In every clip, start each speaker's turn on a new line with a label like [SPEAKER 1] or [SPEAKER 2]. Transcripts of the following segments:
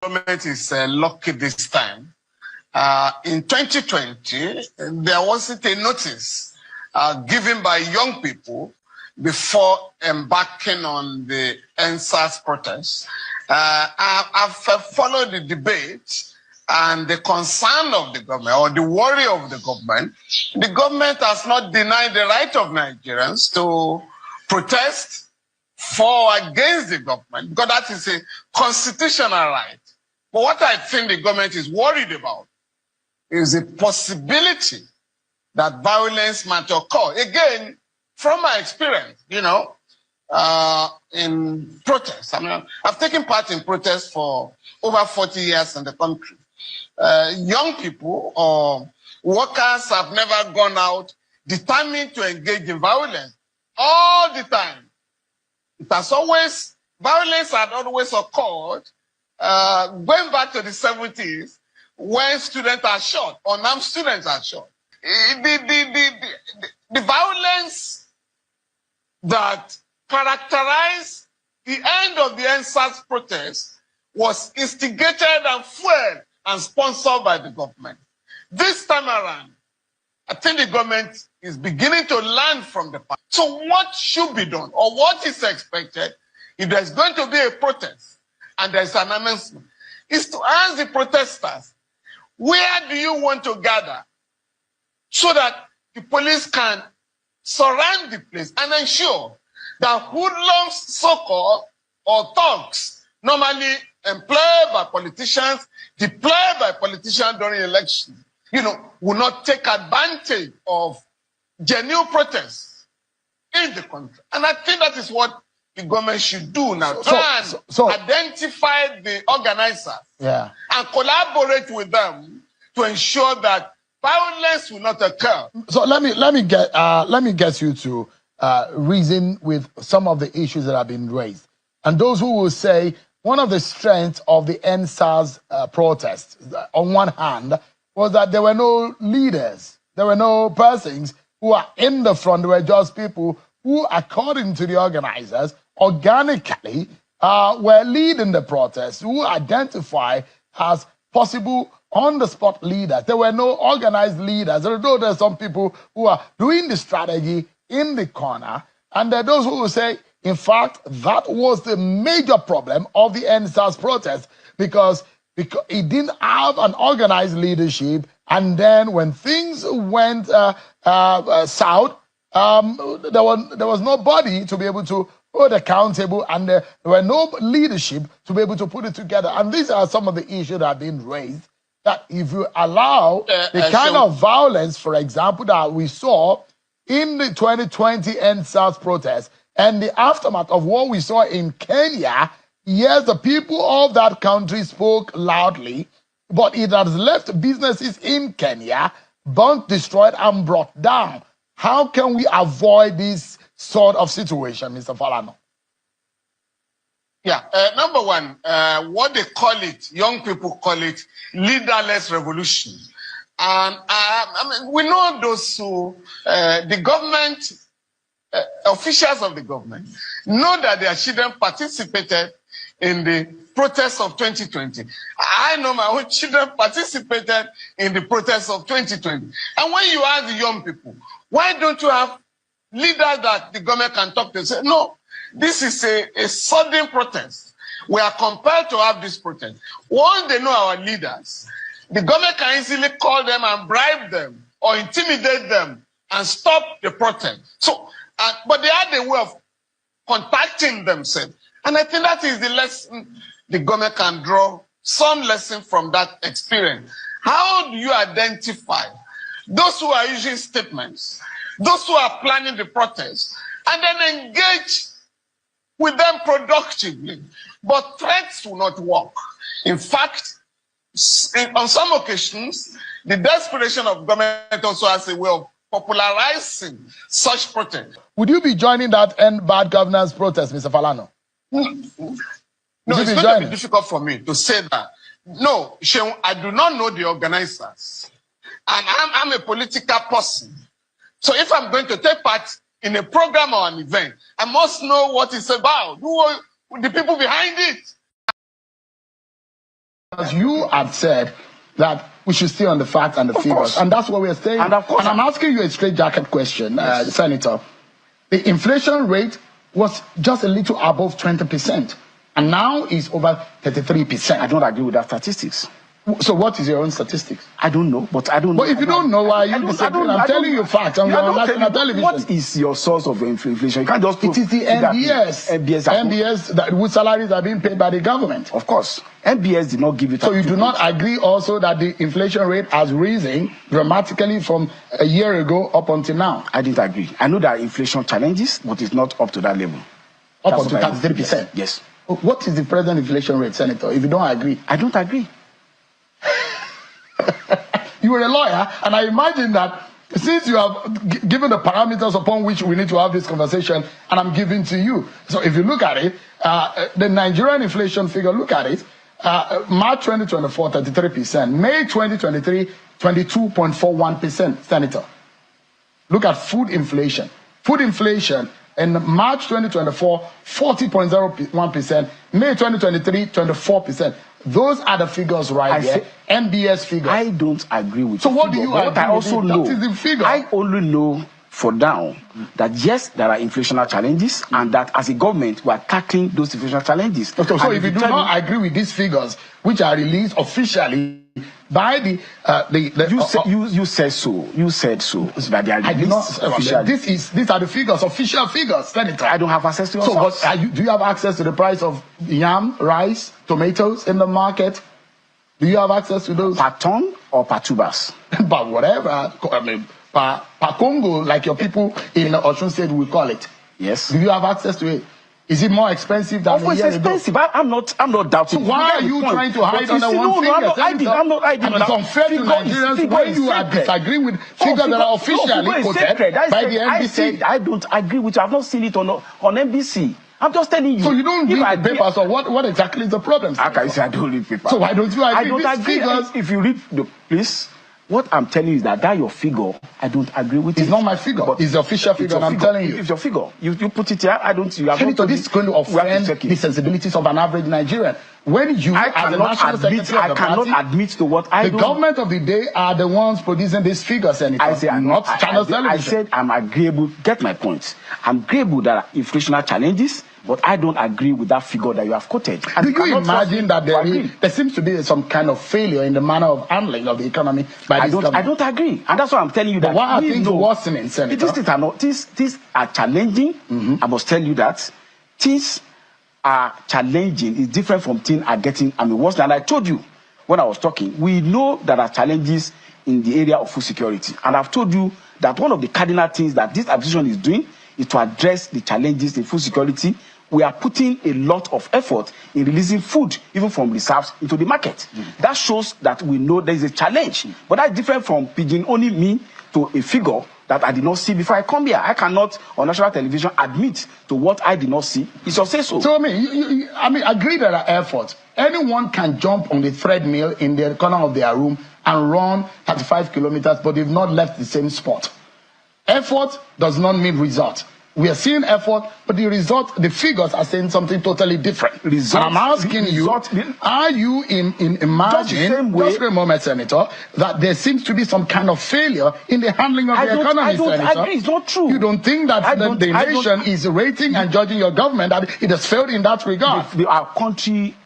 [SPEAKER 1] government is lucky this time. In 2020, there wasn't a notice given by young people before embarking on the NSAS protest. I've followed the debate and the concern of the government, or the worry of the government. The government has not denied the right of Nigerians to protest for or against the government, because that is a constitutional right. But what I think the government is worried about is the possibility that violence might occur. Again, from my experience, in protests. I mean, I've taken part in protests for over 40 years in the country. Young people or workers have never gone out determined to engage in violence all the time. Violence had always occurred going back to the 70s when students are shot, unarmed students are shot. The violence that characterized the end of the NSAS protest was instigated and fueled and sponsored by the government. This time around, I think the government is beginning to learn from the past. So what should be done, or what is expected if there's going to be a protest and there's an announcement, is to ask the protesters, where do you want to gather, so that the police can surround the place and ensure that hoodlums, so-called, or thugs, normally employed by politicians, deployed by politicians during elections, will not take advantage of genuine protests in the country. And I think that is what the government should do now. Try and identify the organizers and collaborate with them to ensure that violence will not occur.
[SPEAKER 2] So let me get you to reason with some of the issues that have been raised. And those who will say one of the strengths of the NSAS protests, on one hand, was that there were no leaders. There were no persons who are in the front. There were just people who, according to the organizers, organically were leading the protest, who identify as possible on-the-spot leaders. There were no organized leaders. Although there are some people who are doing the strategy in the corner, and there are those who will say, in fact, that was the major problem of the NSAS protest, because it didn't have an organized leadership, and then when things went south, there was nobody to be able to hold accountable, and there were no leadership to be able to put it together. And these are some of the issues that have been raised, that if you allow the kind of violence, for example, that we saw in the 2020 NSAS protest and the aftermath of what we saw in Kenya, yes, the people of that country spoke loudly, but it has left businesses in Kenya burnt, destroyed, and brought down. How can we avoid this sort of situation, Mr. Falana?
[SPEAKER 1] Yeah, number one, what they call it, young people call it leaderless revolution. And I mean, we know those who, the government, officials of the government, know that their children participated in the protests of 2020. I know my own children participated in the protests of 2020. And when you ask the young people, why don't you have leaders that the government can talk to? Say, no, this is a sudden protest. We are compelled to have this protest. Once they know our leaders, the government can easily call them and bribe them or intimidate them and stop the protest. So, but they had a way of contacting themselves. And I think that is the lesson the government can draw some lesson from that experience. How do you identify those who are using statements, those who are planning the protest, and then engage with them productively? But threats will not work. In fact, on some occasions, the desperation of government also has a way of popularizing such protest.
[SPEAKER 2] Would you be joining that end bad governance protest, Mr. Falana?
[SPEAKER 1] No, it's going to be difficult for me to say that. No, Sheung, I do not know the organizers. And I'm a political person. So if I'm going to take part in a program or an event, I must know what it's about. Who are the people behind it?
[SPEAKER 2] you have said that we should stay on the facts and the figures, and that's what we're saying. And of course, and I'm asking you a straight jacket question, yes. Senator. The inflation rate was just a little above 20%, and now is over 33%.
[SPEAKER 3] I don't agree with that statistics.
[SPEAKER 2] So what is your own statistics?
[SPEAKER 3] I don't know, but I don't know.
[SPEAKER 2] But if you don't know, why are you disagreeing? I'm telling you facts on national television.
[SPEAKER 3] What is your source of inflation? You can't just prove.
[SPEAKER 2] It is the MBS whose salaries are being paid by the government.
[SPEAKER 3] Of course. MBS did not give you.
[SPEAKER 2] So you do not agree also that the inflation rate has risen dramatically from a year ago up until now?
[SPEAKER 3] I didn't agree. I know there are inflation challenges, but it's not up to that level.
[SPEAKER 2] Up until 33%?
[SPEAKER 3] Yes.
[SPEAKER 2] What is the present inflation rate, Senator, if you don't agree?
[SPEAKER 3] I don't agree.
[SPEAKER 2] You were a lawyer, and I imagine that since you have given the parameters upon which we need to have this conversation, and I'm giving to you. So if you look at it, the Nigerian inflation figure, look at it. March 2024, 33%. May 2023, 22.41%, Senator. Look at food inflation. Food inflation in March 2024, 40.01%. May 2023, 24%. Those are the figures right there. MBS figures.
[SPEAKER 3] I don't agree with.
[SPEAKER 2] So what do you agree?
[SPEAKER 3] I also know.
[SPEAKER 2] That is the figure.
[SPEAKER 3] I only know for now that yes, there are inflationary challenges, and that as a government we are tackling those inflationary challenges.
[SPEAKER 2] So if you do not agree with these figures, which are released officially by
[SPEAKER 3] you said so. You said so. That they are released officially.
[SPEAKER 2] These are the figures, official figures, Senator.
[SPEAKER 3] I don't have access to.
[SPEAKER 2] So do you have access to the price of yam, rice, tomatoes in the market? Do you have access to those?
[SPEAKER 3] Per ton or per tubers?
[SPEAKER 2] But whatever. I mean, per Congo, like your people in Osun State will call it.
[SPEAKER 3] Yes.
[SPEAKER 2] Do you have access to it? Is it more expensive than
[SPEAKER 3] a year ago? Of course, expensive. I'm not doubting.
[SPEAKER 2] So why are you trying to hide under one finger?
[SPEAKER 3] I'm not hiding.
[SPEAKER 2] And it's unfair to Nigerians when you are disagreeing with figures that are officially quoted by the NBC.
[SPEAKER 3] I said I don't agree with you. I've not seen it on NBC. I'm just telling you.
[SPEAKER 2] So you don't read the papers, or what exactly is the problem?
[SPEAKER 3] How can you say I don't read papers?
[SPEAKER 2] So why don't you agree?
[SPEAKER 3] I don't agree. Figures? If you read the please. What I'm telling you is that your figure, I don't agree with it.
[SPEAKER 2] It's not my figure, but it's the official figure, and I'm telling you.
[SPEAKER 3] It's your figure. You put it here, I don't... You have
[SPEAKER 2] Senator, this is going to offend the sensibilities of an average Nigerian. When you, as the National Secretary of the party,
[SPEAKER 3] cannot admit to what I do.
[SPEAKER 2] The government of the day are the ones producing these figures, Senator.
[SPEAKER 3] I say I'm
[SPEAKER 2] not Channel Television.
[SPEAKER 3] I said I'm agreeable. Get my point. I'm agreeable that there are inflationary challenges, but I don't agree with that figure that you have quoted.
[SPEAKER 2] Do you imagine that there seems to be some kind of failure in the manner of handling of the economy by this government?
[SPEAKER 3] I don't agree. And that's why I'm telling you that.
[SPEAKER 2] But why are things worsening, Senator?
[SPEAKER 3] Things are challenging. I must tell you that. Things are challenging. It's different from things are getting worse. And I told you when I was talking, we know there are challenges in the area of food security. And I've told you that one of the cardinal things that this administration is doing is to address the challenges in food security. We are putting a lot of effort in releasing food, even from reserves, into the market. That shows that we know there is a challenge. But that's different from pigeon-only me to a figure that I did not see before I come here. I cannot, on national television, admit to what I did not see. It's your say so.
[SPEAKER 2] So, agree there are efforts. Anyone can jump on the treadmill in the corner of their room and run 35 kilometers, but they've not left the same spot. Effort does not mean result. We are seeing effort, but the figures are saying something totally different. And I'm asking you, are you imagining, just for a moment, Senator, that there seems to be some kind of failure in the handling of the economy, Senator?
[SPEAKER 3] I agree, it's not true.
[SPEAKER 2] You don't think that the nation is rating and judging your government, that it has failed in that regard?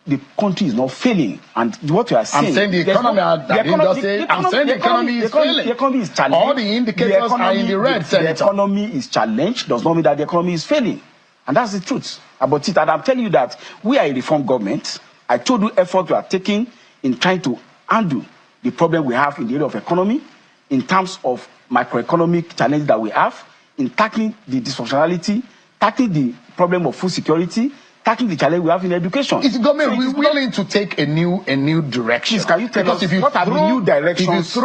[SPEAKER 3] The country is not failing, and what you are saying.
[SPEAKER 2] I'm saying the economy. I'm saying the economy is failing.
[SPEAKER 3] The economy is challenged.
[SPEAKER 2] All the indicators are in the red, Senator.
[SPEAKER 3] The economy is challenged. Does not mean that the economy is failing, and that's the truth about it. And I'm telling you that we are a reform government. I told you effort we are taking in trying to handle the problem we have in the area of economy, in terms of macroeconomic challenges that we have, in tackling the dysfunctionality, tackling the problem of food security, tackling the challenge we have in education.
[SPEAKER 2] Is the government willing to take a new direction?
[SPEAKER 3] Please, can you tell us what are the new directions?
[SPEAKER 2] If you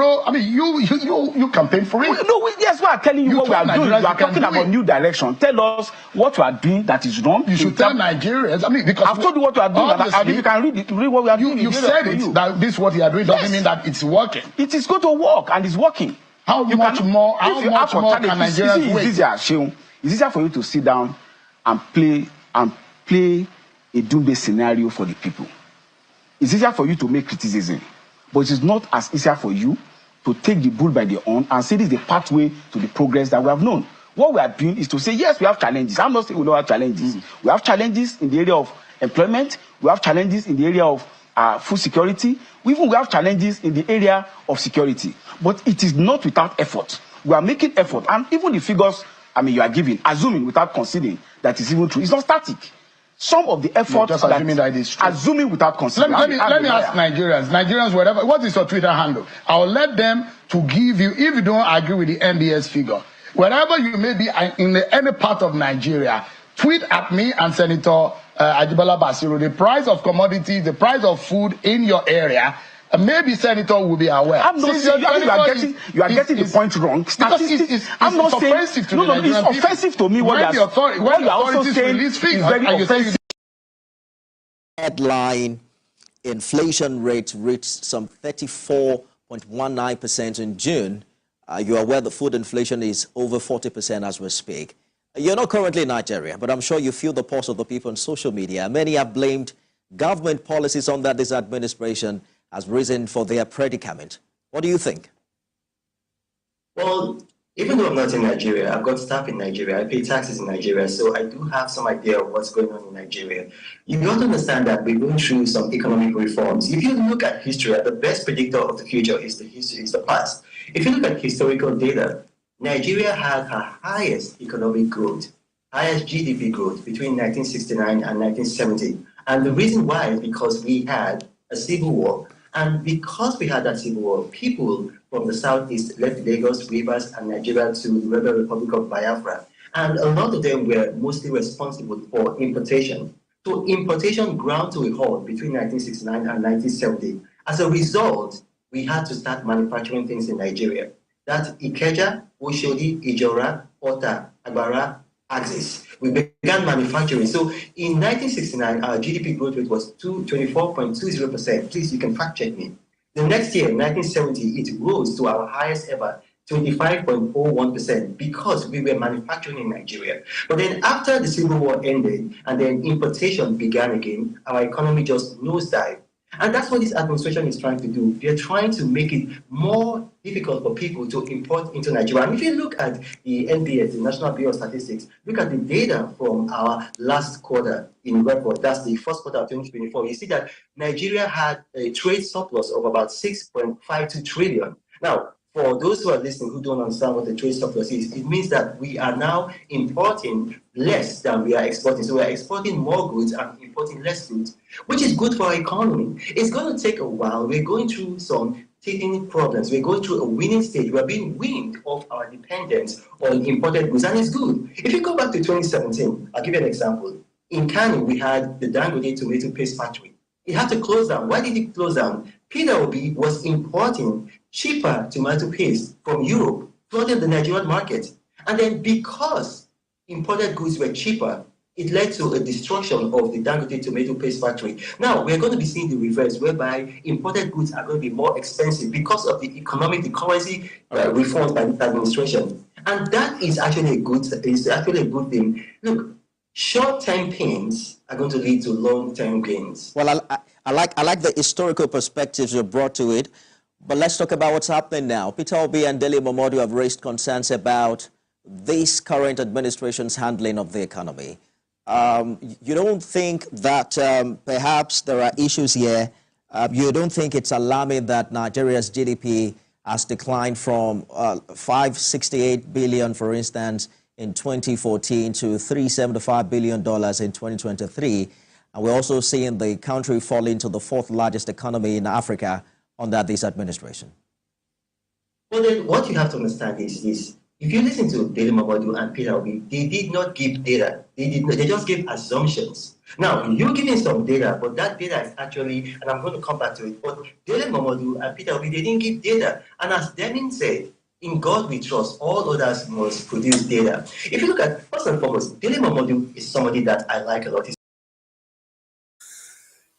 [SPEAKER 2] throw, you campaign for it.
[SPEAKER 3] No, yes, we are telling you what we are doing. You are talking about new direction. Tell us what you are doing that is wrong.
[SPEAKER 2] You should tell Nigerians. Because
[SPEAKER 3] I've told you what you are doing. And if you can read what we are doing.
[SPEAKER 2] You said it. That this what you are doing doesn't mean that it's working.
[SPEAKER 3] It is going to work, and it's working.
[SPEAKER 2] How much more can Nigerians wait?
[SPEAKER 3] It's easier for you to sit down and play a doomsday scenario for the people. It's easier for you to make criticism, but it is not as easier for you to take the bull by the horn and say this is the pathway to the progress that we have known. What we are doing is to say, yes, we have challenges. I'm not saying we don't have challenges. We have challenges in the area of employment. We have challenges in the area of food security. We have challenges in the area of security. But it is not without effort. We are making effort. And even the figures, you are giving, assuming without considering that it's even true, it's not static. Some of the efforts
[SPEAKER 2] just assuming that it is true.
[SPEAKER 3] Assuming without considering.
[SPEAKER 2] Let me ask Nigerians, whatever, what is your Twitter handle? I'll let them to give you, if you don't agree with the NBS figure, wherever you may be in any part of Nigeria, tweet at me and Senator Ajibala Basiru the price of commodities, the price of food in your area. Maybe Senator will be aware.
[SPEAKER 3] I'm not saying you are getting the point wrong. I'm not saying offensive to it's offensive to me. What you are also saying is very offensive.
[SPEAKER 4] Headline inflation rate reached some 34.19% in June. You are aware that food inflation is over 40% as we speak. You're not currently in Nigeria, but I'm sure you feel the pulse of the people on social media. Many have blamed government policies on that this administration has risen for their predicament. What do you think?
[SPEAKER 5] Well, even though I'm not in Nigeria, I've got staff in Nigeria, I pay taxes in Nigeria, so I do have some idea of what's going on in Nigeria. You got to understand that we're going through some economic reforms. If you look at history, the best predictor of the future is the past. If you look at historical data, Nigeria had her highest economic growth, highest GDP growth between 1969 and 1970. And the reason why is because we had a civil war. And because we had that civil war, people from the southeast left Lagos, Rivers, and Nigeria to the Rebel Republic of Biafra. And a lot of them were mostly responsible for importation. So importation ground to a halt between 1969 and 1970. As a result, we had to start manufacturing things in Nigeria. That's Ikeja, Oshodi, Ijora, Ota, Agbara, Axis. We began manufacturing. So in 1969, our GDP growth rate was 24.20%. Please, you can fact check me. The next year, 1970, it rose to our highest ever, 25.01%, because we were manufacturing in Nigeria. But then after the Civil War ended and then importation began again, our economy just nosedived. And that's what this administration is trying to do. They're trying to make it more difficult for people to import into Nigeria. And if you look at the NBS, the National Bureau of Statistics, look at the data from our last quarter in record, that's the first quarter of 2024, you see that Nigeria had a trade surplus of about 6.52 trillion. Now, for those who are listening who don't understand what the trade surplus is, it means that we are now importing less than we are exporting. So we are exporting more goods and importing less goods, which is good for our economy. It's going to take a while. We're going through some teething problems. We're going through a winning stage. We're being weaned off our dependence on imported goods, and it's good. If you go back to 2017, I'll give you an example. In Kano, we had the Dangote tomato paste factory. It had to close down. Why did it close down? Peter Obi was importing cheaper tomato paste from Europe, flooding the Nigerian market. And then because imported goods were cheaper, it led to a destruction of the Dangote tomato paste factory. Now, we're going to be seeing the reverse, whereby imported goods are going to be more expensive because of the currency reforms by the administration. And that is actually a good thing. Look, short-term pains are going to lead to long-term gains.
[SPEAKER 4] Well, I like the historical perspectives you brought to it, but let's talk about what's happening now. Peter Obi and Dele Momodu have raised concerns about this current administration's handling of the economy. You don't think that perhaps there are issues here? You don't think it's alarming that Nigeria's GDP has declined from 568 billion, for instance, in 2014 to $375 billion in 2023. And we're also seeing the country fall into the fourth largest economy in Africa under this administration.
[SPEAKER 5] Well, then what you have to understand is this. If you listen to Dele Momodu and Peter Obi, they did not give data. They just gave assumptions. Now, you're giving some data, but that data is actually, and I'm going to come back to it, but Dele Momodu and Peter Obi, they didn't give data. And as Demin said, in God we trust, all others must produce data. If you look at, first and foremost, Dele Momodu is somebody that I like a lot.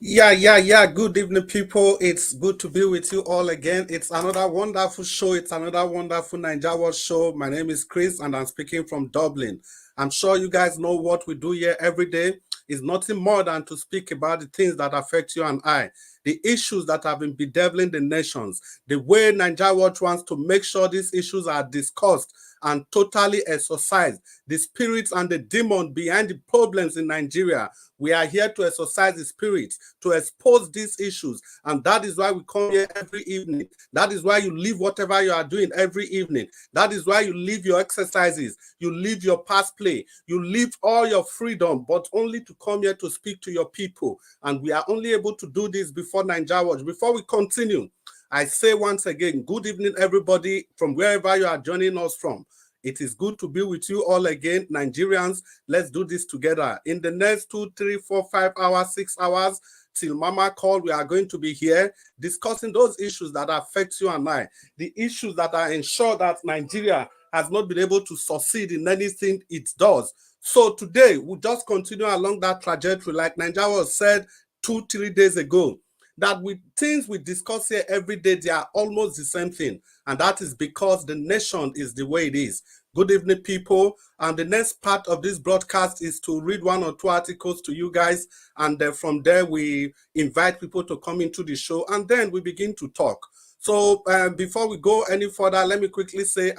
[SPEAKER 6] Yeah. Good evening, people. It's good to be with you all again. It's another wonderful show. It's another wonderful Nigerian show. My name is Chris, and I'm speaking from Dublin. I'm sure you guys know what we do here every day is nothing more than to speak about the things that affect you and I. the issues that have been bedeviling the nations, the way Nigeria Watch wants to make sure these issues are discussed and totally exorcise the spirits and the demon behind the problems in Nigeria. We are here to exorcise the spirits, to expose these issues, and that is why we come here every evening. That is why you leave whatever you are doing every evening. That is why you leave your exercises, you leave your past play, you leave all your freedom, but only to come here to speak to your people. And we are only able to do this before Nigeria Watch. Before we continue, I say once again, good evening, everybody, from wherever you are joining us from. It is good to be with you all again, Nigerians. Let's do this together. In the next 2, 3, 4, 5 hours, 6 hours, till Mama call, we are going to be here discussing those issues that affect you and I, the issues that are ensure that Nigeria has not been able to succeed in anything it does. So today, we'll just continue along that trajectory, like Nigeria was said 2, 3 days ago, that with things we discuss here every day, they are almost the same thing. And that is because the nation is the way it is. Good evening, people. And the next part of this broadcast is to read 1 or 2 articles to you guys. And from there, we invite people to come into the show. And then we begin to talk. So before we go any further, let me quickly say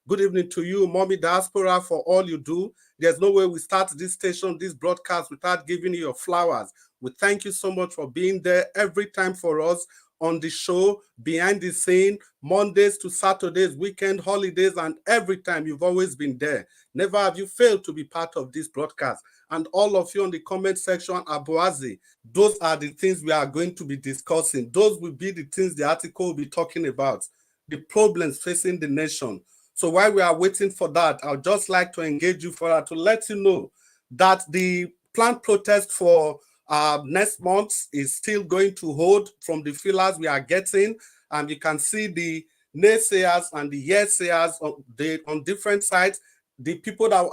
[SPEAKER 6] good evening to you, Mommy Diaspora, for all you do. There's no way we start this station, this broadcast, without giving you your flowers. We thank you so much for being there every time for us on the show, behind the scene, Mondays to Saturdays, weekend, holidays, and every time you've always been there. Never have you failed to be part of this broadcast. And all of you on the comment section, Abuazi, those are the things we are going to be discussing. Those will be the things the article will be talking about, the problems facing the nation. So while we are waiting for that, I'd just like to engage you further to let you know that the planned protest for next month is still going to hold from the feelers we are getting. And you can see the naysayers and the yes-sayers on different sides. The people that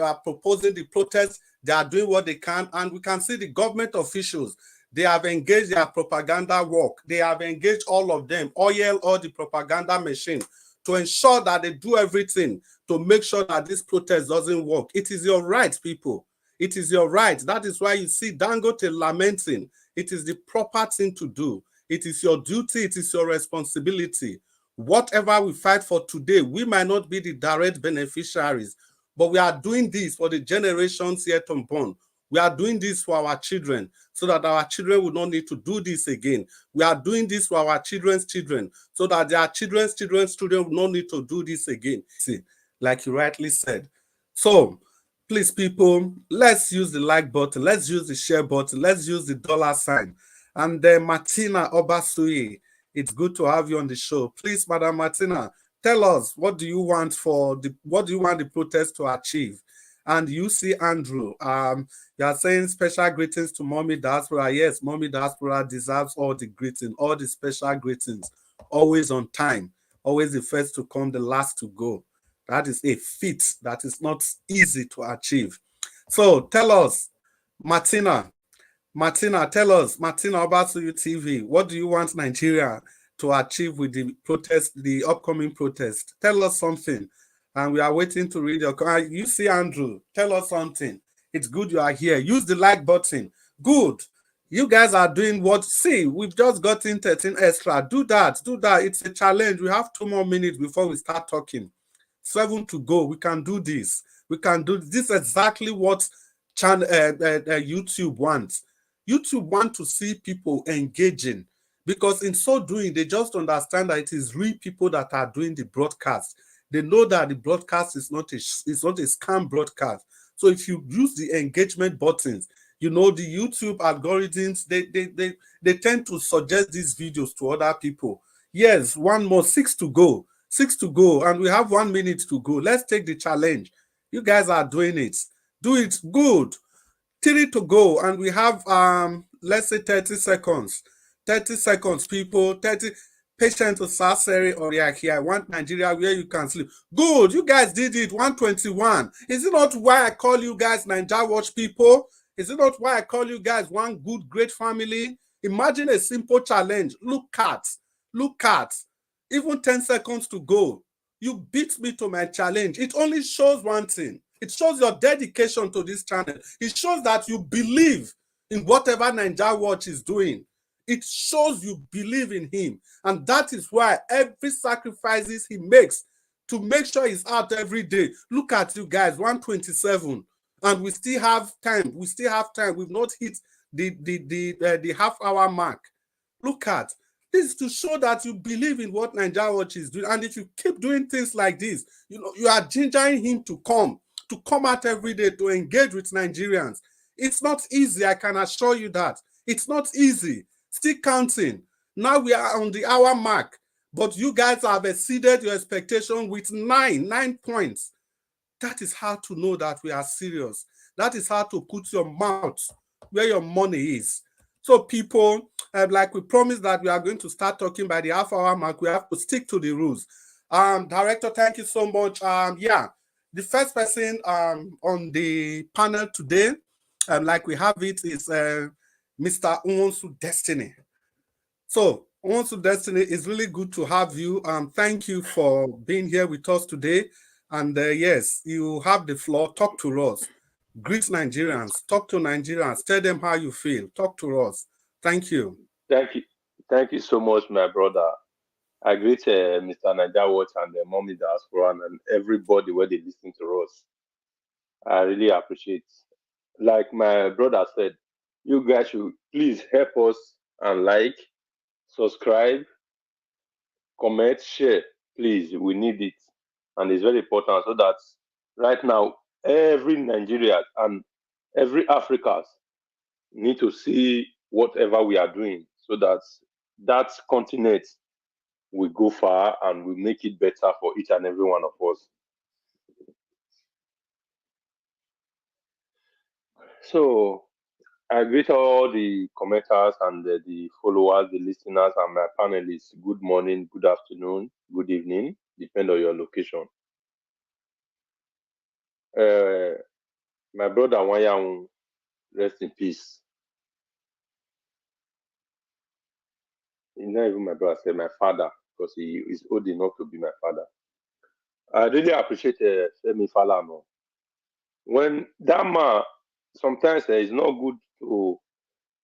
[SPEAKER 6] are proposing the protest, they are doing what they can. And we can see the government officials, they have engaged their propaganda work. They have engaged all of them, oil all the propaganda machine, to ensure that they do everything to make sure that this protest doesn't work. It is your right, people. It is your right. That is why you see Dangote lamenting. It is the proper thing to do. It is your duty. It is your responsibility. Whatever we fight for today, we might not be the direct beneficiaries, but we are doing this for the generations yet unborn. We are doing this for our children so that our children will not need to do this again. We are doing this for our children's children so that their children's children will not need to do this again. See, like you rightly said. So, please, people, let's use the like button. Let's use the share button. Let's use the $sign. And Martina Obasui, it's good to have you on the show. Please, Madam Martina, tell us, what do you want the protest to achieve? And you see Andrew, you are saying special greetings to Mommy Diaspora. Yes, Mommy Diaspora deserves all the greetings, all the special greetings, always on time, always the first to come, the last to go. That is a feat that is not easy to achieve. So tell us, Martina, tell us, Martina Obasuyu TV, what do you want Nigeria to achieve with the protest, the upcoming protest? Tell us something. And we are waiting to read your comment. You see, Andrew, tell us something. It's good you are here. Use the like button. Good. You guys are doing what? See, we've just gotten 13 extra. Do that. It's a challenge. We have 2 more minutes before we start talking. 7 to go. We can do this. We can do this. This is exactly what YouTube wants. YouTube wants to see people engaging, because in so doing, they just understand that it is real people that are doing the broadcast. They know that the broadcast is not a scam broadcast. So if you use the engagement buttons, you know, the YouTube algorithms, they tend to suggest these videos to other people. Yes, 1 more, 6 to go. 6 to go, and we have 1 minute to go. Let's take the challenge. You guys are doing it. Do it. Good. 3 to go, and we have let's say 30 seconds. 30 seconds, people. 30. Patient Osaseri Oriaki, I want Nigeria where you can sleep. Good, you guys did it. 121. Is it not why I call you guys Nigeria Watch people? Is it not why I call you guys one good, great family? Imagine a simple challenge. Look at. Even 10 seconds to go. You beat me to my challenge. It only shows one thing. It shows your dedication to this channel. It shows that you believe in whatever Nigeria Watch is doing. It shows you believe in him. And that is why every sacrifices he makes to make sure he's out every day. Look at you guys, 127. And we still have time. We still have time. We've not hit the half-hour mark. Look at this to show that you believe in what Nigeria Watch is doing. And if you keep doing things like this, you know, you are gingering him to come out every day to engage with Nigerians. It's not easy, I can assure you that. It's not easy. Still counting. Now we are on the hour mark, but you guys have exceeded your expectation with 9 points. That is how to know that we are serious. That is how to put your mouth where your money is. So people, like we promised that we are going to start talking by the half-hour mark, we have to stick to the rules. Director, thank you so much. Yeah, the first person on the panel today, like we have it, is Mr. Onsu Destiny. So, Onsu Destiny, it's really good to have you. Thank you for being here with us today. And yes, you have the floor. Talk to us. Greet Nigerians. Talk to Nigerians. Tell them how you feel. Talk to us. Thank you.
[SPEAKER 7] Thank you. Thank you so much, my brother. I greet Mr. Nigeria Watch and the Mommy Diaspora and everybody where they listen to us. I really appreciate. Like my brother said, you guys should please help us and like, subscribe, comment, share. Please, we need it. And it's very important so that right now, every Nigerian and every African need to see whatever we are doing so that that continent will go far and will make it better for each and every one of us. So I greet all the commenters and the followers, the listeners, and my panelists. Good morning, good afternoon, good evening, depend on your location. My brother Wanyang, rest in peace. He's not even my brother, say my father, because he is old enough to be my father. I really appreciate Femi Falana. When that man, sometimes it's not good to.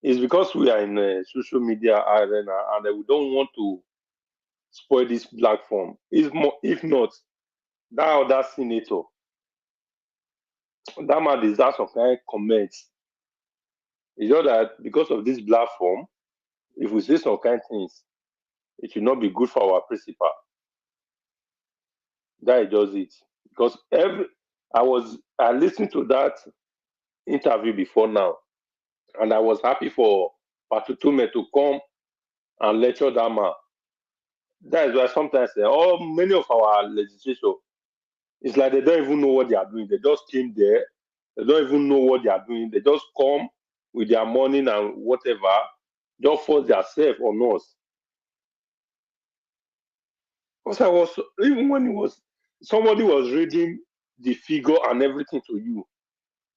[SPEAKER 7] It's because we are in a social media arena and we don't want to spoil this platform. If not, that other senator, that man deserves some kind of comments. It's just that because of this platform, if we say some kind of things, it should not be good for our principal. That does it. Because I listened to that interview before now, and I was happy for Patutume to come and lecture that man. That is why sometimes many of our legislators, it's like they don't even know what they are doing. They just came there. They don't even know what they are doing. They just come with their money and whatever, just force themselves on us. Because even when somebody was reading the figure and everything to you,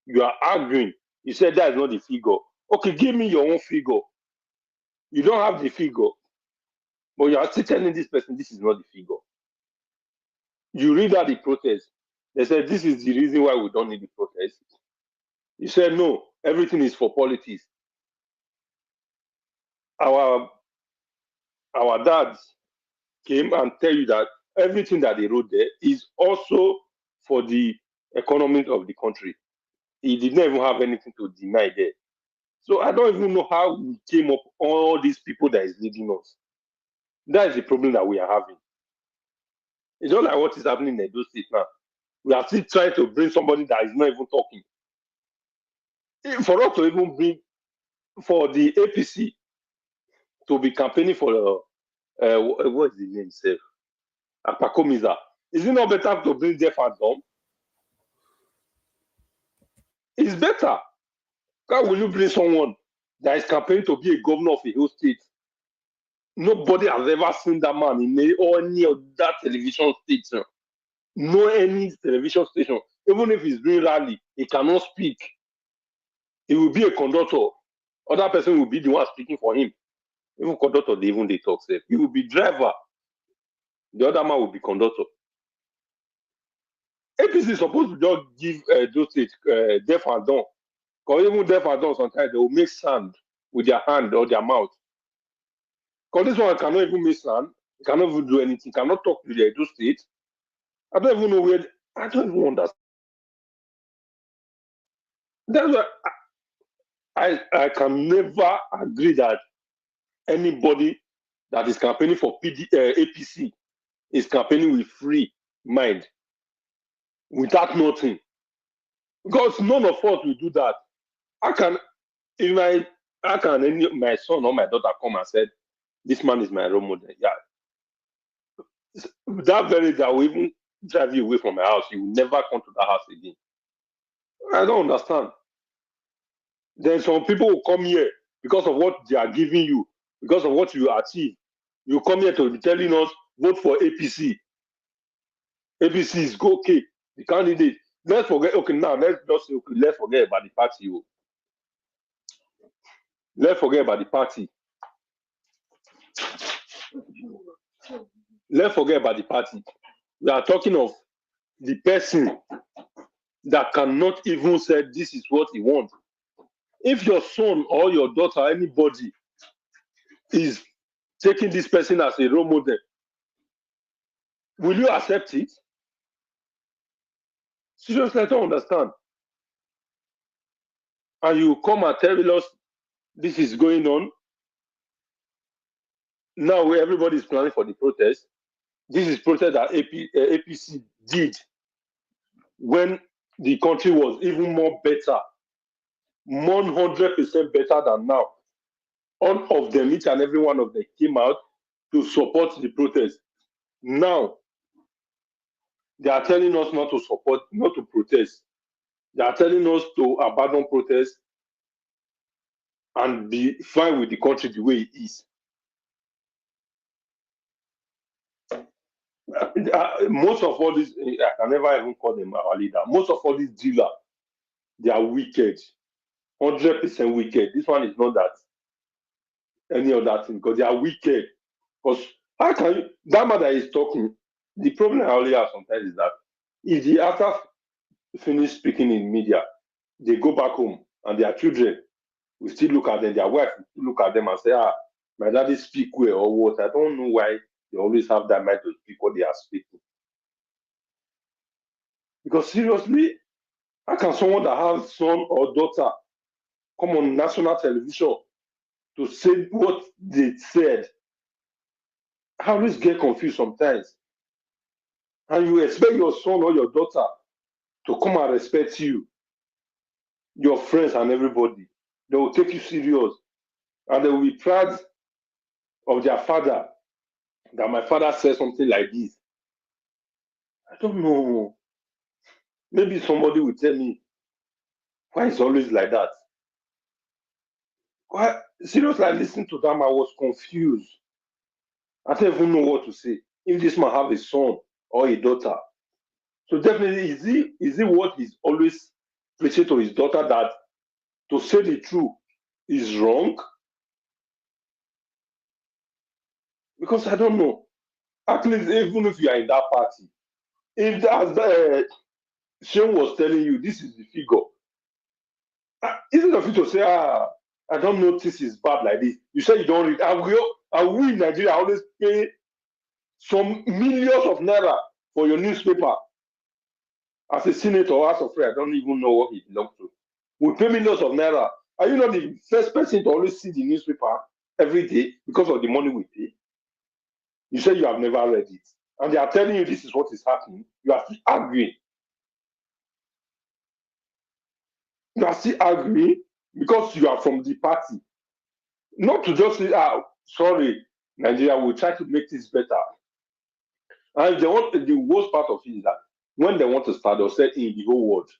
[SPEAKER 7] you are arguing. You said that is not the figure. Okay, give me your own figure. You don't have the figure, but you are still telling this person this is not the figure. You read out the protest. They said this is the reason why we don't need the protest. You said no, everything is for politics. Our dads came and tell you that everything that they wrote there is also for the economy of the country. He did not even have anything to deny there. So I don't even know how we came up all these people that is leading us. That is the problem that we are having. It's not like what is happening in Edo State now. We are still trying to bring somebody that is not even talking. For us to even bring, for the APC to be campaigning for, what is the name itself? Apakomiza. Is it not better to bring Jeff and Dom? It's better. How will you bring someone that is campaigning to be a governor of a whole state? Nobody has ever seen that man in any of that television station. No any television station. Even if he's doing rally, he cannot speak. He will be a conductor. Other person will be the one speaking for him. Even conductor, they talk safe. He will be driver. The other man will be conductor. APC is supposed to just give those states deaf and dumb. Because even deaf and dumb, sometimes they will make sound with their hand or their mouth. Because this one cannot even make sense, cannot even do anything, cannot talk to the Edo State. I don't even know where, I don't even understand. That's why I can never agree that anybody that is campaigning for APC is campaigning with free mind, without nothing. Because none of us will do that. How can my son or my daughter come and say, this man is my role model? Yeah. That very day I will even drive you away from my house. You will never come to that house again. I don't understand. Then some people will come here because of what they are giving you, because of what you achieve. You come here to be telling us, vote for APC. APC is okay. The candidate. Let's forget. Okay, now let's just say, okay, let's forget about the party. Let's forget about the party. Let's forget about the party. We are talking of the person that cannot even say this is what he wants. If your son or your daughter, anybody, is taking this person as a role model, will you accept it? Seriously, I don't understand. And you come and tell us this is going on. Now everybody is planning for the protest. This is protest that APC did when the country was even more better, 100% better than now. All of them, each and every one of them, came out to support the protest. Now, they are telling us not to support, not to protest. They are telling us to abandon protest and be fine with the country the way it is. Most of all these, I can never even call them our leader. Most of all these dealers, they are wicked, 100% wicked. This one is not that any other thing, because they are wicked. Because how can you, that man that is talking, the problem I only have sometimes is that if the after finish speaking in media, they go back home and their children will still look at them, their wife will still look at them and say, my daddy speak well or what. I don't know why they always have that mind to speak what they are speaking. Because seriously, how can someone that has son or daughter come on national television to say what they said? I always get confused sometimes. And you expect your son or your daughter to come and respect you, your friends and everybody. They will take you serious. And they will be proud of their father, that my father said something like this. I don't know. Maybe somebody will tell me, why it's always like that? Why? Seriously, I listened to them, I was confused. I don't even know what to say. If this man have a son or a daughter. So definitely, is he what he's always preaching to his daughter, that to say the truth is wrong? Because I don't know. At least even if you are in that party, if as Shane was telling you, this is the figure. Isn't it for you to say, I don't notice it's bad like this? You say you don't read. I will in Nigeria always pay some millions of naira for your newspaper. As a senator or as a friend, I don't even know what he belongs to. We pay millions of naira. Are you not the first person to always see the newspaper every day because of the money we pay? You say you have never read it. And they are telling you this is what is happening. You are still arguing. You are still arguing because you are from the party. Not to just say, sorry, Nigeria, we'll try to make this better. And they want, the worst part of it is that when they want to start, they'll say in the whole world.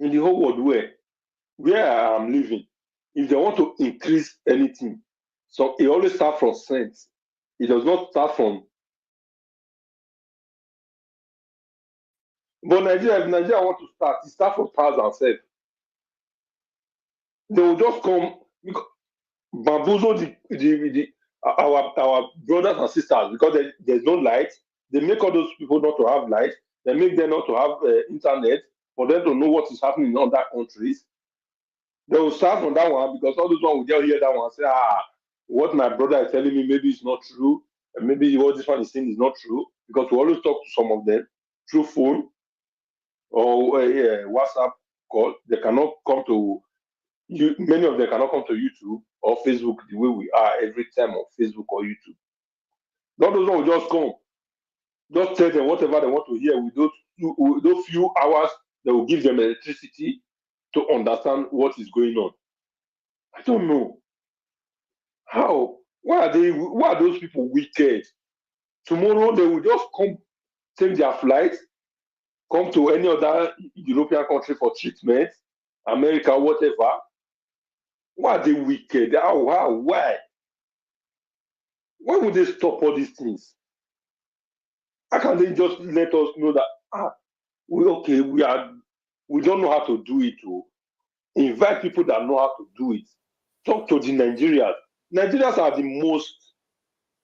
[SPEAKER 7] In the whole world where I am living, if they want to increase anything, so it always starts from cents. It does not start from. But Nigeria, if Nigeria want to start, it starts from thousands. They will just come, bamboozle our brothers and sisters because there's no light. They make all those people not to have light. They make them not to have internet for them to know what is happening in other countries. They will start from that one because all those one will just hear that one and say, what my brother is telling me maybe it's not true, and maybe what this one is saying is not true, because we always talk to some of them through phone or WhatsApp call. They cannot come to you. Many of them cannot come to YouTube or Facebook the way we are every time on Facebook or YouTube. Not those ones will just come, just tell them whatever they want to hear with those few hours. They will give them electricity to understand what is going on. I don't know how. Why are those people wicked? Tomorrow they will just come, take their flight, come to any other European country for treatment, America, whatever. Why are they wicked? How? Why? Why would they stop all these things? How can they just let us know that we don't know how to do it? Invite people that know how to do it. Talk to the Nigerians. Nigerians are the most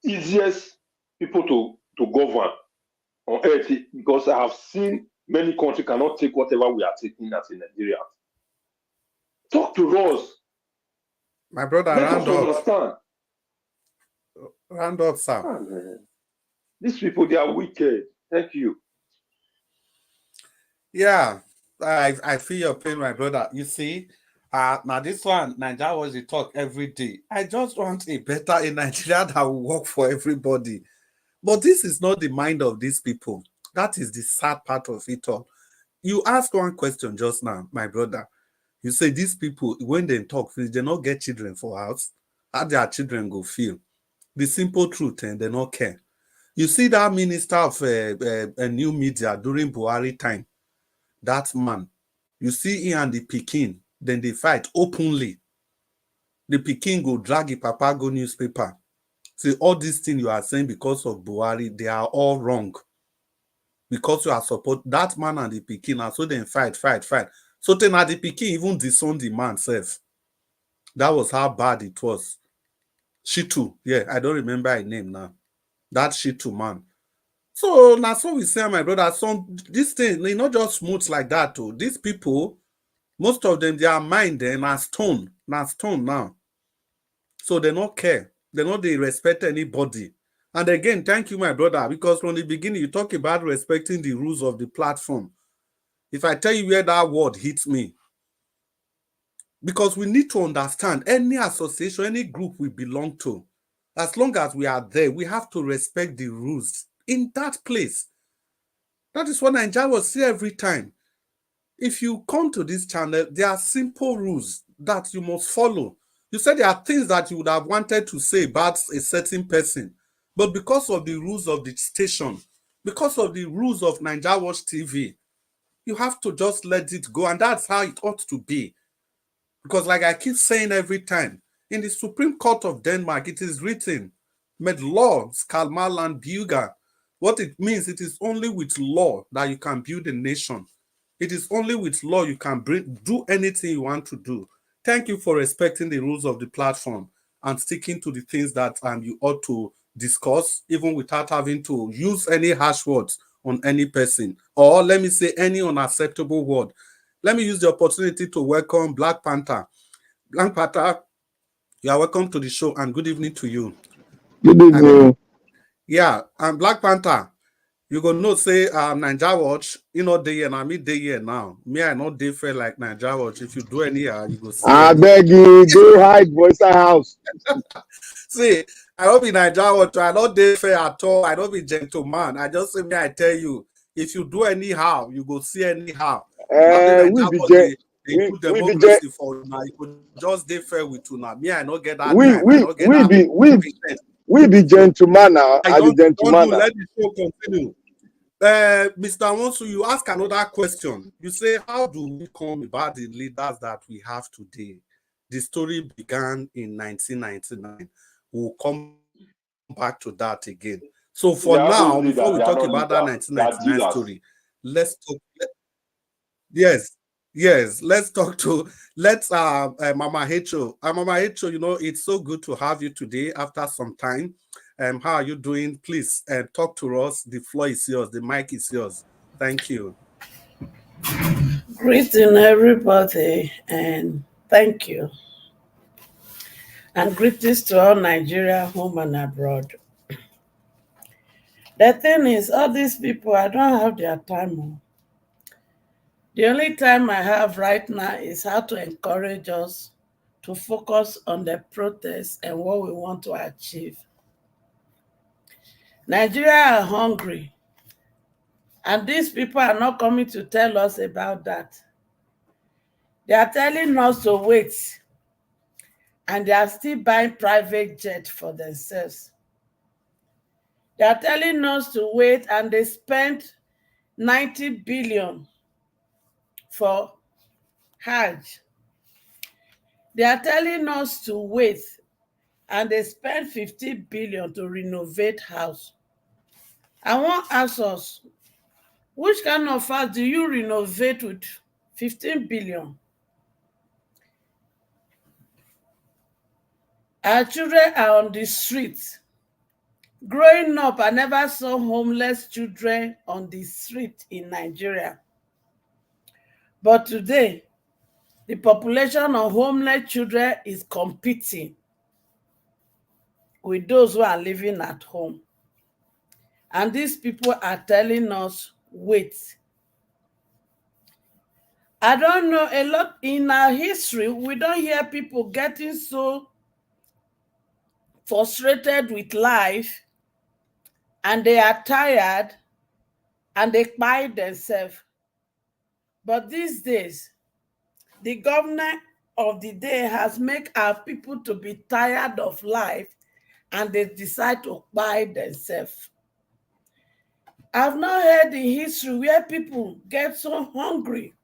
[SPEAKER 7] easiest people to govern on earth, because I have seen many countries cannot take whatever we are taking as a Nigerian. Talk to us.
[SPEAKER 6] My brother,
[SPEAKER 7] let us understand.
[SPEAKER 6] Round up, sir.
[SPEAKER 7] These people, they are wicked. Thank you.
[SPEAKER 6] Yeah, I feel your pain, my brother. You see, now this one, Nigeria was the talk every day. I just want a Nigeria that will work for everybody. But this is not the mind of these people. That is the sad part of it all. You asked one question just now, my brother. You say these people, when they talk, they not get children for house. How their children go feel? The simple truth, and they not care. You see that minister of a new media during Buhari time, that man, you see he and the Pikin, then they fight openly. The Pikin go drag the papa go newspaper. See, all these things you are saying because of Buhari, they are all wrong. Because you are support that man and the Pikin, and so then fight. So then the Pikin even disowned the man self. That was how bad it was. Shitu, yeah, I don't remember his name now. That Shitu man. So now, so we say, my brother, this thing, they not just smooth like that too. These people, most of them, their mind then are stone now. So they don't care. They respect anybody. And again, thank you, my brother, because from the beginning, you talk about respecting the rules of the platform. If I tell you where that word hits me, because we need to understand any association, any group we belong to, as long as we are there, we have to respect the rules in that place. That is what Nigeria will say every time. If you come to this channel, there are simple rules that you must follow. You said there are things that you would have wanted to say about a certain person, but because of the rules of the station, because of the rules of Nigeria Watch TV, you have to just let it go, and that's how it ought to be. Because like I keep saying every time, in the Supreme Court of Denmark, it is written, med law skal man land bygge. What it means, it is only with law that you can build a nation. It is only with law you can do anything you want to do. Thank you for respecting the rules of the platform and sticking to the things that you ought to discuss, even without having to use any harsh words on any person, or let me say any unacceptable word. Let me use the opportunity to welcome Black Panther. Black Panther, you are welcome to the show, and good evening to you.
[SPEAKER 8] Good evening.
[SPEAKER 6] Yeah, and Black Panther, you go know say Nigeria Watch, you know day and I mean day here now. Me, I not day fair like Nigeria Watch. If you do any you go see.
[SPEAKER 8] I beg you, go hide voice house.
[SPEAKER 6] See, I don't be Nigeria Watch, I don't day fair at all. I don't be gentleman. I just say me, I tell you, if you do anyhow, you go see anyhow.
[SPEAKER 8] We be
[SPEAKER 6] democracy for now. You could just day fair with you now. Me, I don't get that time.
[SPEAKER 8] We be gentleman now. I be gentleman.
[SPEAKER 6] Let the show continue. Mr. Wonsu, you ask another question. You say, how do we come about the leaders that we have today? The story began in 1999. We'll come back to that again. So for now, before we talk about that 1999 story, let's talk. Yes, let's talk to Mama Hecho. Mama Hecho, you know, it's so good to have you today after some time. How are you doing? Please talk to us. The floor is yours. The mic is yours. Thank you.
[SPEAKER 9] Greeting everybody, and thank you. And greetings to all Nigeria, home and abroad. The thing is, all these people, I don't have their time. The only time I have right now is how to encourage us to focus on the protests and what we want to achieve. Nigeria are hungry, and these people are not coming to tell us about that. They are telling us to wait, and they are still buying private jet for themselves. They are telling us to wait, and they spent 90 billion for Hajj. They are telling us to wait, and they spent 50 billion to renovate house. I want to ask us, which kind of house do you renovate with 15 billion? Our children are on the streets. Growing up, I never saw homeless children on the street in Nigeria. But today, the population of homeless children is competing with those who are living at home. And these people are telling us, wait. I don't know, a lot in our history, we don't hear people getting so frustrated with life and they are tired and they buy themselves. But these days, the governor of the day has made our people to be tired of life and they decide to buy themselves. I've not heard in history where people get so hungry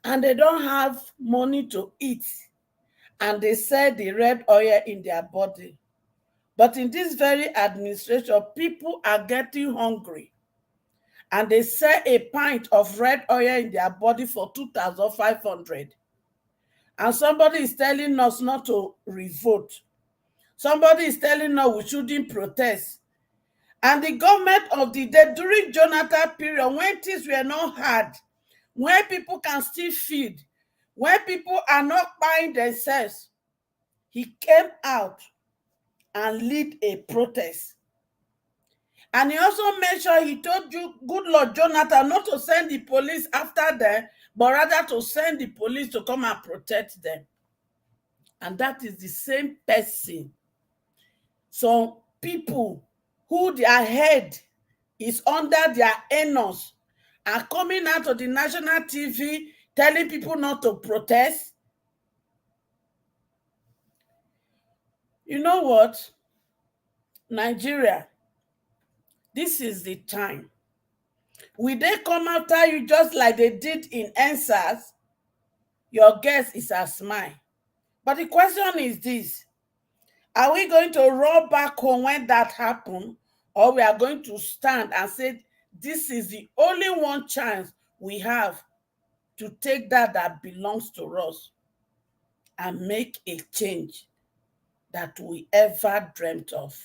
[SPEAKER 9] and they don't have money to eat and they sell the red oil in their body. But in this very administration, people are getting hungry and they sell a pint of red oil in their body for 2,500. And somebody is telling us not to revote. Somebody is telling us we shouldn't protest. And the government of the day, during Jonathan period, when things were not hard, when people can still feed, when people are not buying themselves, he came out and lead a protest. And he also made sure he told you, good Lord Jonathan, not to send the police after them, but rather to send the police to come and protect them. And that is the same person. So people who their head is under their anus are coming out of the national TV telling people not to protest. You know what? Nigeria, this is the time. Will they come after you just like they did in NSAS? Your guess is a smile. But the question is this: are we going to roll back home when that happens, or we are going to stand and say this is the only one chance we have to take that belongs to us and make a change that we ever dreamt of?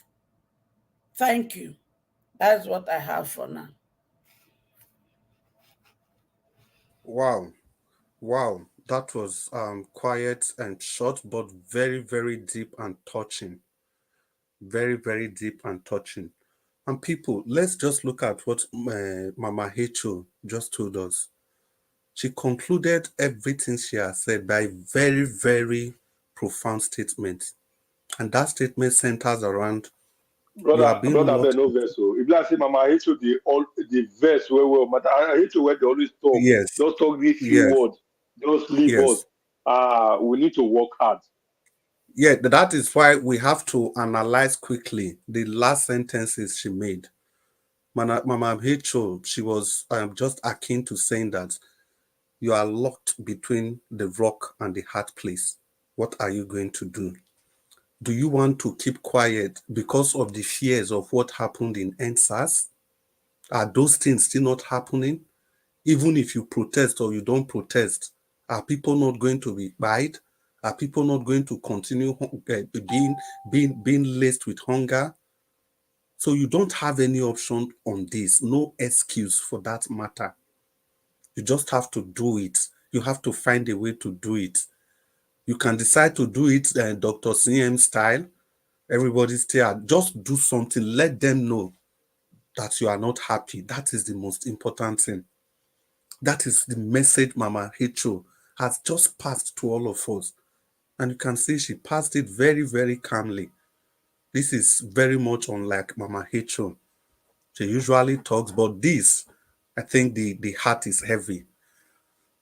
[SPEAKER 9] Thank you. That's what I have for now.
[SPEAKER 6] Wow. That was quiet and short, but very, very deep and touching. Very, very deep and touching. And people, let's just look at what Mama Hecho just told us. She concluded everything she has said by very, very profound statement. And that statement centers around
[SPEAKER 7] brother Ben, no verse. So if I say Mama, I hate you the verse where I hate you where they always talk.
[SPEAKER 6] Yes.
[SPEAKER 7] Just talk these few words. Just leave us. We need to work hard.
[SPEAKER 6] Yeah, that is why we have to analyze quickly the last sentences she made. Mama Hecho, she was just akin to saying that you are locked between the rock and the hard place. What are you going to do? Do you want to keep quiet because of the fears of what happened in NSAS? Are those things still not happening? Even if you protest or you don't protest, are people not going to be buyed? Are people not going to continue being laced with hunger? So you don't have any option on this, no excuse for that matter. You just have to do it. You have to find a way to do it. You can decide to do it Dr. CM style. Everybody stay at, just do something. Let them know that you are not happy. That is the most important thing. That is the message Mama Hecho has just passed to all of us. And you can see she passed it very, very calmly. This is very much unlike Mama Hecho. She usually talks, but this, I think the heart is heavy.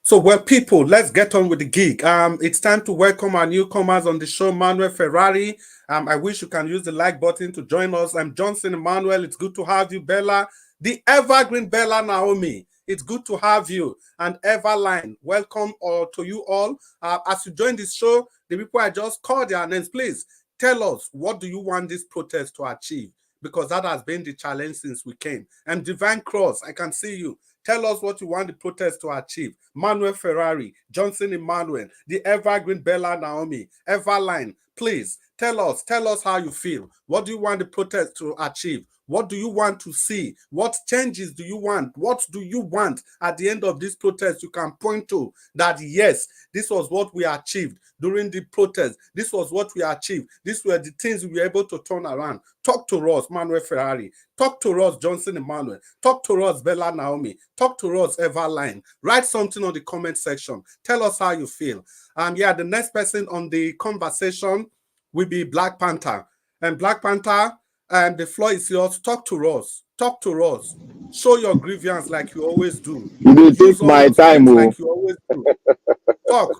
[SPEAKER 6] So, well, people, let's get on with the gig. It's time to welcome our newcomers on the show, Manuel Ferrari. I wish you can use the like button to join us. I'm Johnson Emmanuel. It's good to have you, Bella. The evergreen Bella Naomi. It's good to have you. And Everline, welcome to you all. As you join this show, the people I just called their names, please tell us, what do you want this protest to achieve? Because that has been the challenge since we came. And Divine Cross, I can see you. Tell us what you want the protest to achieve. Manuel Ferrari, Johnson Emmanuel, the evergreen Bella Naomi, Everline, please tell us how you feel. What do you want the protest to achieve? What do you want to see? What changes do you want? What do you want at the end of this protest? You can point to that, yes, this was what we achieved during the protest. This was what we achieved. These were the things we were able to turn around. Talk to us, Manuel Ferrari. Talk to us, Johnson Emmanuel. Talk to us, Bella Naomi. Talk to us, Everline. Write something on the comment section. Tell us how you feel. The next person on the conversation will be Black Panther. And Black Panther, the floor is yours. Talk to us. Talk to us. Show your grievance like you always do.
[SPEAKER 8] You take my time,
[SPEAKER 6] like you always do.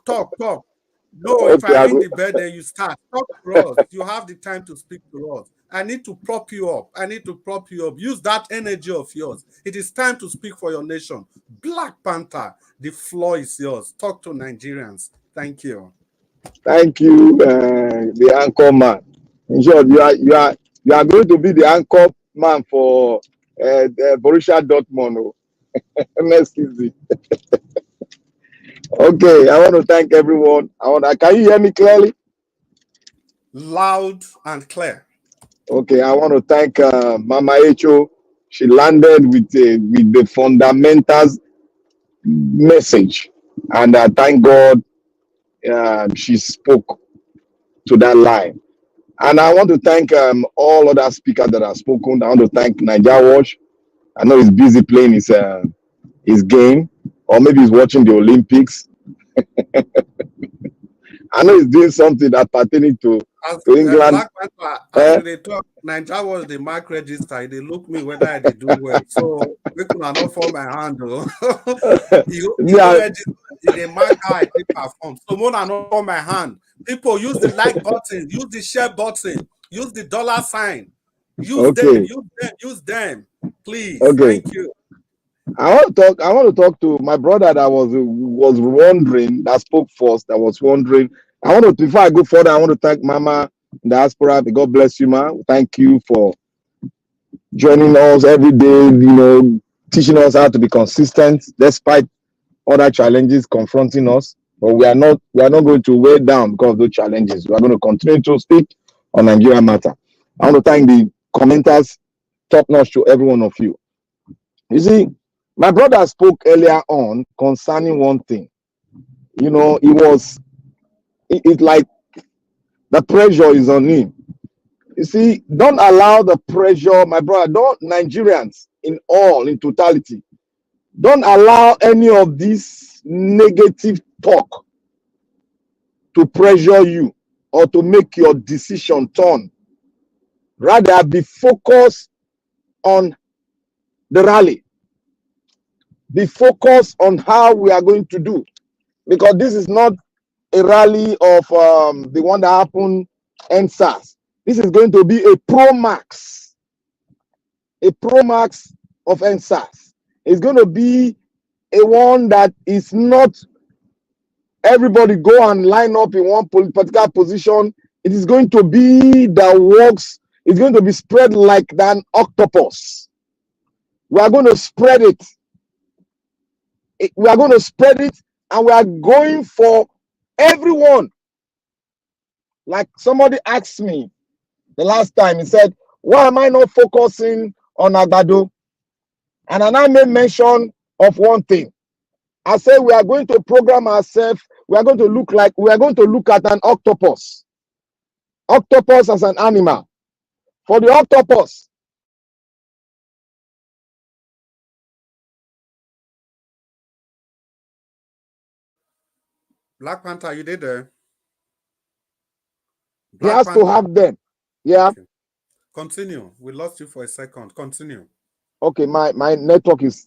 [SPEAKER 6] Talk. No, if I ring the bell, then you start. Talk to us. You have the time to speak to us. I need to prop you up. Use that energy of yours. It is time to speak for your nation. Black Panther, the floor is yours. Talk to Nigerians. Thank you.
[SPEAKER 8] Thank you, the anchor man. In short, you are going to be the anchor man for Borussia Dortmund next season. Okay, I want to thank everyone. Can you hear me clearly?
[SPEAKER 6] Loud and clear.
[SPEAKER 8] Okay, I want to thank Mama Hecho. She landed with the fundamentals message, and thank God she spoke to that line. And I want to thank all other speakers that have spoken. I want to thank Nigeria Watch. I know he's busy playing his game, or maybe he's watching the Olympics. I know he's doing something that pertaining to England.
[SPEAKER 6] As they talk, Nigeria was the mark register. They look me whether they do well. So we could not for my hand. They mark how I perform. So more than not for my hand. People use the like button, use the share button, use the dollar sign. Use them. Please.
[SPEAKER 8] Okay.
[SPEAKER 6] Thank you.
[SPEAKER 8] I want to talk to my brother that was wondering, that spoke first, that was wondering. Before I go further, I want to thank Mama Diaspora. God bless you, ma. Thank you for joining us every day, teaching us how to be consistent despite other challenges confronting us. But we are not going to weigh down because of those challenges. We are going to continue to speak on Nigeria matter. I want to thank the commenters, top notch to every one of you. You see, my brother spoke earlier on concerning one thing. It's like the pressure is on him. You see, don't allow the pressure, my brother, Nigerians in totality, don't allow any of this negative talk to pressure you or to make your decision turn. Rather, be focused on the rally. Be focused on how we are going to do, because this is not a rally of the one that happened in SARS. This is going to be a pro max of NSAS. It's going to be a one that is not everybody go and line up in one particular position. It is going to be that works. It's going to be spread like an octopus. We are going to spread it. We are going to spread it, and we are going for everyone. Like somebody asked me the last time, he said, why am I not focusing on Agbado? And I now made mention of one thing. I said we are going to program ourselves we are going to look at an octopus. Octopus as an animal. For the octopus,
[SPEAKER 6] Black Panther, you did there.
[SPEAKER 8] he has to have them. Yeah.
[SPEAKER 6] Okay. Continue. We lost you for a second. Continue.
[SPEAKER 8] Okay, my network is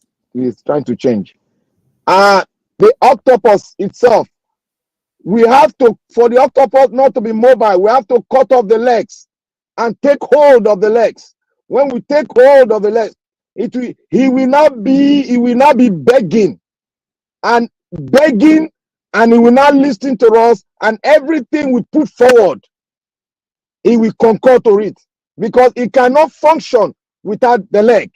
[SPEAKER 8] trying to change. The octopus itself, we have to, for the octopus not to be mobile, we have to cut off the legs and take hold of the legs. When we take hold of the legs, he will not be begging and and he will not listen to us, and everything we put forward, he will concur to it, because he cannot function without the leg.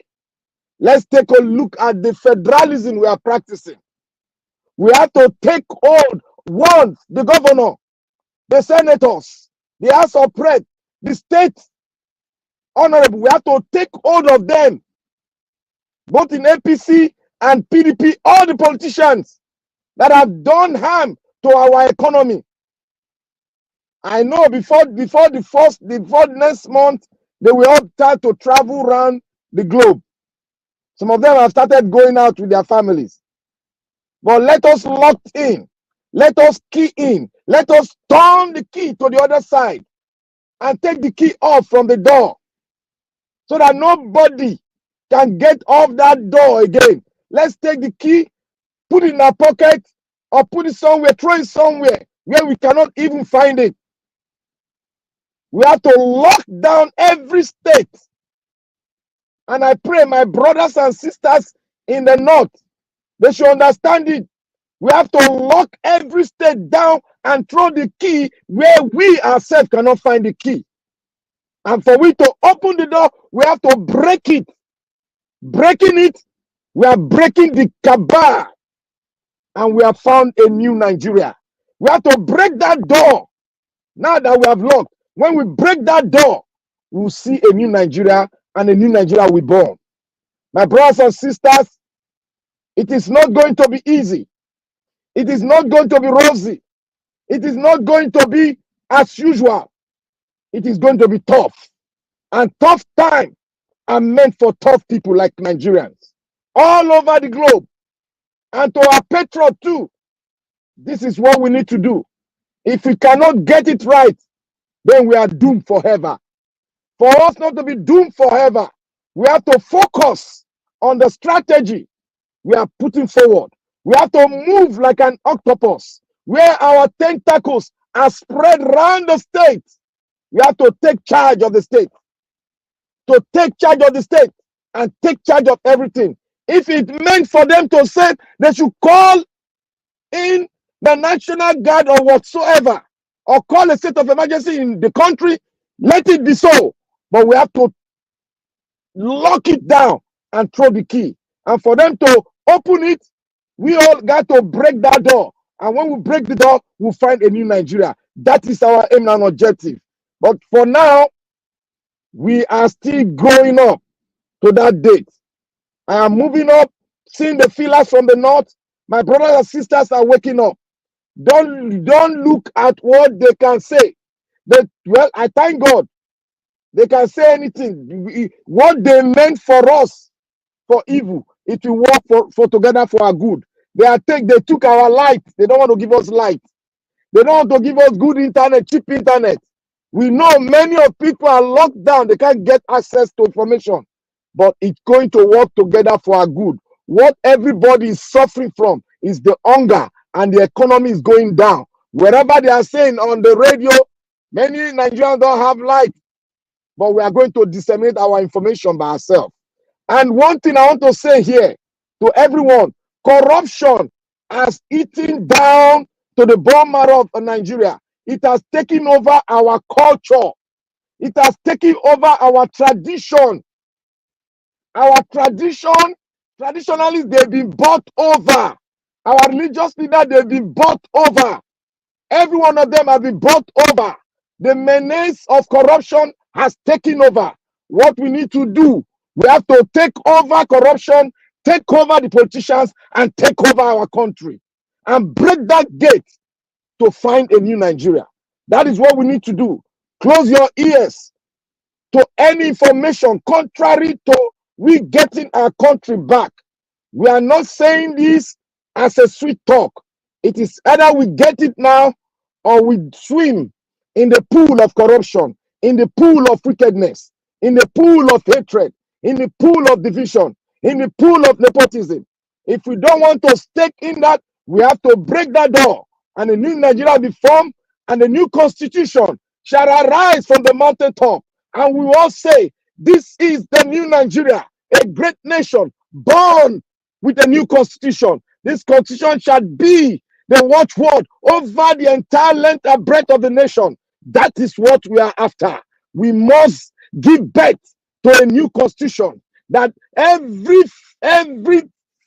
[SPEAKER 8] Let's take a look at the federalism we are practicing. We have to take hold, the governor, the senators, the House of Rep, the state honorable. We have to take hold of them, both in APC and PDP, all the politicians that have done harm to our economy. I know before next month, they will all start to travel around the globe. Some of them have started going out with their families. But let us lock in. Let us key in. Let us turn the key to the other side and take the key off from the door, so that nobody can get off that door again. Let's take the key, put it in our pocket, or put it somewhere, throw it somewhere where we cannot even find it. We have to lock down every state. And I pray my brothers and sisters in the north, they should understand it. We have to lock every state down and throw the key where we ourselves cannot find the key. And for we to open the door, we have to break it. Breaking it, we are breaking the cabal. And we have found a new Nigeria. We have to break that door. Now that we have locked, when we break that door, we will see a new Nigeria, and a new Nigeria will be born. My brothers and sisters, it is not going to be easy. It is not going to be rosy. It is not going to be as usual. It is going to be tough. And tough time are meant for tough people like Nigerians all over the globe. And to our patriots too. This is what we need to do. If we cannot get it right, then we are doomed forever. For us not to be doomed forever, we have to focus on the strategy we are putting forward. We have to move like an octopus, where our tentacles are spread around the state. We have to take charge of the state. To take charge of the state and take charge of everything. If it meant for them to say they should call in the National Guard or whatsoever, or call a state of emergency in the country, let it be so. But we have to lock it down and throw the key. And for them to open it, we all got to break that door. And when we break the door, we'll find a new Nigeria. That is our aim and objective. But for now, we are still growing up to that date. I am moving up, seeing the feelers from the north. My brothers and sisters are waking up. Don't look at what they can say. Well, I thank God. They can say anything. What they meant for us, for evil, it will work for together for our good. They took our light. They don't want to give us light. They don't want to give us good internet, cheap internet. We know many of people are locked down. They can't get access to information. But it's going to work together for our good. What everybody is suffering from is the hunger, and the economy is going down. Wherever they are saying on the radio, many Nigerians don't have light. But we are going to disseminate our information by ourselves. And one thing I want to say here to everyone, corruption has eaten down to the bone marrow of Nigeria. It has taken over our culture. It has taken over our tradition. Our tradition, traditionalists, they've been bought over. Our religious leaders, they've been bought over. Every one of them have been bought over. The menace of corruption has taken over. What we need to do, we have to take over corruption, take over the politicians, and take over our country. And break that gate to find a new Nigeria. That is what we need to do. Close your ears to any information contrary to we getting our country back. We are not saying this as a sweet talk. It is either we get it now or we swim in the pool of corruption, in the pool of wickedness, in the pool of hatred, in the pool of division, in the pool of nepotism. If we don't want to stake in that, we have to break that door, and a new Nigeria will be formed, and a new constitution shall arise from the mountaintop. And we all say, this is the new Nigeria, a great nation born with a new constitution. This constitution shall be the watchword over the entire length and breadth of the nation. That is what we are after. We must give birth to a new constitution, that every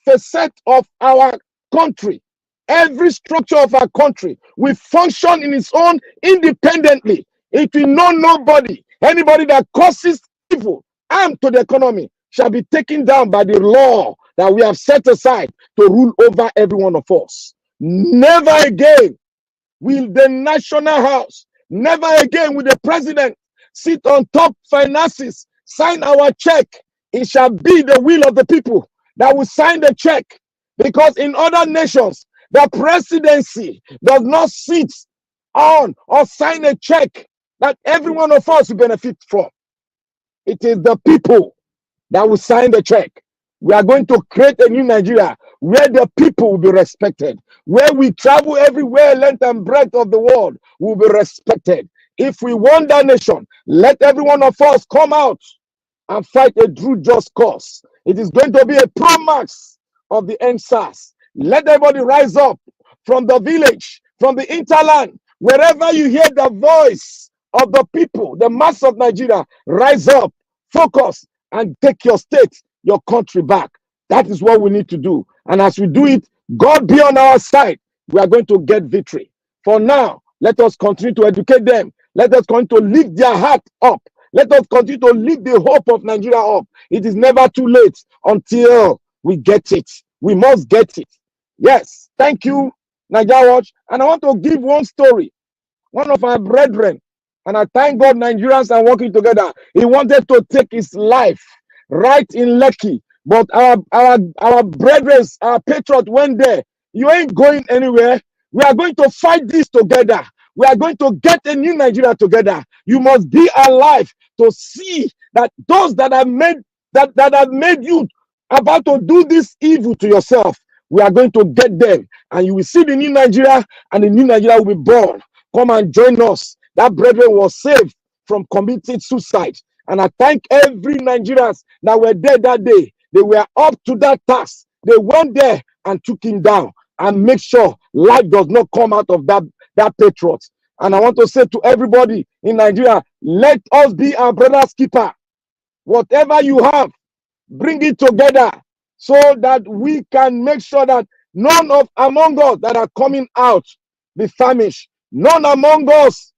[SPEAKER 8] facet of our country, every structure of our country will function in its own independently. It will know nobody. Anybody that causes evil harm to the economy shall be taken down by the law that we have set aside to rule over every one of us. Never again will the national house, never again will the president sit on top finances, sign our check. It shall be the will of the people that will sign the check, because in other nations, the presidency does not sit on or sign a check that every one of us will benefit from. It is the people that will sign the check. We are going to create a new Nigeria where the people will be respected, where we travel everywhere, length and breadth of the world, will be respected. If we want that nation, let every one of us come out and fight a true just cause. It is going to be a promax of the NSAS. Let everybody rise up from the village, from the interland, wherever you hear the voice of the people, the mass of Nigeria, rise up, focus, and take your state, your country back. That is what we need to do. And as we do it, God be on our side. We are going to get victory. For now, let us continue to educate them. Let us continue to lift their heart up. Let us continue to lift the hope of Nigeria up. It is never too late until we get it. We must get it. Yes, thank you, Nigeria Watch. And I want to give one story. One of our brethren, and I thank God Nigerians are working together. He wanted to take his life right in Lekki, but our brethren, our patriot went there. You ain't going anywhere. We are going to fight this together. We are going to get a new Nigeria together. You must be alive to see that those that have made have made you about to do this evil to yourself, we are going to get them, and you will see the new Nigeria, and the new Nigeria will be born. Come and join us. That brethren was saved from committing suicide, and I thank every Nigerians that were there that day. They were up to that task. They went there and took him down and make sure life does not come out of that patriot. And I want to say to everybody in Nigeria, let us be our brother's keeper. Whatever you have, bring it together so that we can make sure that none of among us that are coming out be famished. None among us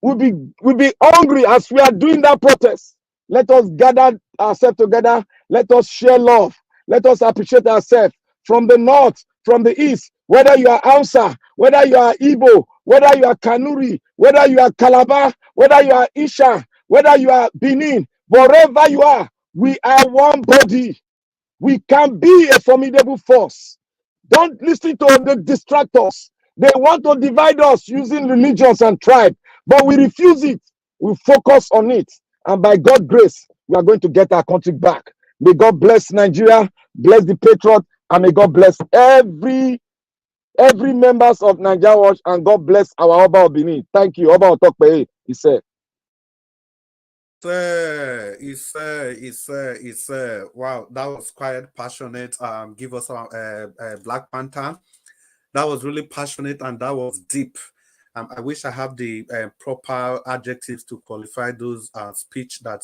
[SPEAKER 8] will be hungry as we are doing that protest. Let us gather ourselves together. Let us share love. Let us appreciate ourselves from the north, from the east, whether you are Hausa, whether you are Igbo, whether you are Kanuri, whether you are Calabar, whether you are Isha, whether you are Benin, wherever you are, we are one body. We can be a formidable force. Don't listen to the distractors. They want to divide us using religions and tribe, but we refuse it. We focus on it. And by God's grace, we are going to get our country back. May God bless Nigeria, bless the patriot, and may God bless every members of Nigeria Watch, and God bless our Oba of Benin. Thank you. Oba Otokpe, he said.
[SPEAKER 6] Wow, that was quite passionate. Give us a Black Panther. That was really passionate and that was deep. I wish I have the proper adjectives to qualify those speech that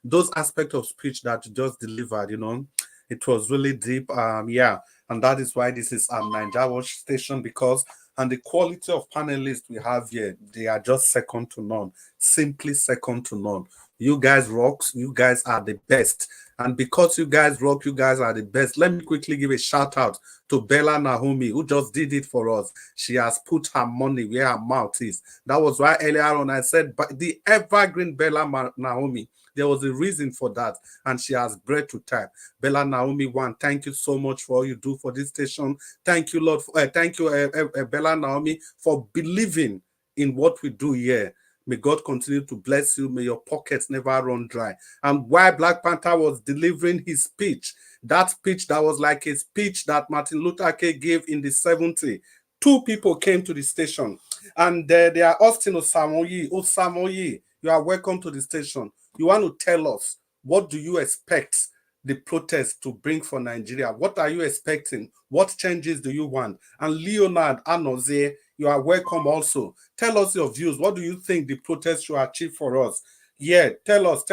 [SPEAKER 6] those aspects of speech that you just delivered. You know, it was really deep. Yeah, and that is why this is Nigeria Watch Station, because and the quality of panelists we have here, they are just second to none, simply second to none. You guys rock. You guys are the best. And because you guys rock, you guys are the best. Let me quickly give a shout out to Bella Naomi, who just did it for us. She has put her money where her mouth is. That was why earlier on I said, but the evergreen Bella Naomi, there was a reason for that, and she has bread to type. Bella Naomi, one, thank you so much for all you do for this station. Thank you, Lord. Thank you, Bella Naomi, for believing in what we do here. May God continue to bless you. May your pockets never run dry. And while Black Panther was delivering his speech, that speech that was like a speech that Martin Luther King gave in the 70s, two people came to the station. And they are Austin Osamoyi. Osamoyi, you are welcome to the station. You want to tell us, what do you expect the protest to bring for Nigeria? What are you expecting? What changes do you want? And Leonard Anoze, you are welcome also. Tell us your views. What do you think the protest should achieve for us? Yeah, tell us.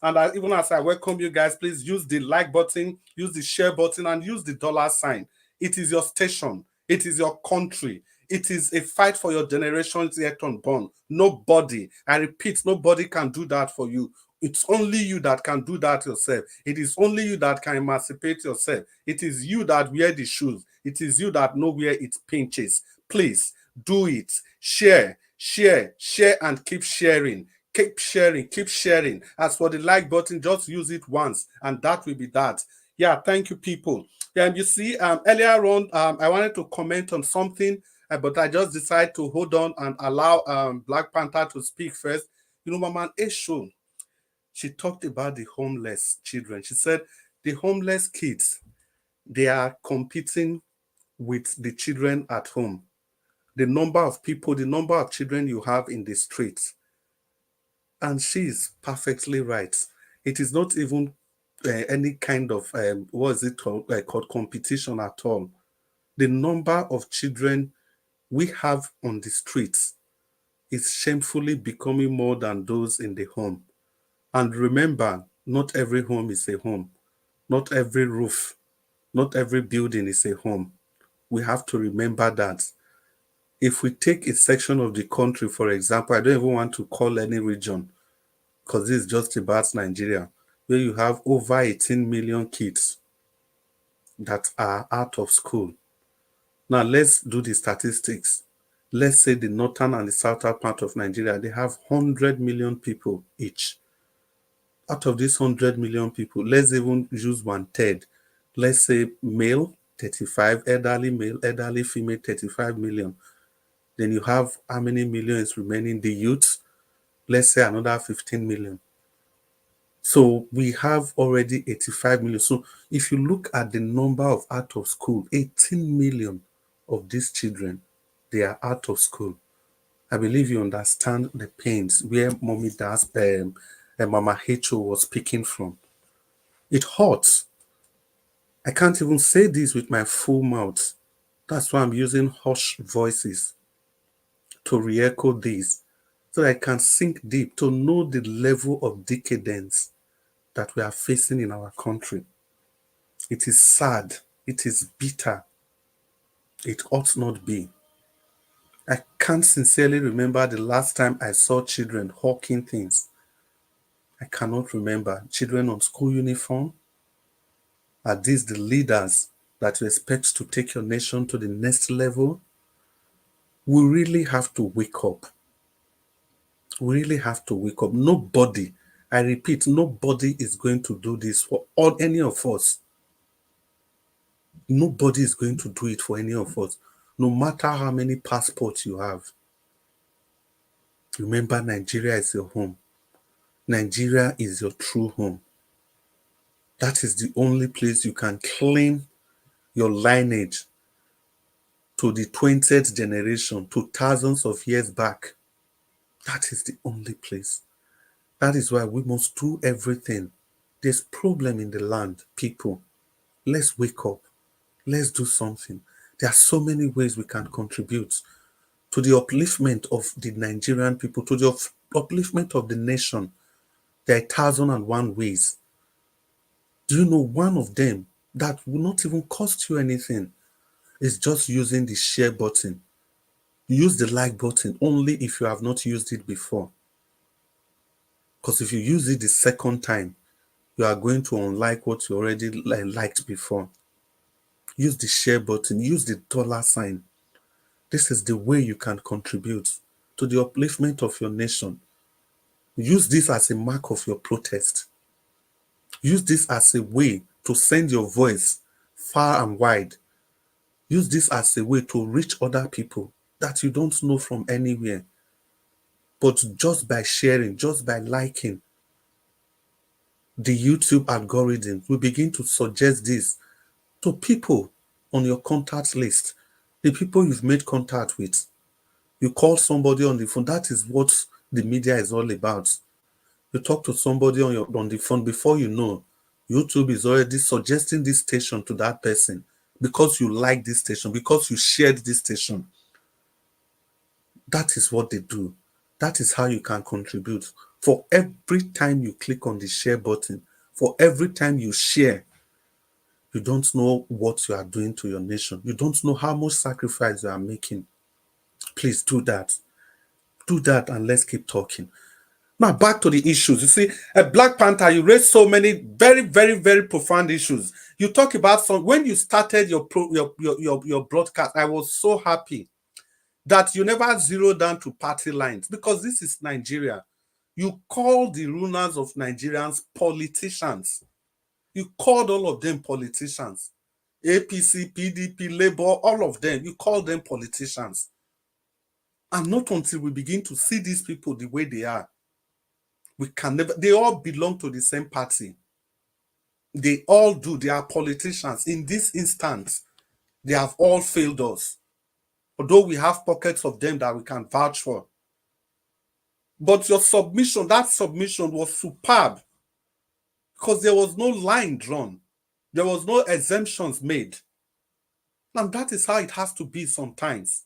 [SPEAKER 6] And even as I welcome you guys, please use the like button, use the share button, and use the $sign. It is your station. It is your country. It is a fight for your generations yet unborn. Nobody, I repeat, nobody can do that for you. It's only you that can do that yourself. It is only you that can emancipate yourself. It is you that wear the shoes. It is you that know where it pinches. Please do it. Share, and keep sharing. Keep sharing. As for the like button, just use it once, and that will be that. Yeah, thank you, people. Yeah, you see, earlier on, I wanted to comment on something, but I just decided to hold on and allow Black Panther to speak first. You know, Mama Esho, she talked about the homeless children. She said the homeless kids, they are competing with the children at home. The number of people, the number of children you have in the streets. And she is perfectly right. It is not even any kind of, what is it called competition at all. The number of children we have on the streets is shamefully becoming more than those in the home. And remember, not every home is a home. Not every roof, not every building is a home. We have to remember that. If we take a section of the country, for example, I don't even want to call any region because this is just about Nigeria, where you have over 18 million kids that are out of school. Now, let's do the statistics. Let's say the northern and the southern part of Nigeria, they have 100 million people each. Out of these 100 million people, let's even use 1/3. Let's say male, 35, elderly male, elderly female, 35 million. Then you have how many millions remaining? The youth, let's say another 15 million. So we have already 85 million. So if you look at the number of out of school, 18 million of these children, they are out of school. I believe you understand the pains where Mommy does, Mama H.O. was speaking from. It hurts. I can't even say this with my full mouth. That's why I'm using hush voices to re-echo this, so that I can sink deep to know the level of decadence that we are facing in our country. It is sad. It is bitter. It ought not be. I can't sincerely remember the last time I saw children hawking things. I cannot remember. Children on school uniform. Are these the leaders that you expect to take your nation to the next level? We really have to wake up. We really have to wake up. Nobody, I repeat, nobody is going to do this for any of us. Nobody is going to do it for any of us, no matter how many passports you have. Remember, Nigeria is your home. Nigeria is your true home. That is the only place you can claim your lineage to the 20th generation, to thousands of years back. That is the only place. That is why we must do everything. There's problem in the land, people. Let's wake up. Let's do something. There are so many ways we can contribute to the upliftment of the Nigerian people, to the upliftment of the nation. There are 1,001 ways. Do you know one of them that will not even cost you anything? Is just using the share button. Use the like button only if you have not used it before. Because if you use it the second time, you are going to unlike what you already liked before. Use the share button, use the $sign. This is the way you can contribute to the upliftment of your nation. Use this as a mark of your protest. Use this as a way to send your voice far and wide. Use this as a way to reach other people that you don't know from anywhere. But just by sharing, just by liking, the YouTube algorithm will begin to suggest this to people on your contact list, the people you've made contact with. You call somebody on the phone. That is what the media is all about. You talk to somebody on the phone, before you know, YouTube is already suggesting this station to that person because you like this station, because you shared this station. That is what they do. That is how you can contribute. For every time you click on the share button, for every time you share, you don't know what you are doing to your nation. You don't know how much sacrifice you are making. Please do that. Do that, and let's keep talking. Now, back to the issues. You see, at Black Panther, you raised so many very, very, very profound issues. You talk about some, when you started your broadcast, I was so happy that you never zeroed down to party lines, because this is Nigeria. You call the rulers of Nigerians politicians. You called all of them politicians. APC, PDP, Labour, all of them, you call them politicians. And not until we begin to see these people the way they are, we can never, they all belong to the same party. They all do. They are politicians. In this instance, they have all failed us. Although we have pockets of them that we can vouch for. But your submission, that submission was superb, because there was no line drawn. There was no exemptions made. And that is how it has to be sometimes.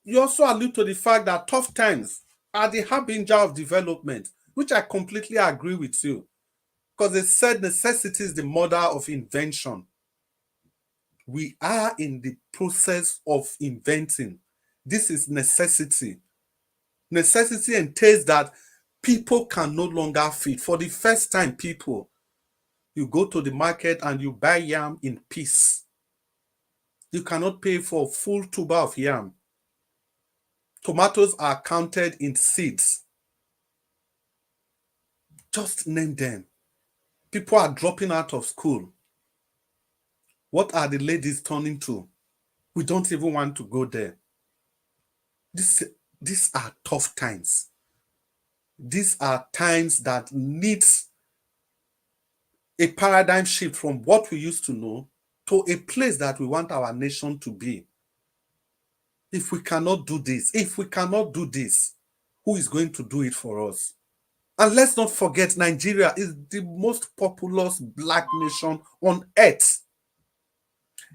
[SPEAKER 6] You also allude to the fact that tough times are the harbinger of development, which I completely agree with you. Because they said necessity is the mother of invention. We are in the process of inventing. This is necessity. Necessity entails that people can no longer feed. For the first time, people, you go to the market and you buy yam in peace. You cannot pay for a full tuber of yam. Tomatoes are counted in seeds. Just name them. People are dropping out of school. What are the ladies turning to? We don't even want to go there. These are tough times. These are times that needs a paradigm shift from what we used to know to a place that we want our nation to be. If we cannot do this, who is going to do it for us? And let's not forget, Nigeria is the most populous black nation on earth.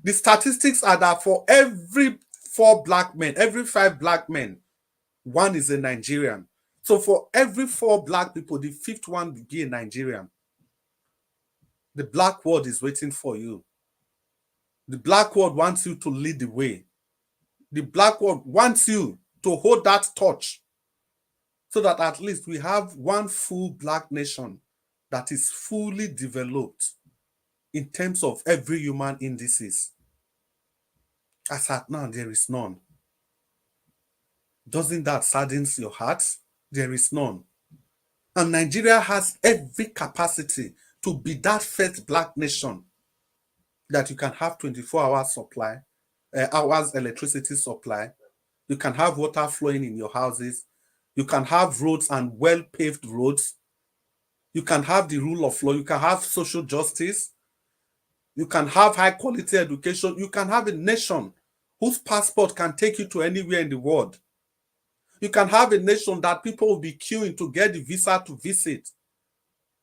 [SPEAKER 6] The statistics are that for every 4 black men, every 5 black men, 1 is a Nigerian. So for every 4 black people, the 5th one will be a Nigerian. The black world is waiting for you. The black world wants you to lead the way. The black world wants you to hold that torch, so that at least we have one full black nation that is fully developed in terms of every human indices. As at now, there is none. Doesn't that sadden your heart? There is none. And Nigeria has every capacity to be that first black nation that you can have 24-hour supply, hours electricity supply. You can have water flowing in your houses. You can have roads and well-paved roads. You can have the rule of law. You can have social justice. You can have high-quality education. You can have a nation whose passport can take you to anywhere in the world. You can have a nation that people will be queuing to get the visa to visit.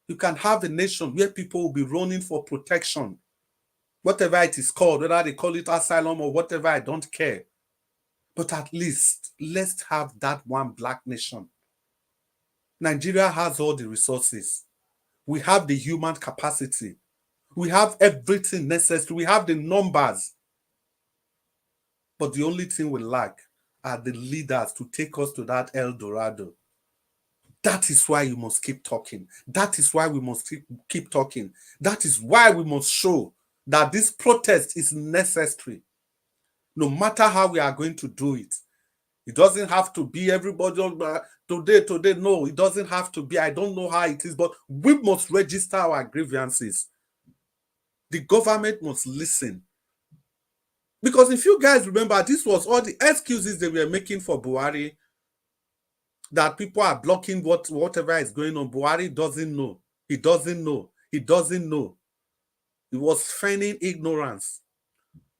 [SPEAKER 6] You can have a nation where people will be running for protection, whatever it is called, whether they call it asylum or whatever, I don't care. But at least let's have that one black nation. Nigeria has all the resources. We have the human capacity. We have everything necessary. We have the numbers. But the only thing we lack are the leaders to take us to that El Dorado. That is why you must keep talking. That is why we must keep talking. That is why we must show that this protest is necessary. No matter how we are going to do it. It doesn't have to be everybody today. No, it doesn't have to be. I don't know how it is, but we must register our grievances. The government must listen. Because if you guys remember, this was all the excuses they were making for Buhari, that people are blocking whatever is going on. Buhari doesn't know. He doesn't know. He doesn't know. He was feigning ignorance.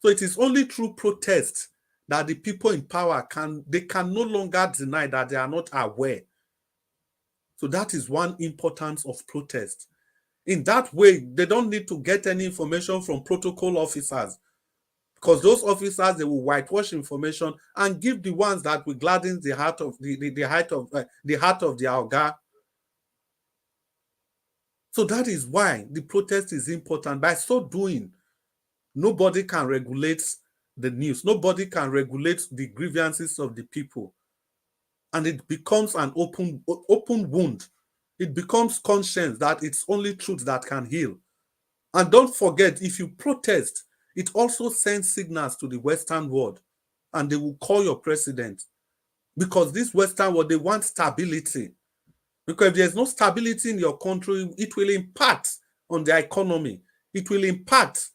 [SPEAKER 6] So it is only through protest that the people in power can no longer deny that they are not aware. So that is one importance of protest. In that way, they don't need to get any information from protocol officers, because those officers, they will whitewash information and give the ones that will gladden the heart of the heart of the Oga. So that is why the protest is important. By so doing, nobody can regulate the news. Nobody can regulate the grievances of the people. And it becomes an open wound. It becomes conscience that it's only truth that can heal. And don't forget, if you protest, it also sends signals to the Western world, and they will call your president. Because this Western world, they want stability. Because if there's no stability in your country, it will impact on their economy. It will impact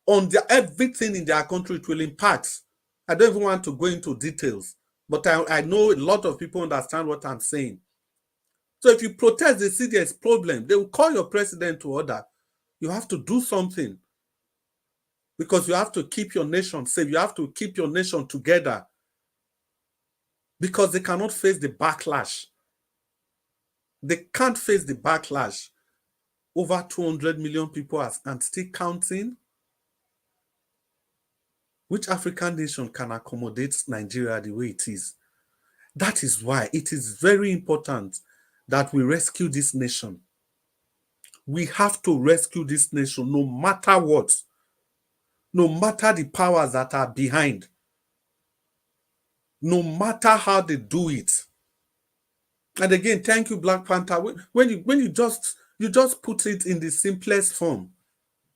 [SPEAKER 6] on everything in their country. It will impact. I don't even want to go into details, but I know a lot of people understand what I'm saying. So if you protest, they see there's problem, they will call your president to order. You have to do something, because you have to keep your nation safe. You have to keep your nation together, because they cannot face the backlash. They can't face the backlash. Over 200 million people and still counting. Which African nation can accommodate Nigeria the way it is? That is why it is very important that we rescue this nation. We have to rescue this nation no matter what. No matter the powers that are behind. No matter how they do it. And again, thank you, Black Panther. When you just put it in the simplest form,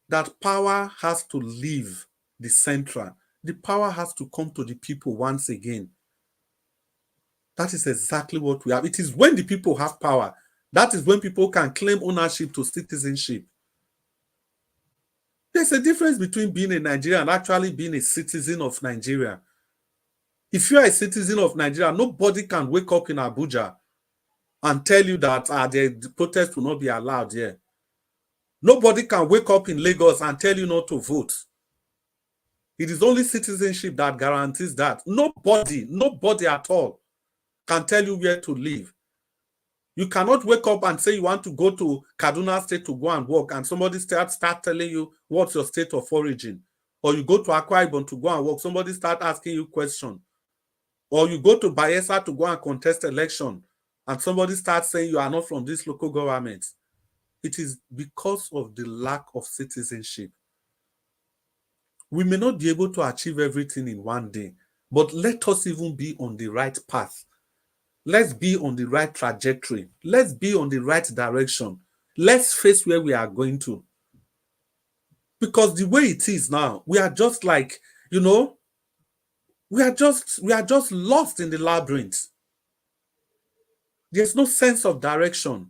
[SPEAKER 6] that power has to leave the central. The power has to come to the people once again. That is exactly what we have. It is when the people have power, that is when people can claim ownership to citizenship. There's a difference between being a Nigerian and actually being a citizen of Nigeria. If you are a citizen of Nigeria, nobody can wake up in Abuja and tell you that the protest will not be allowed here. Nobody can wake up in Lagos and tell you not to vote. It is only citizenship that guarantees that. Nobody at all can tell you where to live. You cannot wake up and say you want to go to Kaduna State to go and work, and somebody start telling you what's your state of origin. Or you go to Akwa Ibom to go and work, somebody start asking you questions. Or you go to Bayelsa to go and contest election, and somebody starts saying you are not from this local government. It is because of the lack of citizenship. We may not be able to achieve everything in one day, but let us even be on the right path. Let's be on the right trajectory. Let's be on the right direction. Let's face where we are going to. Because the way it is now, we are just like, we are just lost in the labyrinth. There's no sense of direction.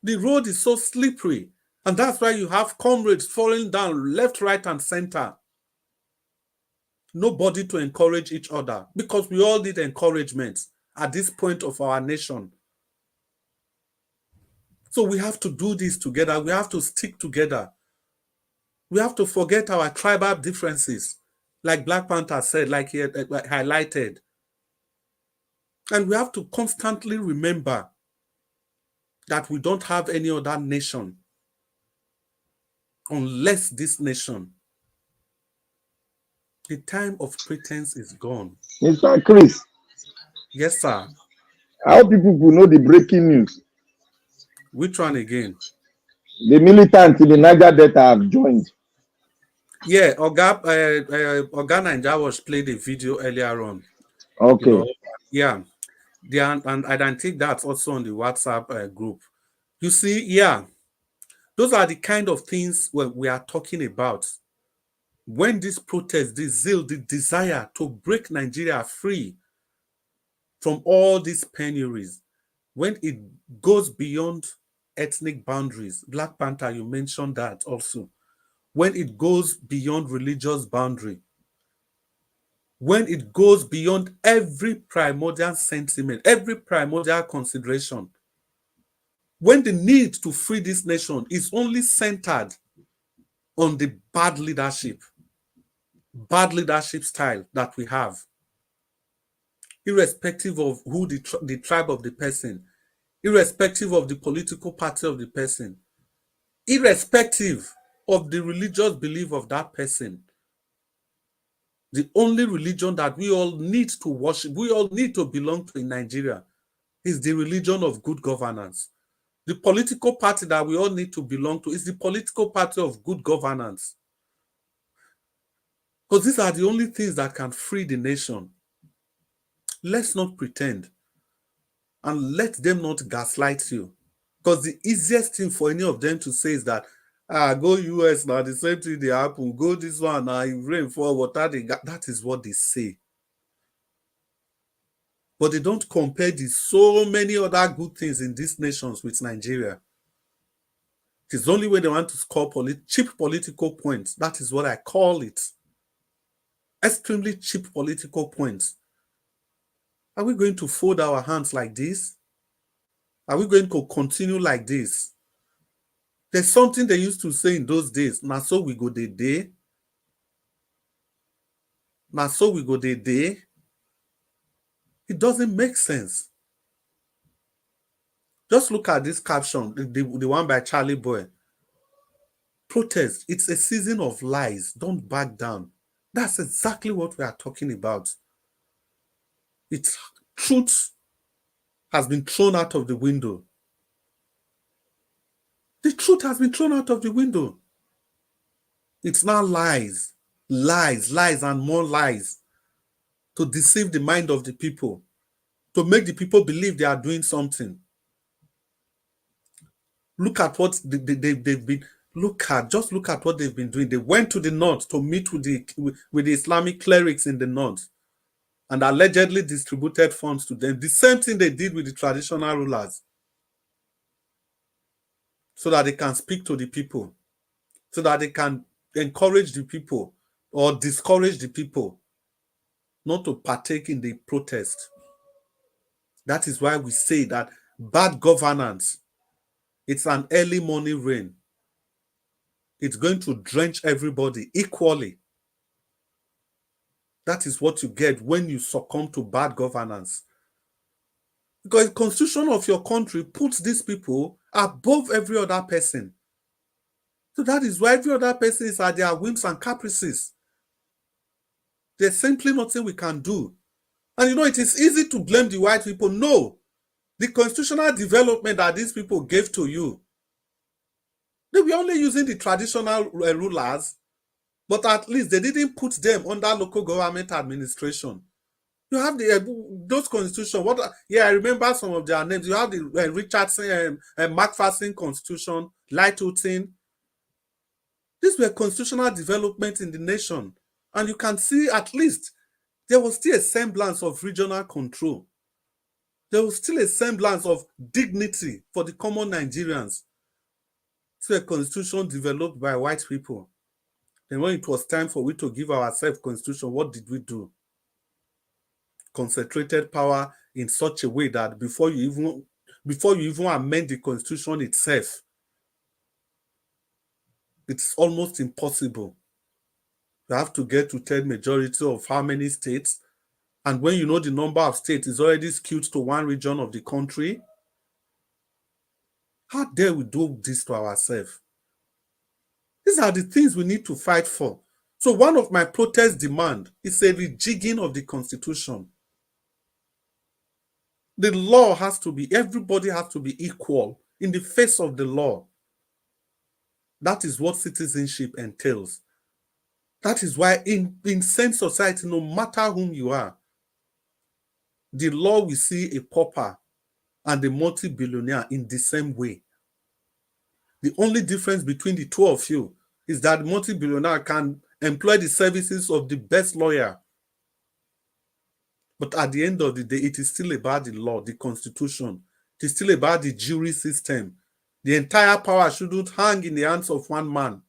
[SPEAKER 6] The road is so slippery, and that's why you have comrades falling down left, right, and center. Nobody to encourage each other, because we all need encouragement at this point of our nation. So we have to do this together. We have to stick together. We have to forget our tribal differences, like Black Panther said, like he highlighted. And we have to constantly remember that we don't have any other nation unless this nation. The time of pretense is gone.
[SPEAKER 8] Mr. Chris.
[SPEAKER 6] Yes, sir.
[SPEAKER 8] I hope people will know the breaking news.
[SPEAKER 6] Which one again?
[SPEAKER 8] The militants in the Niger Delta have joined.
[SPEAKER 6] Yeah, Oga Naija was played a video earlier on.
[SPEAKER 8] Okay.
[SPEAKER 6] Yeah. and I think that's also on the WhatsApp group. You see, yeah, those are the kind of things we are talking about. When this protest, this zeal, the desire to break Nigeria free from all these penuries, when it goes beyond ethnic boundaries, Black Panther, you mentioned that also, when it goes beyond religious boundary, when it goes beyond every primordial sentiment, every primordial consideration, when the need to free this nation is only centered on the bad leadership style that we have, irrespective of who the tribe of the person, irrespective of the political party of the person, irrespective of the religious belief of that person. The only religion that we all need to worship, we all need to belong to in Nigeria, is the religion of good governance. The political party that we all need to belong to is the political party of good governance. Because these are the only things that can free the nation. Let's not pretend, and let them not gaslight you. Because the easiest thing for any of them to say is that, go US now, the same thing they happen, go this one now, rain for water, that is what they say. But they don't compare the so many other good things in these nations with Nigeria. It is only when they want to score cheap political points. That is what I call it. Extremely cheap political points. Are we going to fold our hands like this? Are we going to continue like this? There's something they used to say in those days. Now so we go the day. Now so we go the day. It doesn't make sense. Just look at this caption, the one by Charly Boy. Protest, it's a season of lies. Don't back down. That's exactly what we are talking about. It's truth has been thrown out of the window. The truth has been thrown out of the window. It's now lies, lies, lies, and more lies to deceive the mind of the people, to make the people believe they are doing something. Look at what they've been. Just look at what they've been doing. They went to the north to meet with the Islamic clerics in the north and allegedly distributed funds to them. The same thing they did with the traditional rulers, so that they can speak to the people, so that they can encourage the people or discourage the people not to partake in the protest. That is why we say that bad governance, it's an early morning rain. It's going to drench everybody equally. That is what you get when you succumb to bad governance. Because the constitution of your country puts these people above every other person. So that is why every other person is at their whims and caprices. There's simply nothing we can do. And you know, it is easy to blame the white people. No. The constitutional development that these people gave to you, they were only using the traditional rulers, but at least they didn't put them under local government administration. You have those constitutions. I remember some of their names. You have the Richardson and Macpherson Constitution, Littleton. These were constitutional development in the nation. And you can see at least there was still a semblance of regional control. There was still a semblance of dignity for the common Nigerians. It's a constitution developed by white people. Then when it was time for we to give ourselves constitution, what did we do? Concentrated power in such a way that before you even amend the constitution itself, it's almost impossible. You have to get to 10 majority of how many states, and when you know the number of states is already skewed to one region of the country, how dare we do this to ourselves? These are the things we need to fight for. So one of my protest demands is a rejigging of the constitution. The law has to be, everybody has to be equal in the face of the law. That is what citizenship entails. That is why in sane society, no matter whom you are, the law will see a pauper and a multi-billionaire in the same way. The only difference between the two of you is that the multi-billionaire can employ the services of the best lawyer. But at the end of the day, it is still about the law, the constitution. It is still about the jury system. The entire power shouldn't hang in the hands of one man.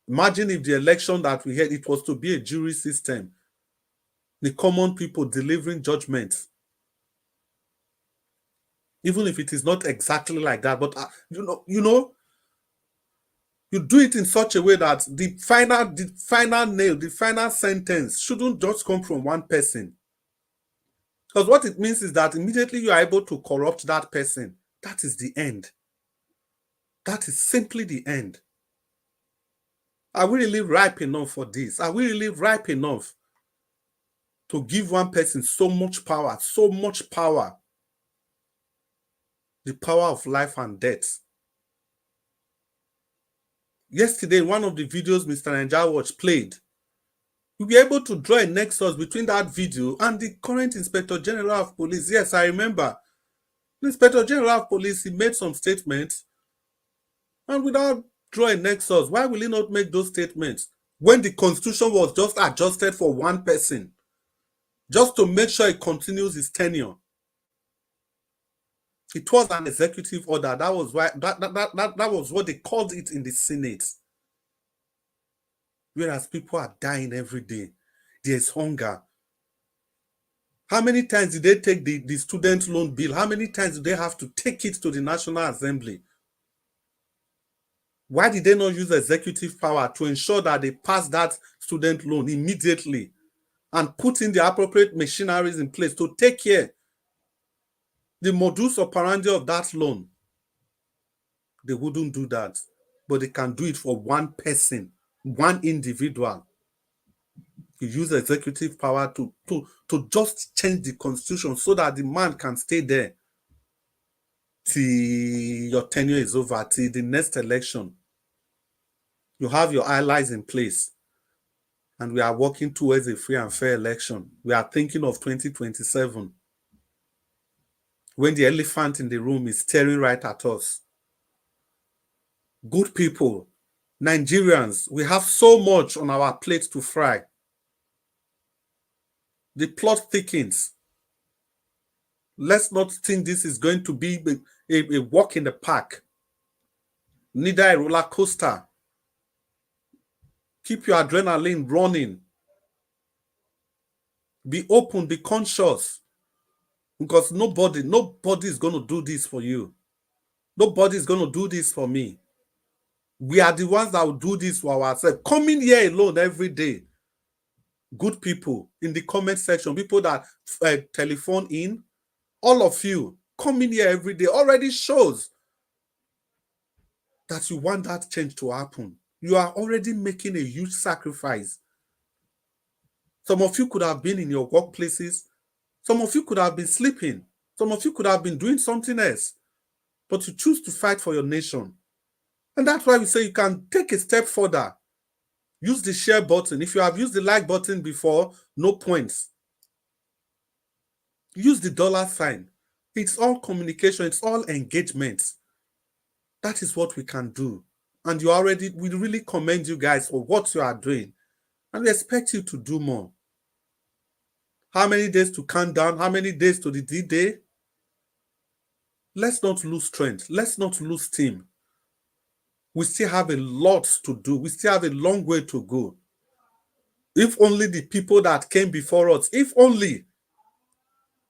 [SPEAKER 6] Imagine if the election that we had, it was to be a jury system. The common people delivering judgments. Even if it is not exactly like that, but you do it in such a way that the final nail, the final sentence shouldn't just come from one person. Because what it means is that immediately you are able to corrupt that person. That is the end. That is simply the end. Are we really ripe enough for this? Are we really ripe enough to give one person so much power, so much power? The power of life and death. Yesterday, one of the videos Mr. Nigerian played, you'll be able to draw a nexus between that video and the current Inspector General of Police. Yes, I remember. The Inspector General of Police, he made some statements, and without drawing a nexus, why will he not make those statements when the Constitution was just adjusted for one person, just to make sure he continues his tenure? It was an executive order. That was why that was what they called it in the Senate. Whereas people are dying every day. There's hunger. How many times did they take the student loan bill? How many times did they have to take it to the National Assembly? Why did they not use executive power to ensure that they pass that student loan immediately and put in the appropriate machineries in place to take care the modus operandi of that loan? They wouldn't do that, but they can do it for one person, one individual. You use executive power to just change the constitution so that the man can stay there till your tenure is over, till the next election. You have your allies in place, and we are working towards a free and fair election. We are thinking of 2027, when the elephant in the room is staring right at us. Good people, Nigerians, we have so much on our plate to fry. The plot thickens. Let's not think this is going to be a walk in the park, neither a roller coaster. Keep your adrenaline running. Be open, be conscious, because nobody is going to do this for you. Nobody is going to do this for me. We are the ones that will do this for ourselves. Coming here alone every day. Good people in the comment section, people that telephone in, all of you coming here every day already shows that you want that change to happen. You are already making a huge sacrifice. Some of you could have been in your workplaces. Some of you could have been sleeping. Some of you could have been doing something else. But you choose to fight for your nation. And that's why we say you can take a step further. Use the share button. If you have used the like button before, no points. Use the $sign. It's all communication. It's all engagement. That is what we can do. And we really commend you guys for what you are doing. And we expect you to do more. How many days to count down? How many days to the D-Day? Let's not lose strength. Let's not lose steam. We still have a lot to do. We still have a long way to go. If only the people that came before us, if only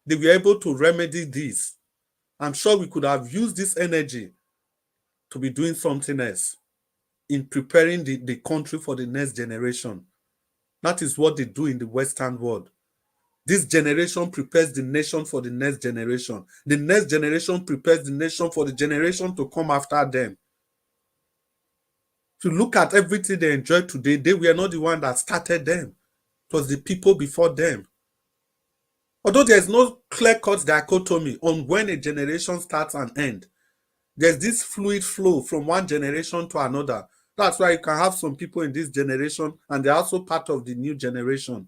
[SPEAKER 6] they were able to remedy this, I'm sure we could have used this energy to be doing something else in preparing the country for the next generation. That is what they do in the Western world. This generation prepares the nation for the next generation. The next generation prepares the nation for the generation to come after them. To look at everything they enjoy today, they were not the one that started them. It was the people before them. Although there's no clear-cut dichotomy on when a generation starts and ends, there's this fluid flow from one generation to another. That's why you can have some people in this generation and they're also part of the new generation.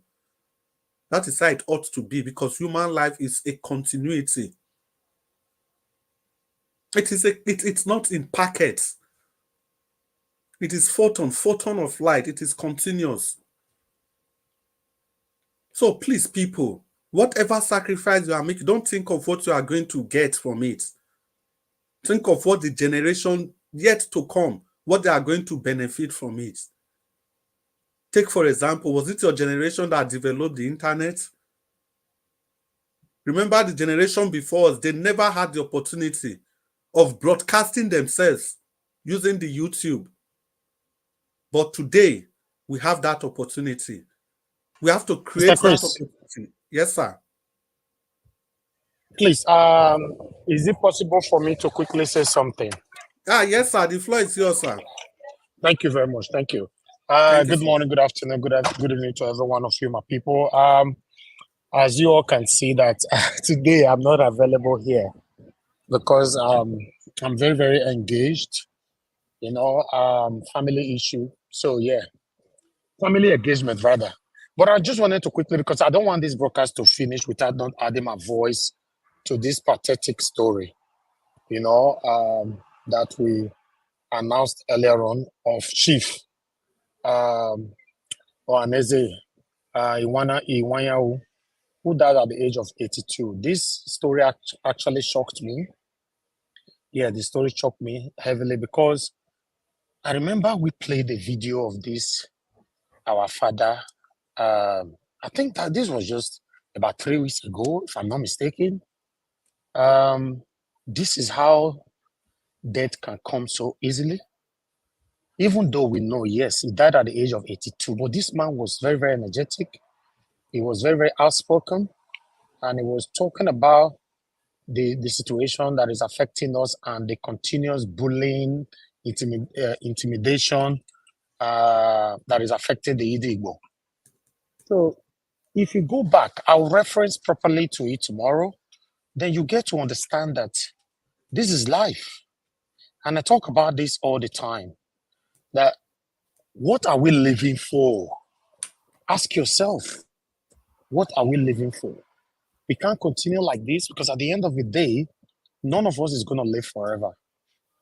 [SPEAKER 6] That is how it ought to be, because human life is a continuity. It's not in packets. It is photon of light. It is continuous. So please, people, whatever sacrifice you are making, don't think of what you are going to get from it. Think of what the generation yet to come, what they are going to benefit from it. Take, for example, was it your generation that developed the internet? Remember the generation before us, they never had the opportunity of broadcasting themselves using the YouTube. But today, we have that opportunity. We have to create that opportunity. Yes, sir.
[SPEAKER 10] Please, is it possible for me to quickly say something?
[SPEAKER 6] Yes, sir. The floor is yours, sir.
[SPEAKER 10] Thank you very much. Thank you. Good morning, good afternoon, good evening to every one of you, my people. As you all can see that today I'm not available here because I'm very, very engaged, family issue. So yeah, family engagement rather. But I just wanted to quickly, because I don't want this broadcast to finish without not adding my voice to this pathetic story, that we announced earlier on of Chief Ohaneze Iwanyahu, who died at the age of 82. This story actually shocked me. Yeah, the story shocked me heavily because I remember we played a video of this, our father. I think that this was just about 3 weeks ago, if I'm not mistaken. This is how death can come so easily. Even though we know, yes, he died at the age of 82, but this man was very, very energetic. He was very, very outspoken, and he was talking about the situation that is affecting us and the continuous bullying, intimidation that is affecting the EDO. So if you go back, I'll reference properly to it tomorrow, then you get to understand that this is life. And I talk about this all the time, that what are we living for? Ask yourself, what are we living for? We can't continue like this because at the end of the day, none of us is going to live forever.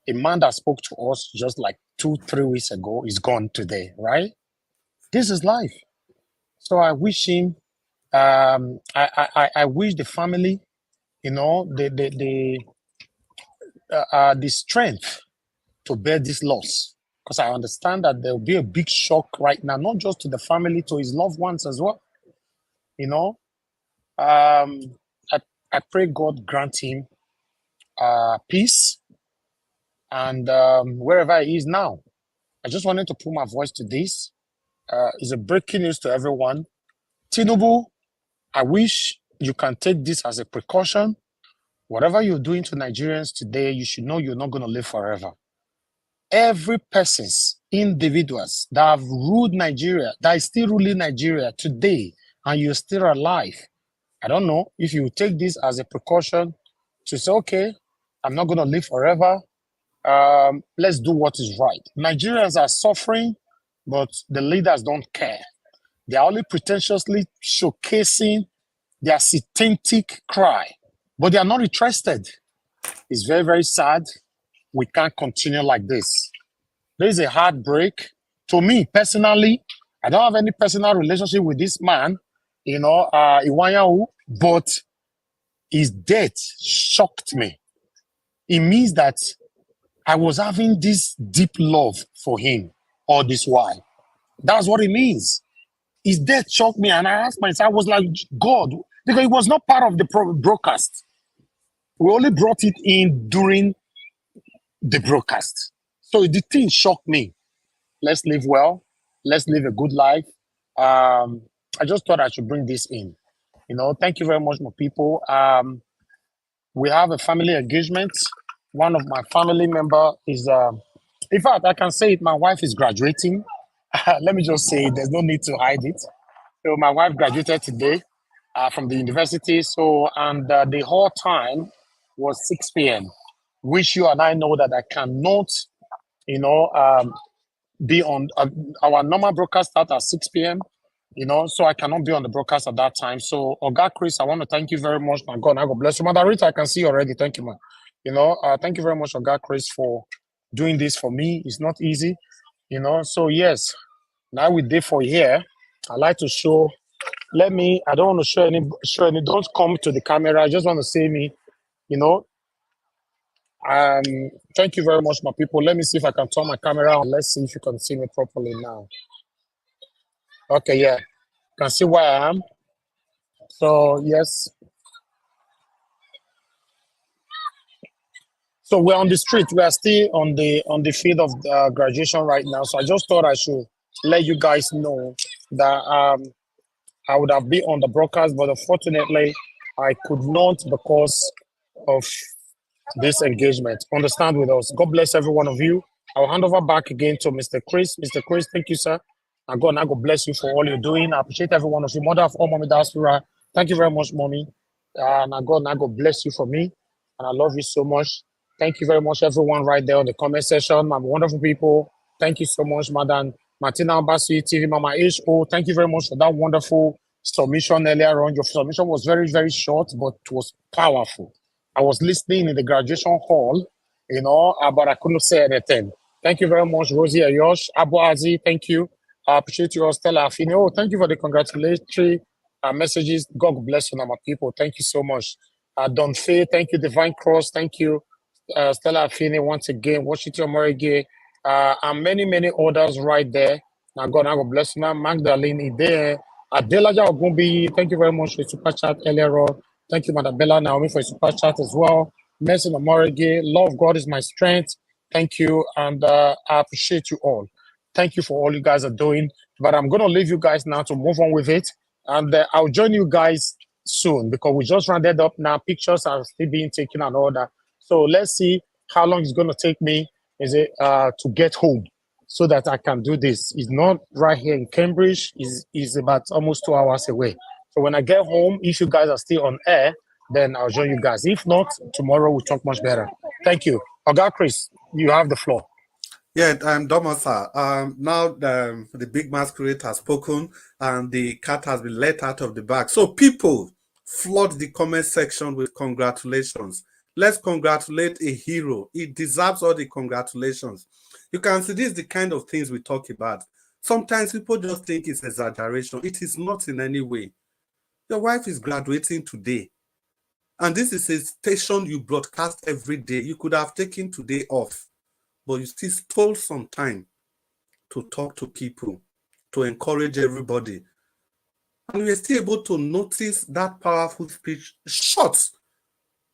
[SPEAKER 10] A man that spoke to us just like 2-3 weeks ago is gone today, right? This is life. So I wish him, I wish the family, the strength to bear this loss, because I understand that there will be a big shock right now, not just to the family, to his loved ones as well. I pray God grant him peace and wherever he is now. I just wanted to put my voice to this. It's a breaking news to everyone. Tinubu, I wish you can take this as a precaution. Whatever you're doing to Nigerians today, you should know you're not going to live forever. Every person's individuals that have ruled Nigeria, that is still ruling Nigeria today, and you're still alive, I don't know if you take this as a precaution to say, okay, I'm not going to live forever. Let's do what is right. Nigerians are suffering, but the leaders don't care. They are only pretentiously showcasing their satanic cry, but they are not interested. It's very, very sad. We can't continue like this. There is a heartbreak. To me, personally, I don't have any personal relationship with this man, Iwanyahu, but his death shocked me. It means that I was having this deep love for him all this while. That's what it means. His death shocked me, and I asked myself, I was like, God, because it was not part of the broadcast. We only brought it in during the broadcast. So the thing shocked me. Let's live well. Let's live a good life. I just thought I should bring this in. Thank you very much, my people. We have a family engagement. One of my family member is, in fact, I can say it, my wife is graduating. Let me just say it, there's no need to hide it. So my wife graduated today from the university. So, and the whole time was 6 p.m., which you and I know that I cannot, be on our normal broadcast start at 6 p.m. you know, so I cannot be on the broadcast at that time. So, Oga Chris, I want to thank you very much. My God, God bless you. Mother Rita, I can see you already. Thank you, man. You know, thank you very much, Oga Chris, for doing this for me. It's not easy, you know. So, yes, now we did for here. I like to show. I don't want to show any. Don't come to the camera. I just want to say me, you know. Thank you very much, my people. Let me see if I can turn my camera on. Let's see if you can see me properly now. Okay, yeah. You can see where I am. So, yes. So we're on the street. We are still on the field of graduation right now. So I just thought I should let you guys know that I would have been on the broadcast, but unfortunately, I could not because of this engagement. Understand with us. God bless every one of you. I'll hand over back again to Mr. Chris. Mr. Chris, thank you, sir. And God bless you for all you're doing. I appreciate every one of you. Mother of all, Mommy Diaspora, thank you very much, Mommy. And God bless you for me. And I love you so much. Thank you very much, everyone right there on the comment section. My wonderful people. Thank you so much, Madam Martina Abasi, TV Mama HO. Thank you very much for that wonderful submission earlier on. Your submission was very, very short, but it was powerful. I was listening in the graduation hall, you know, but I couldn't say anything. Thank you very much, Rosie Ayosh. Abu Azi, thank you. I appreciate you all, Stella Afini. Oh, thank you for the congratulatory messages. God bless you, my people. Thank you so much. Don Faye, thank you. Divine Cross, thank you. Stella Afini, once again. Washington Morige, and many, many others right there. Now, God bless you. Now, Magdalene Ide, Adelaja Ogumbi, thank you very much for your super chat earlier on. Thank you, Madam Bella Naomi, for your super chat as well. Mercy Morige, love God is my strength. Thank you, and I appreciate you all. Thank you for all you guys are doing. But I'm going to leave you guys now to move on with it. And I'll join you guys soon because we just rounded up now. Pictures are still being taken and all that. So let's see how long it's going to take me to get home so that I can do this. It's not right here in Cambridge. It's about almost 2 hours away. So when I get home, if you guys are still on air, then I'll join you guys. If not, tomorrow we'll talk much better. Thank you. Oga Chris, you have the floor.
[SPEAKER 6] Yeah, Domasa. Now the big masquerade has spoken and the cat has been let out of the bag. So people flood the comment section with congratulations. Let's congratulate a hero. He deserves all the congratulations. You can see this is the kind of things we talk about. Sometimes people just think it's exaggeration. It is not in any way. Your wife is graduating today. And this is a station you broadcast every day. You could have taken today off, but you still stole some time to talk to people, to encourage everybody. And we are still able to notice that powerful speech short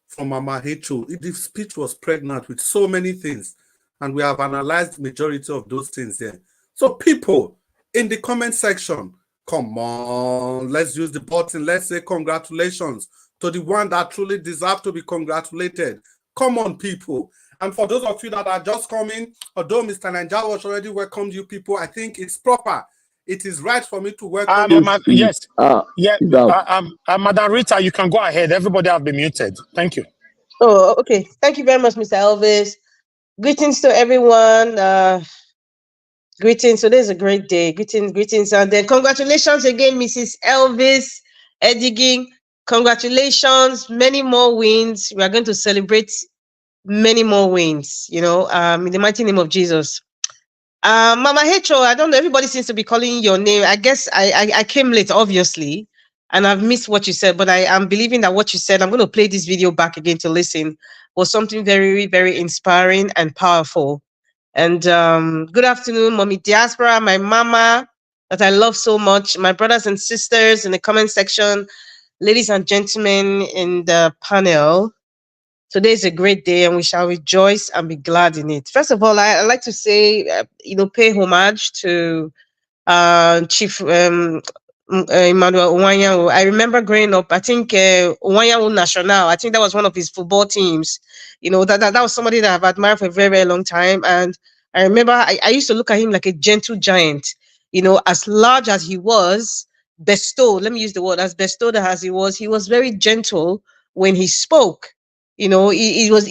[SPEAKER 6] from Mama Hecho. The speech was pregnant with so many things, and we have analyzed the majority of those things there. So people in the comment section, come on, let's use the button. Let's say congratulations to the one that truly deserves to be congratulated. Come on, people. And for those of you that are just coming, although Mr. Nanjawash already welcomed you people, I think it's proper. It is right for me to welcome you.
[SPEAKER 10] Yes. Madam Rita, you can go ahead. Everybody have been muted. Thank you.
[SPEAKER 11] Oh, okay. Thank you very much, Mr. Elvis. Greetings to everyone. Greetings. So this is a great day. Greetings. And then congratulations again, Mrs. Elvis Ediging. Congratulations. Many more wins. We are going to celebrate many more wins, you know, in the mighty name of Jesus. Mama Hecho, I don't know, everybody seems to be calling your name. I guess I came late, obviously, and I've missed what you said, but I am believing that what you said, I'm going to play this video back again to listen, was something very, very inspiring and powerful. And good afternoon, Mommy Diaspora, my mama that I love so much, my brothers and sisters in the comment section, ladies and gentlemen in the panel. Today is a great day and we shall rejoice and be glad in it. First of all, I'd like to say, pay homage to Chief Emmanuel Owanyanwu. I remember growing up, I think Owanyanwu National, I think that was one of his football teams. You know, that was somebody that I've admired for a very, very long time. And I remember I used to look at him like a gentle giant, you know, as large as he was, bestowed, let me use the word, as bestowed as he was very gentle when he spoke. You know, he was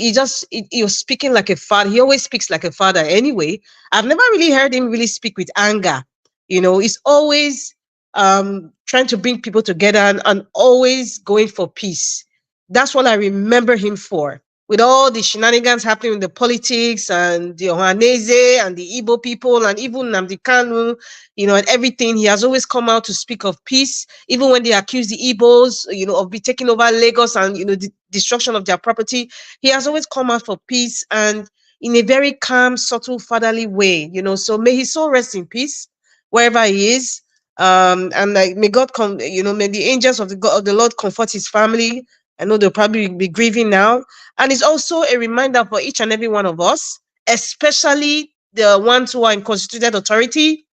[SPEAKER 11] speaking like a father. He always speaks like a father anyway. I've never really heard him really speak with anger. You know, it's always trying to bring people together and always going for peace. That's what I remember him for. With all the shenanigans happening in the politics and the Ohanese and the Igbo people and even Nnamdi Kanu, and everything, he has always come out to speak of peace. Even when they accuse the Igbos, of be taking over Lagos and, the destruction of their property, he has always come out for peace and in a very calm, subtle, fatherly way, So may his soul rest in peace wherever he is. And may God come, may the angels of the Lord comfort his family. I know they'll probably be grieving now. And it's also a reminder for each and every one of us, especially the ones who are in constituted authority,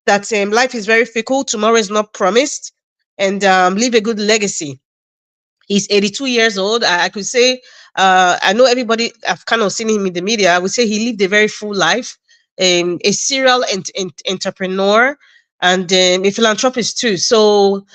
[SPEAKER 11] that life is very fickle, tomorrow is not promised, and leave a good legacy. He's 82 years old. I could say, I know everybody, I've kind of seen him in the media. I would say he lived a very full life, a serial entrepreneur, and a philanthropist too. So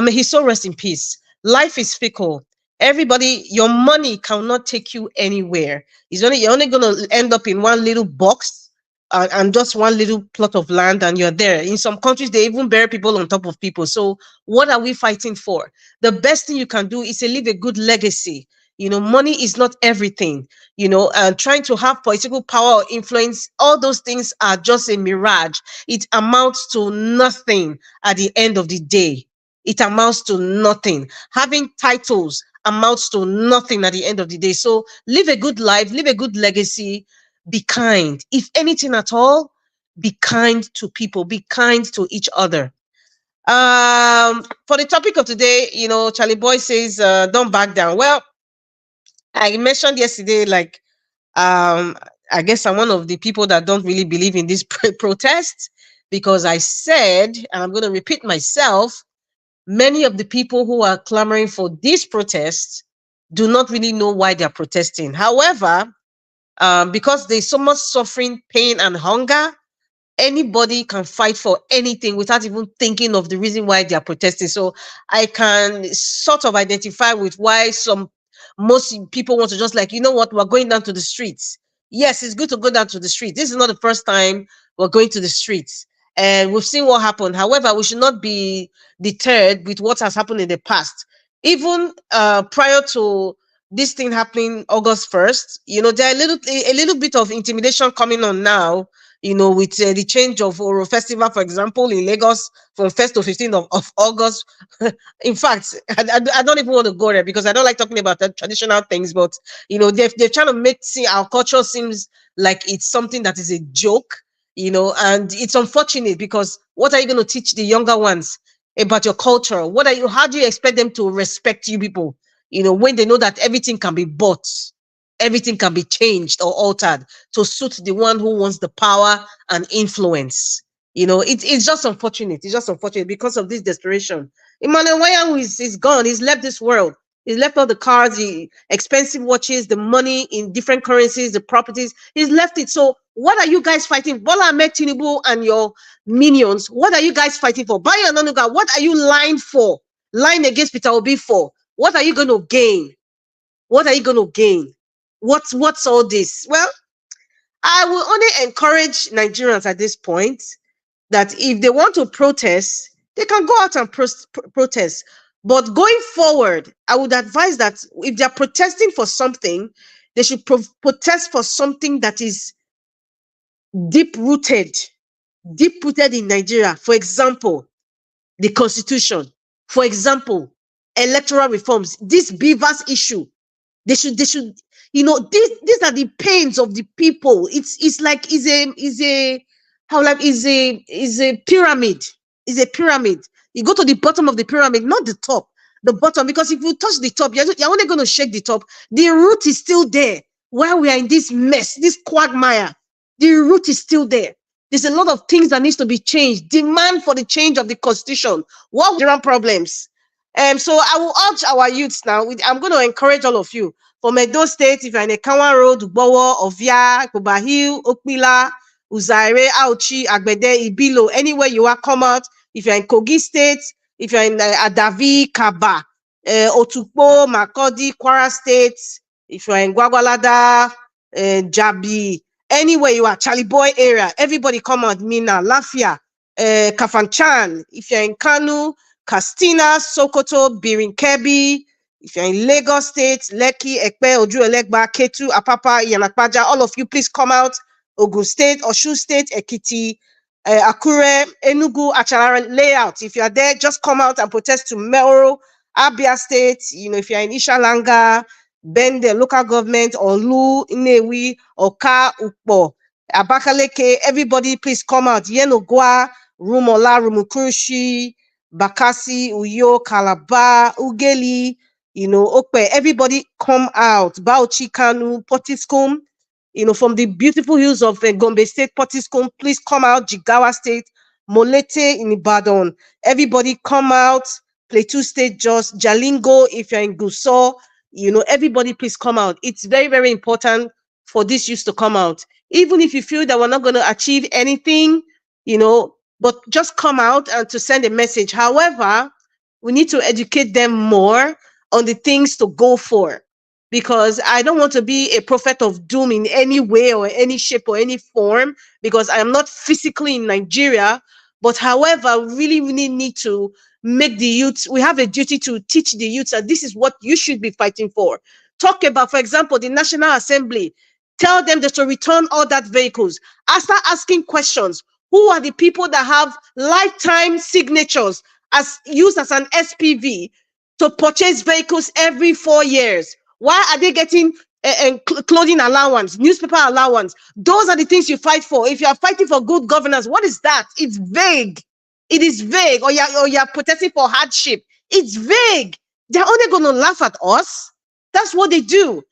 [SPEAKER 11] his soul rest in peace. Life is fickle. Everybody, your money cannot take you anywhere. You're only going to end up in one little box and just one little plot of land, and you're there. In some countries, they even bury people on top of people. So what are we fighting for? The best thing you can do is to leave a good legacy. Money is not everything, and trying to have political power or influence, all those things are just a mirage. It amounts to nothing at the end of the day. It amounts to nothing. Having titles amounts to nothing at the end of the day. So live a good life, live a good legacy, be kind. If anything at all, be kind to people, be kind to each other. For the topic of today, Charlie Boy says, don't back down. Well, I mentioned yesterday, I guess I'm one of the people that don't really believe in this protest, because I said, and I'm going to repeat myself, many of the people who are clamoring for these protests do not really know why they're protesting. However, because there's so much suffering, pain, and hunger, anybody can fight for anything without even thinking of the reason why they are protesting. So I can sort of identify with why most people want to just we're going down to the streets. Yes, it's good to go down to the streets. This is not the first time we're going to the streets. And we've seen what happened. However, we should not be deterred with what has happened in the past. Even prior to this thing happening August 1st, there are a little bit of intimidation coming on now, with the change of Oro Festival, for example, in Lagos from 1st to 15th of August. In fact, I don't even want to go there because I don't like talking about the traditional things, but, they're trying to make our culture seems like it's something that is a joke, and it's unfortunate because what are you going to teach the younger ones about your culture? How do you expect them to respect you people, when they know that everything can be bought? Everything can be changed or altered to suit the one who wants the power and influence. It's just unfortunate. It's just unfortunate because of this desperation. Emmanuel Wayan is gone. He's left this world. He's left all the cars, the expensive watches, the money in different currencies, the properties. He's left it. So what are you guys fighting? Bola Ahmed Tinubu and your minions, what are you guys fighting for? Bayo Onanuga, what are you lying for? Lying against Peter Obi for? What are you going to gain? What are you going to gain? What's all this? Well, I will only encourage Nigerians at this point that if they want to protest, they can go out and protest. But going forward, I would advise that if they're protesting for something, they should protest for something that is deep-rooted in Nigeria. For example, the Constitution. For example, electoral reforms. This Beavers issue. They should, these are the pains of the people. It's a pyramid. It's a pyramid. You go to the bottom of the pyramid, not the top, the bottom, because if you touch the top, you're only going to shake the top. The root is still there. While we are in this mess, this quagmire, the root is still there. There's a lot of things that needs to be changed. Demand for the change of the Constitution. What are the problems? So I will urge our youths now. I'm going to encourage all of you. From Edo State, if you're in Ekawa Road, Ugbowo, Ovia, Kubahil, Okpila, Uzaire, Auchi, Agbede, Ibilo, anywhere you are, come out. If you're in Kogi State, if you're in Adavi, Kaba, Otukpo, Makodi, Kwara State, if you're in Gwagwalada, Jabi, anywhere you are, Charlie Boy area, everybody come out, Mina, Lafia, Kafanchan. If you're in Kanu, Kastina, Sokoto, Birin Kebbi. If you're in Lagos State, Lekki, Ekpe, Oju Elegba, Ketu, Apapa, Yanakpaja, all of you, please come out. Ogun State, Osun State, Ekiti, Akure, Enugu, Achara layout. If you are there, just come out and protest to Mero, Abia State. You know, if you're in Ishalanga, Bende, local government, Olu, Inewi, Oka, Ukpo, Abakaleke, everybody, please come out. Yenogwa, Rumola, Rumukurushi, Bakasi, Uyo, Calabar, Ugeli, you know, Okpe, everybody come out. Bauchi, Kanu, Potiskum, you know, from the beautiful hills of Gombe State, Potiskum, please come out. Jigawa State, Molete in Ibadan, everybody come out. Plateau State, Jos, Jalingo, if you're in Gusau, you know, everybody please come out. It's very, very important for this youth to come out. Even if you feel that we're not going to achieve anything, you know, but just come out and to send a message. However, we need to educate them more on the things to go for, because I don't want to be a prophet of doom in any way or any shape or any form, because I am not physically in Nigeria. But however, we really need to make the youth, we have a duty to teach the youth that this is what you should be fighting for. Talk about, for example, the National Assembly. Tell them that to return all that vehicles. I start asking questions. Who are the people that have lifetime signatures as used as an SPV to purchase vehicles every 4 years? Why are they getting clothing allowance, newspaper allowance? Those are the things you fight for. If you are fighting for good governance, what is that? It's vague. It is vague. Or you're protesting for hardship. It's vague. They're only going to laugh at us. That's what they do.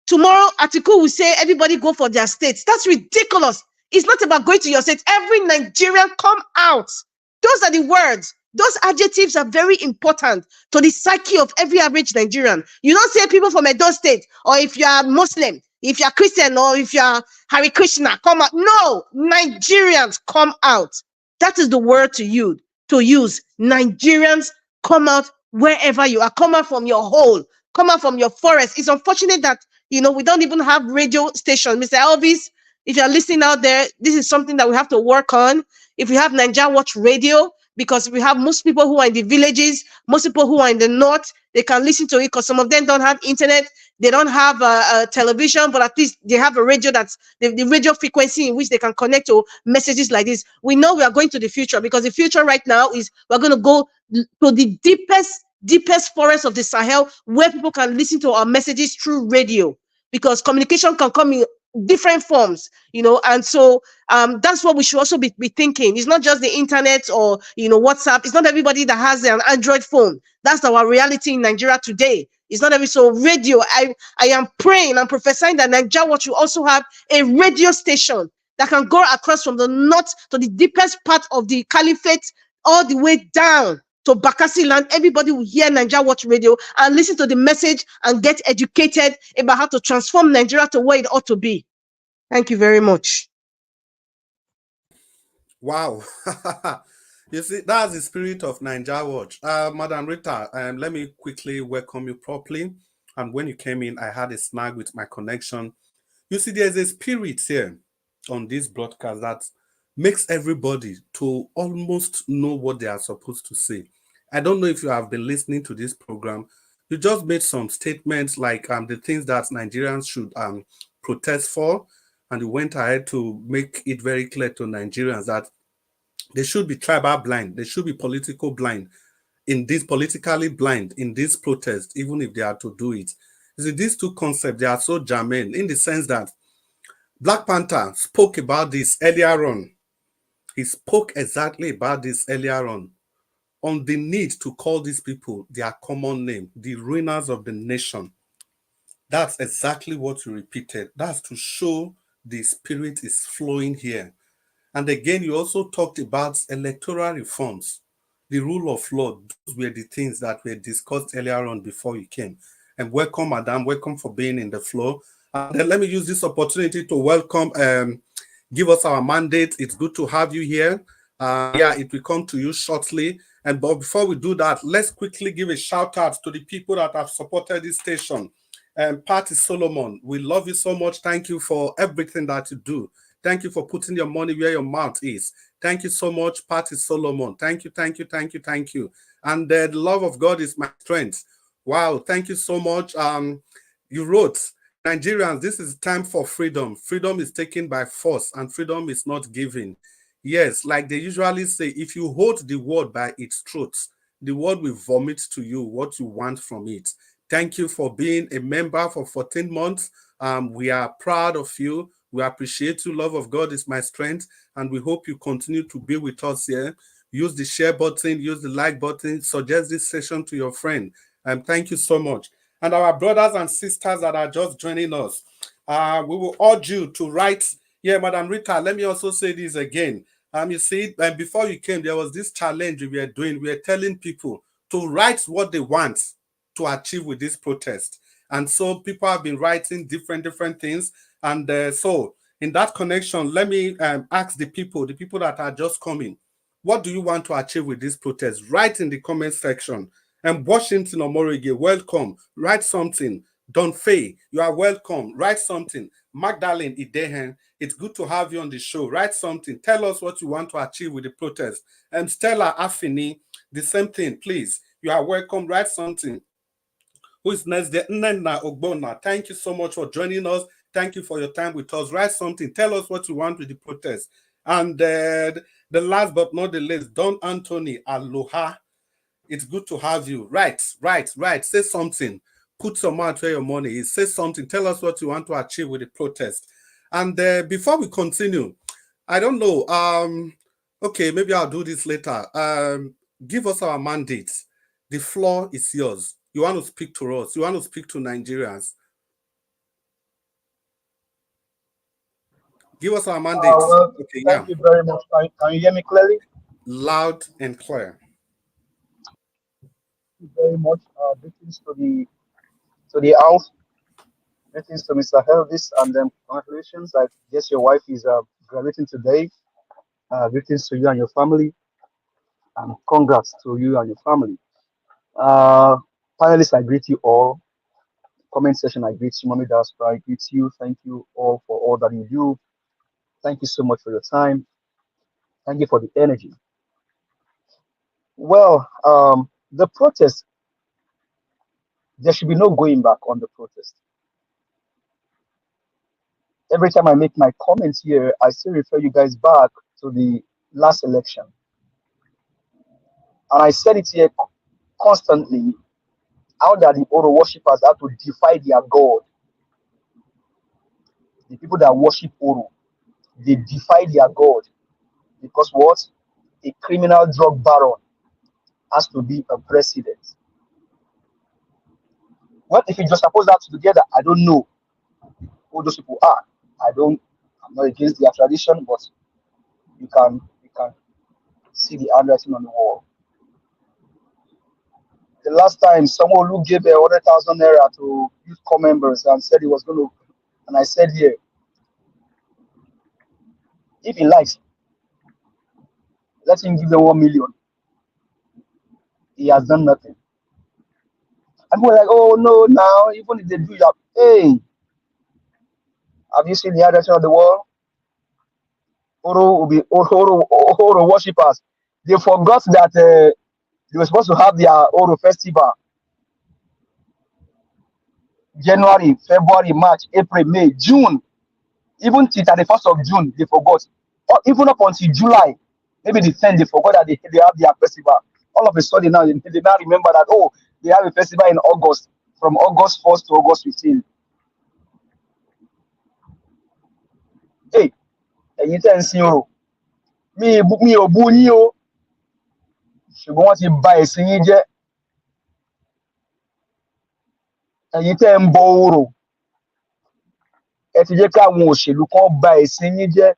[SPEAKER 11] Tomorrow, Atiku will say everybody go for their states. That's ridiculous. It's not about going to your state. Every Nigerian come out. Those are the words. Those adjectives are very important to the psyche of every average Nigerian. You don't say people from Edo State, or if you are Muslim, if you are Christian, or if you are Hare Krishna, come out. No, Nigerians come out. That is the word to use. Nigerians come out wherever you are. Come out from your hole. Come out from your forest. It's unfortunate that, you know, we don't even have radio station. Mr. Elvis, if you're listening out there, this is something that we have to work on. If we have Nigeria Watch Radio, because we have most people who are in the villages, most people who are in the north, they can listen to it, because some of them don't have internet, they don't have a television, but at least they have a radio, that's the radio frequency in which they can connect to messages like this. We know we are going to the future, because the future right now is we're going to go to the deepest forest of the Sahel, where people can listen to our messages through radio, because communication can come in different forms, you know. And so that's what we should also be thinking. It's not just the internet or, you know, WhatsApp. It's not everybody that has an Android phone. That's our reality in Nigeria today. It's not every, so radio. I am praying and prophesying that Nigeria Watch will also have a radio station that can go across from the north to the deepest part of the caliphate, all the way down to Bakassi land. Everybody will hear Nigeria Watch Radio and listen to the message and get educated about how to transform Nigeria to where it ought to be. Thank you very much.
[SPEAKER 6] Wow. You see, that's the spirit of Nigeria Watch. Madam Rita, let me quickly welcome you properly. And when you came in, I had a snag with my connection. You see, there's a spirit here on this broadcast that makes everybody to almost know what they are supposed to say. I don't know if you have been listening to this program. You just made some statements like the things that Nigerians should protest for, and you went ahead to make it very clear to Nigerians that they should be tribal blind, they should be political blind, politically blind in this protest, even if they are to do it. You see, these two concepts, they are so germane in the sense that Black Panther spoke about this earlier on. He spoke exactly about this earlier on the need to call these people their common name, the ruiners of the nation. That's exactly what you repeated. That's to show the spirit is flowing here. And again, you also talked about electoral reforms, the rule of law. Those were the things that were discussed earlier on before you came. And welcome, madam. Welcome for being in the floor. And then let me use this opportunity to welcome, give us our mandate. It's good to have you here. Yeah, it will come to you shortly. But before we do that, let's quickly give a shout out to the people that have supported this station. Patty Solomon, we love you so much. Thank you for everything that you do. Thank you for putting your money where your mouth is. Thank you so much, Patty Solomon. Thank you, thank you, thank you, thank you. And the love of God is my strength. Wow, thank you so much. You wrote, Nigerians, this is time for freedom. Freedom is taken by force and freedom is not given. Yes, like they usually say, if you hold the word by its truth, the word will vomit to you what you want from it. Thank you for being a member for 14 months. We are proud of you. We appreciate you. Love of God is my strength. And we hope you continue to be with us here. Use the share button, use the like button, suggest this session to your friend. Thank you so much. And our brothers and sisters that are just joining us, we will urge you to write. Yeah, Madam Rita, let me also say this again. You see, before you came, there was this challenge we were doing. We were telling people to write what they want to achieve with this protest. And so people have been writing different things. And so in that connection, let me ask the people that are just coming, what do you want to achieve with this protest? Write in the comment section. And Washington Omorige, welcome. Write something. Don Faye, you are welcome. Write something. Magdalene Idehen, it's good to have you on the show. Write something. Tell us what you want to achieve with the protest. And Stella Affini, the same thing, please. You are welcome. Write something. Who is next? Nnenna Ogbonna. Thank you so much for joining us. Thank you for your time with us. Write something. Tell us what you want with the protest. And the last but not the least, Don Anthony Aloha. It's good to have you. Right. Say something. Put your mouth where your money is. Say something. Tell us what you want to achieve with the protest. And before we continue, I don't know. Okay, maybe I'll do this later. Give us our mandate. The floor is yours. You want to speak to us. You want to speak to Nigerians. Give us our mandate.
[SPEAKER 12] Well, okay, thank you very much. Can you hear me clearly?
[SPEAKER 6] Loud and clear.
[SPEAKER 12] Thank you very much. Greetings to the house. Greetings to Mr. Elvis, and congratulations. I guess your wife is graduating today. Greetings to you and your family, and congrats to you and your family. Panelists, I greet you all. Comment section, I greet you. Mommy Diaspora, I greet you. Thank you all for all that you do. Thank you so much for your time. Thank you for the energy. Well, the protest, there should be no going back on the protest. Every time I make my comments here, I still refer you guys back to the last election. And I said it here constantly, how that the Oro worshippers had to defy their God. The people that worship Oro, they defy their God. Because what? A criminal drug baron has to be a president. Well, if you just suppose that together, I don't know who those people are. I'm not against their tradition, but you can see the handwriting on the wall. The last time someone who gave 100,000 naira to youth corps members and said he was going to, and I said here, if he likes, let him give them 1 million. He has done nothing. And we're like, oh no, now even if they do that, hey, have you seen the handwriting on the wall? Oro will be Oro worshippers. They forgot that they were supposed to have their Oro festival. January, February, March, April, May, June. Even till the 1st of June, they forgot. Or even up until July, maybe the 10th, they forgot that they have their festival. All of a sudden now, they now remember that, oh, they have a festival in August, from August 1st to August 15th. Hey, you tell me, mi ò bú yín o, ṣùgbọ́n wọ́n ti bà ẹ̀sìn yín jẹ́. Ẹ̀yin tẹ́ ń bọ orò, ẹ ti jẹ́ káwọn òṣèlú kan bà ẹ̀sìn yín jẹ́,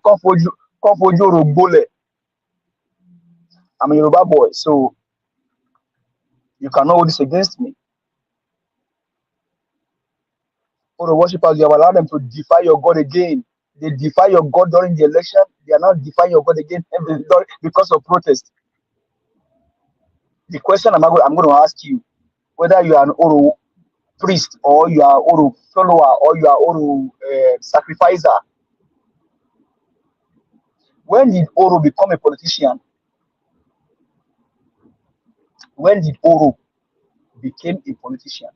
[SPEAKER 12] kán fojú orò gbolẹ̀. I'm a Yoruba boy, so you cannot hold this against me. Oro worshippers, you have allowed them to defy your God again. They defy your God during the election. They are now defying your God again because of protest. The question I'm going to ask you, whether you are an Oro priest, or you are Oro follower, or you are Oro sacrificer. When did Oro become a politician? When did Oro become a politician?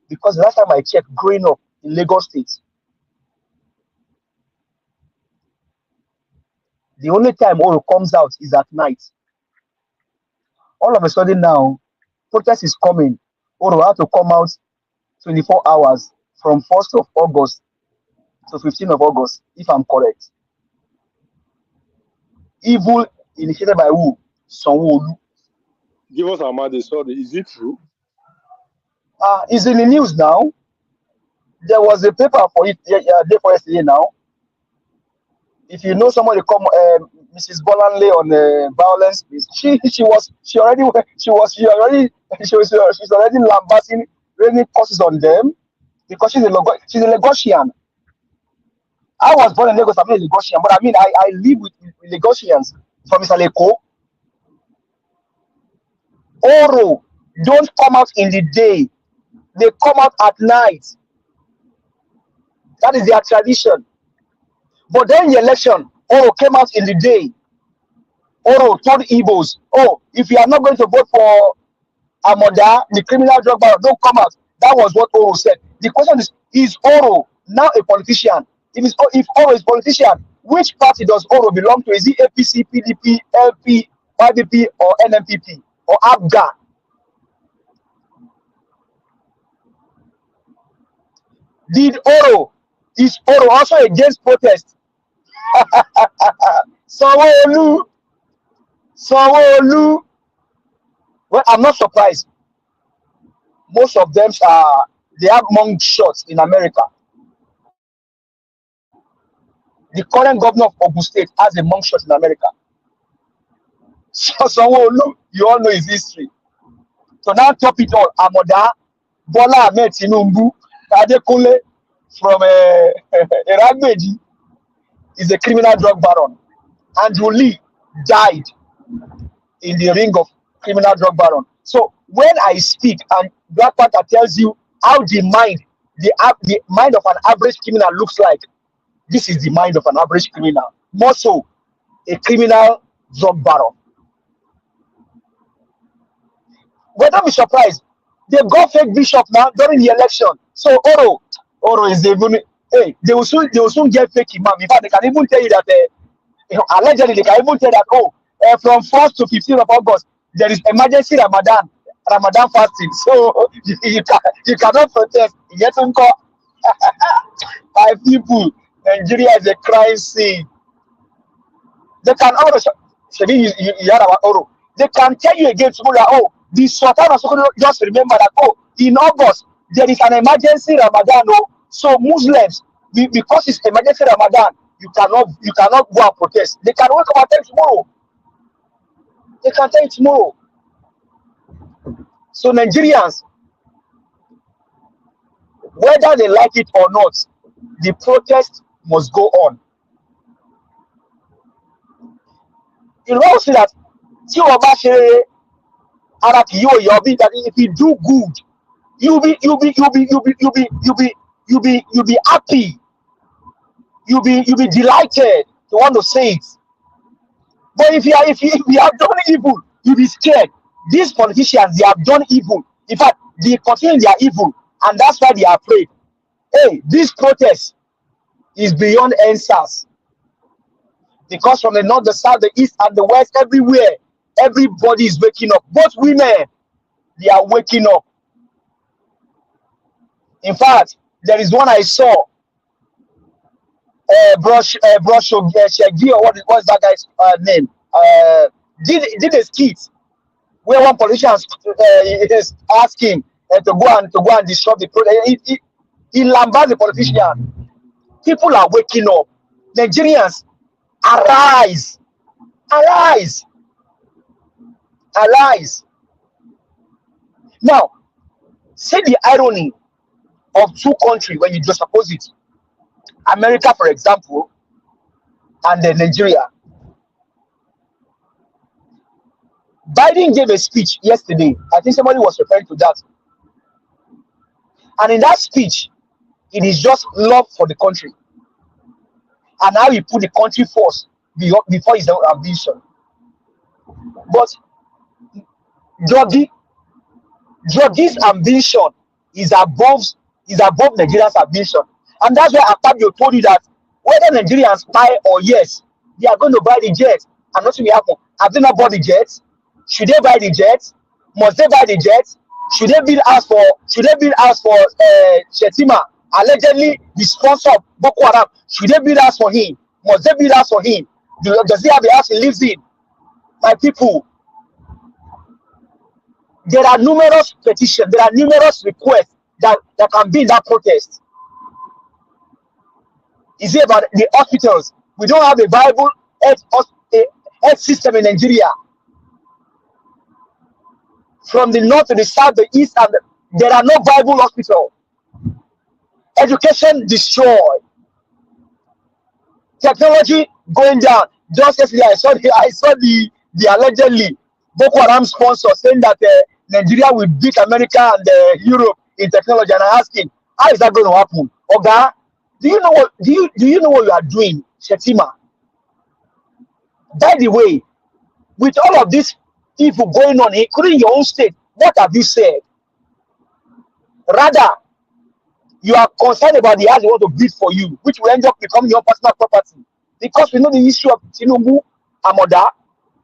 [SPEAKER 12] Because last time I checked, growing up in Lagos State, the only time Oro comes out is at night. All of a sudden now, protest is coming. Oro have to come out 24 hours from 1st of August to 15th of August, if I'm correct. Evil initiated by who? Sanwo-Olu.
[SPEAKER 7] Give us Amade, sorry. Is it true?
[SPEAKER 12] It's in the news now. There was a paper for it day for yesterday now. If you know somebody come Mrs. Bolanle on violence, she's already lambasting, raining curses on them because she's a Lagosian. I was born in Lagos, I'm not a Lagosian, but I mean I live with Lagosians from Mr. Leko. Oro don't come out in the day, they come out at night. That is their tradition. But then the election, Oro came out in the day. Oro told Igbos, oh, if you are not going to vote for Amoda, the criminal drug baron, don't come out. That was what Oro said. The question is Oro now a politician? If Oro is a politician, which party does Oro belong to? Is it APC, PDP, LP, YDP, or NMPP, or ABGA? Is Oro also against protest? Sanwo-Olu. Well, I'm not surprised. Most of them they have monk shots in America. The current governor of Ogun State has a monk shot in America. So Sanwo-Olu, you all know his history. So now top it all, Amoda, Bola Ahmed Tinubu, Adekunle from Eragbeji is a criminal drug baron. Andrew Lee died in the ring of criminal drug baron. So when I speak and Black Panther tells you how the mind of an average criminal looks like, this is the mind of an average criminal. More so, a criminal drug baron. But don't be surprised. They've got fake bishop now during the election. So Oro is even, hey, they will soon get fake imam. In fact, they can even tell you that allegedly they can even tell that from 1st to 15th of August there is emergency Ramadan fasting. So you cannot protest. My people, Nigeria is a crime scene. They can also you heard about Oro. They can tell you again tomorrow, the Sultan of Sokoto just remember that in August there is an emergency Ramadan. So Muslims, because it's emergency Ramadan, you cannot go and protest. They can wake up and tell you tomorrow. They can tell you tomorrow. So Nigerians, whether they like it or not, the protest must go on. You know, see that if you do good, you'll be happy. You'll be delighted to want to say it. But if you have done evil, you'll be scared. These politicians, they have done evil. In fact, they continue their evil, and that's why they are afraid. Hey, this protest is beyond answers. Because from the north, the south, the east, and the west, everywhere, everybody is waking up. Both women, they are waking up. In fact, there is one I saw. What's that guy's name? Did a skit where one politician is asking to go and disrupt the protest. He lambasted the politician. People are waking up. Nigerians, arise. Now, see the irony of two countries when you just oppose it. America, for example, and then Nigeria. Biden gave a speech yesterday. I think somebody was referring to that. And in that speech, it is just love for the country and how he put the country first before his own ambition. But Georgie's ambition is above Nigeria's ambition, and that's why Akpabio told you that whether Nigerians buy or yes, they are going to buy the jet, and nothing will happen. Have they not bought the jets? Should they buy the jets? Must they buy the jets? Should they build house for Shetima, allegedly the sponsor of Boko Haram? Should they build house for him? Must they build house for him? Does he have the house he lives in? My people, there are numerous petitions, there are numerous requests that can be in that protest. Is it about the hospitals? We don't have a viable health system in Nigeria. From the north to the south, the east, and there are no viable hospitals. Education destroyed. Technology going down. Just yesterday, I saw the allegedly Boko Haram sponsor saying that Nigeria will beat America and Europe in technology. And I asked him, how is that going to happen? Oga, do you know what you are doing, Shetima? By the way, with all of this evil going on, including your own state, what have you said? Rather, you are concerned about the house they want to build for you, which will end up becoming your personal property. Because we know the issue of Tinubu and Moda,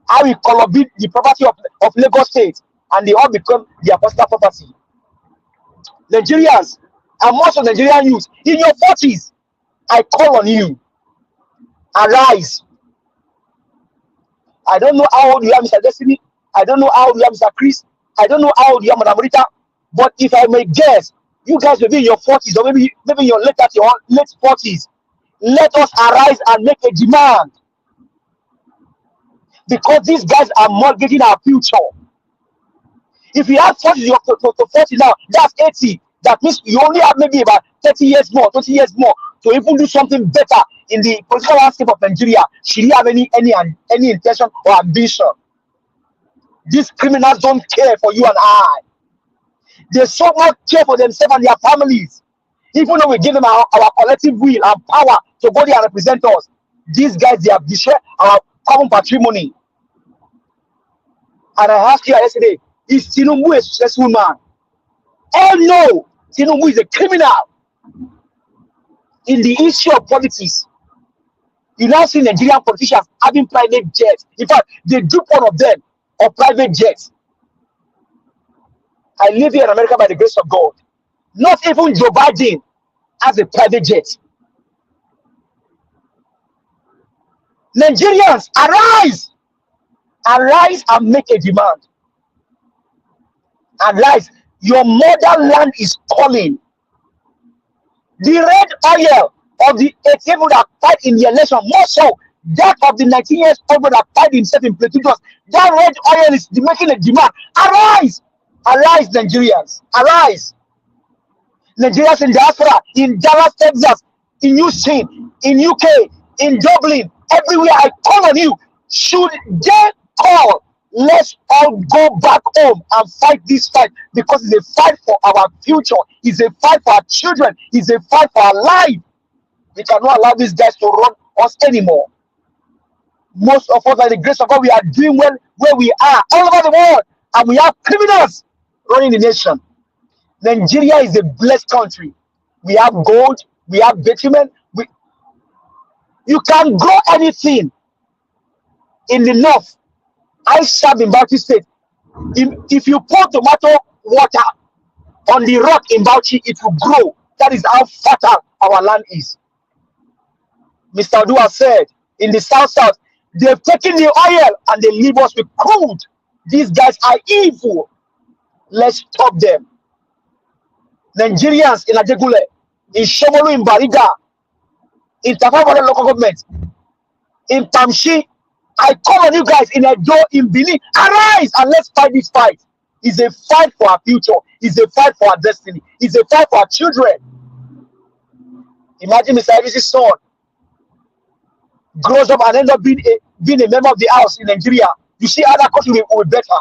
[SPEAKER 12] how we collaborate the property of Lagos State, and they all become their personal property. Nigerians, and most of Nigerian youth, in your 40s, I call on you, arise. I don't know how old you are, Mr. Destiny. I don't know how old you are, Mr. Chris. I don't know how old you are, Madam Rita. But if I may guess, you guys will be in your 40s or maybe in your late 40s. Let us arise and make a demand. Because these guys are mortgaging our future. If you have 40 to 40 now, that's 80. That means you only have maybe about 30 years more, 20 years more to even do something better in the political landscape of Nigeria. Should you have any intention or ambition? These criminals don't care for you and I. They so much care for themselves and their families. Even though we give them our collective will and power to go there and represent us, these guys, they have destroyed our common patrimony. And I asked you yesterday, is Tinubu a successful man? Hell no! Tinubu is a criminal. In the issue of politics, you now see Nigerian politicians having private jets. In fact, they dupe one of them of private jets. I live here in America by the grace of God. Not even Joe Biden has a private jet. Nigerians, arise! Arise and make a demand. Arise. Your motherland is calling. The red oil of the 18 that fight in the election, more so that of the 19 years old that fight himself in Platinum, that red oil is making a demand. Arise! Arise, Nigerians. Arise. Nigerians in diaspora, in Dallas, Texas, in Houston, in UK, in Dublin, everywhere I call on you. Should they call, let's all go back home and fight this fight, because it's a fight for our future. It's a fight for our children. It's a fight for our life. We cannot allow these guys to run us anymore. Most of us, by the grace of God, we are doing well where we are all over the world, and we have criminals running the nation. Nigeria is a blessed country. We have gold, we have bitumen. You can grow anything in the north. I serve in Bauchi State. If you pour tomato water on the rock in Bauchi, it will grow. That is how fertile our land is. Mr. Odua said, in the south, they've taken the oil and they leave us with crude. These guys are evil. Let's stop them. Nigerians in Ajegule, in Shomolu, in Bariga, in Tafawale local government, in Tamshi, I call on you guys in Edo, in Benin, arise and let's fight this fight. It's a fight for our future. It's a fight for our destiny. It's a fight for our children. Imagine Mr. Elvis's son grows up and ends up being a member of the house in Nigeria. You see other countries will better.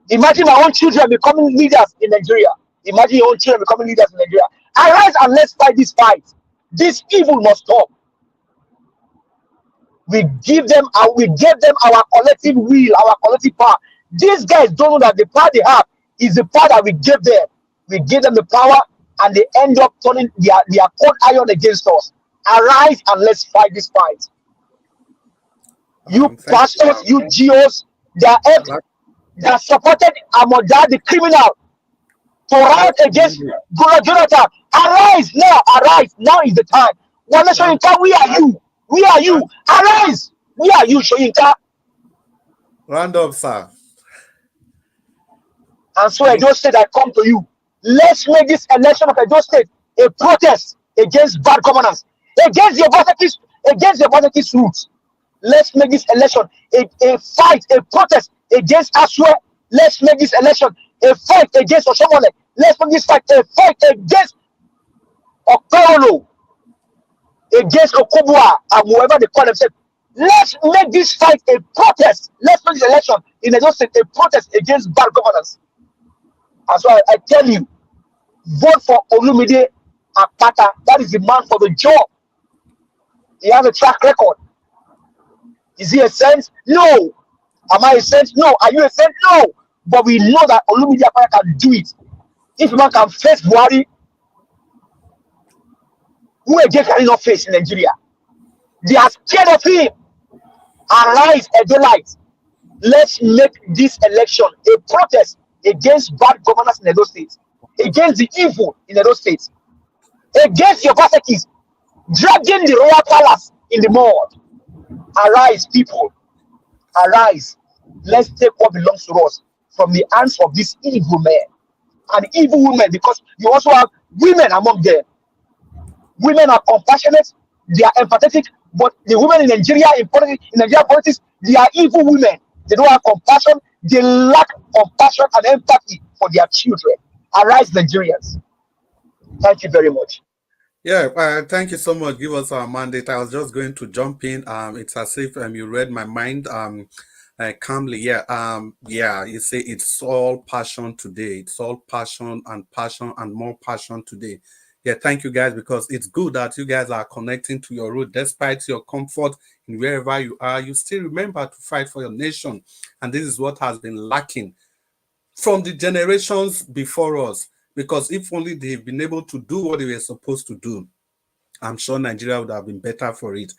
[SPEAKER 12] Imagine my own children becoming leaders in Nigeria. Imagine your own children becoming leaders in Nigeria. Arise and let's fight this fight. This evil must stop. We gave them our collective will, our collective power. These guys don't know that the power they have is the power that we gave them. We gave them the power, and they end up turning their cold iron against us. Arise and let's fight this fight. You pastors, you GOs, that supported Amoda, the criminal, to riot against Jonathan. Arise now, arise. Now is the time. One Shoyinka, we are you. We are you. Arise. We are you, Shoyinka.
[SPEAKER 6] Round up, sir.
[SPEAKER 12] And so Edo State, I come to you. Let's make this election of Edo State a protest against bad governance, against your Vaseki's roots. Let's make this election a fight, a protest against Aswe. Let's make this election a fight against Oshomole. Let's make this fight a fight against Okoro, against Okobua, and whoever they call themselves. Let's make this fight a protest. Let's make this election in Edo State a protest against bad governance. And so I tell you, vote for Olumide Akpata. That is the man for the job. He has a track record. Is he a saint? No. Am I a saint? No. Are you a saint? No. But we know that Olumide Akpata can do it. If man can face Buhari, who again can he not face in Nigeria? They are scared of him. Arise, Edolites. Let's make this election a protest against bad governance in Edo State, against the evil in Edo State, against your Vasekis, dragging the royal palace in the mud. Arise, people. Arise. Let's take what belongs to us from the hands of this evil man and evil women, because you also have women among them. Women are compassionate, they are empathetic, but the women in Nigeria, in Nigerian politics, they are evil women. They don't have compassion, they lack compassion and empathy for their children. Arise, Nigerians. Thank you very much.
[SPEAKER 6] Yeah, thank you so much. Give us our mandate. I was just going to jump in. It's as if you read my mind calmly. Yeah, you say it's all passion today. It's all passion and more passion today. Yeah, thank you guys, because it's good that you guys are connecting to your root. Despite your comfort in wherever you are, you still remember to fight for your nation. And this is what has been lacking from the generations before us, because if only they've been able to do what they were supposed to do, I'm sure Nigeria would have been better for it.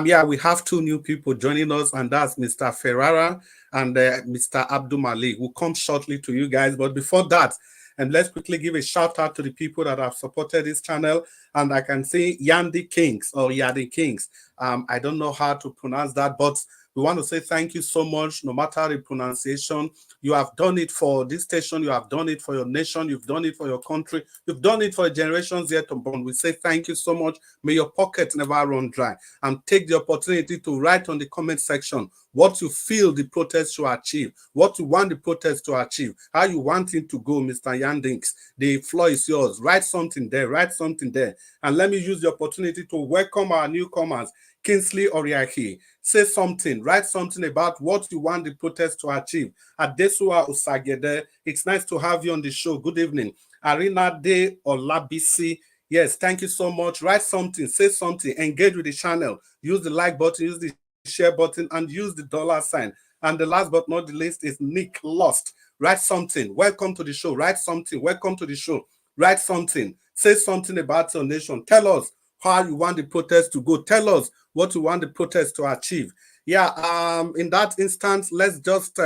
[SPEAKER 6] Yeah, we have two new people joining us, and that's Mr. Ferrara and Mr. Abdul Malik. We'll come shortly to you guys, but before that, and let's quickly give a shout out to the people that have supported this channel. And I can see Yandi Kings or Yadi Kings. I don't know how to pronounce that, but we want to say thank you so much, no matter the pronunciation. You have done it for this station. You have done it for your nation. You've done it for your country. You've done it for generations yet unborn. We say thank you so much. May your pocket never run dry. And take the opportunity to write on the comment section what you feel the protest should achieve, what you want the protest to achieve, how you want it to go, Mr. Yandinks. The floor is yours. Write something there. Write something there. And let me use the opportunity to welcome our newcomers. Kingsley Oriaki, say something, write something about what you want the protest to achieve. Adesua Osagede, it's nice to have you on the show. Good evening. Arina De Olabisi, yes, thank you so much. Write something, say something, engage with the channel, use the like button, use the share button, and use the $sign. And the last but not the least is Nick Lost. Write something, welcome to the show. Write something, welcome to the show. Write something, say something about your nation. Tell us how you want the protest to go. Tell us what you want the protest to achieve. Yeah, in that instance, let's just,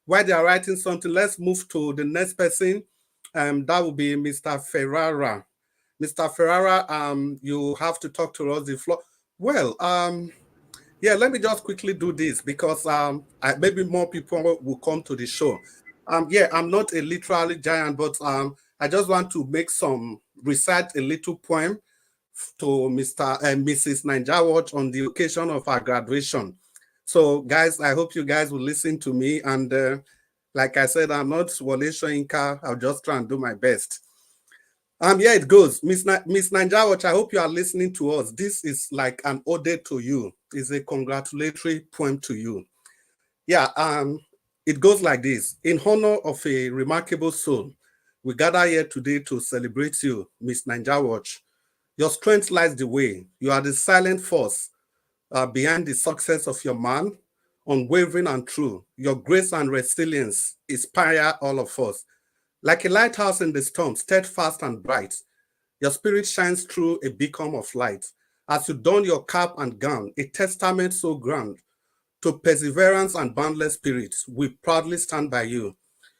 [SPEAKER 6] while they are writing something, let's move to the next person. That will be Mr. Ferrara. Mr. Ferrara, you have to talk to us the floor. Well, yeah, let me just quickly do this, because maybe more people will come to the show. Yeah, I'm not a literary giant, but I just want to make recite a little poem to Mr. and Mrs. Nigerian on the occasion of our graduation. So, guys, I hope you guys will listen to me. And like I said, I'm not Wole Soyinka. I'll just try and do my best. Yeah, it goes. Miss Nigerian, I hope you are listening to us. This is like an ode to you. It's a congratulatory poem to you. Yeah, it goes like this. In honor of a remarkable soul, We gather here today to celebrate you, Miss Naija Watch. Your strength lies the way. You are the silent force behind the success of your man, unwavering and true. Your grace and resilience inspire all of us. Like a lighthouse in the storm, steadfast and bright, your spirit shines through a beacon of light. As you don your cap and gown, a testament so grand to perseverance and boundless spirit, we proudly stand by you.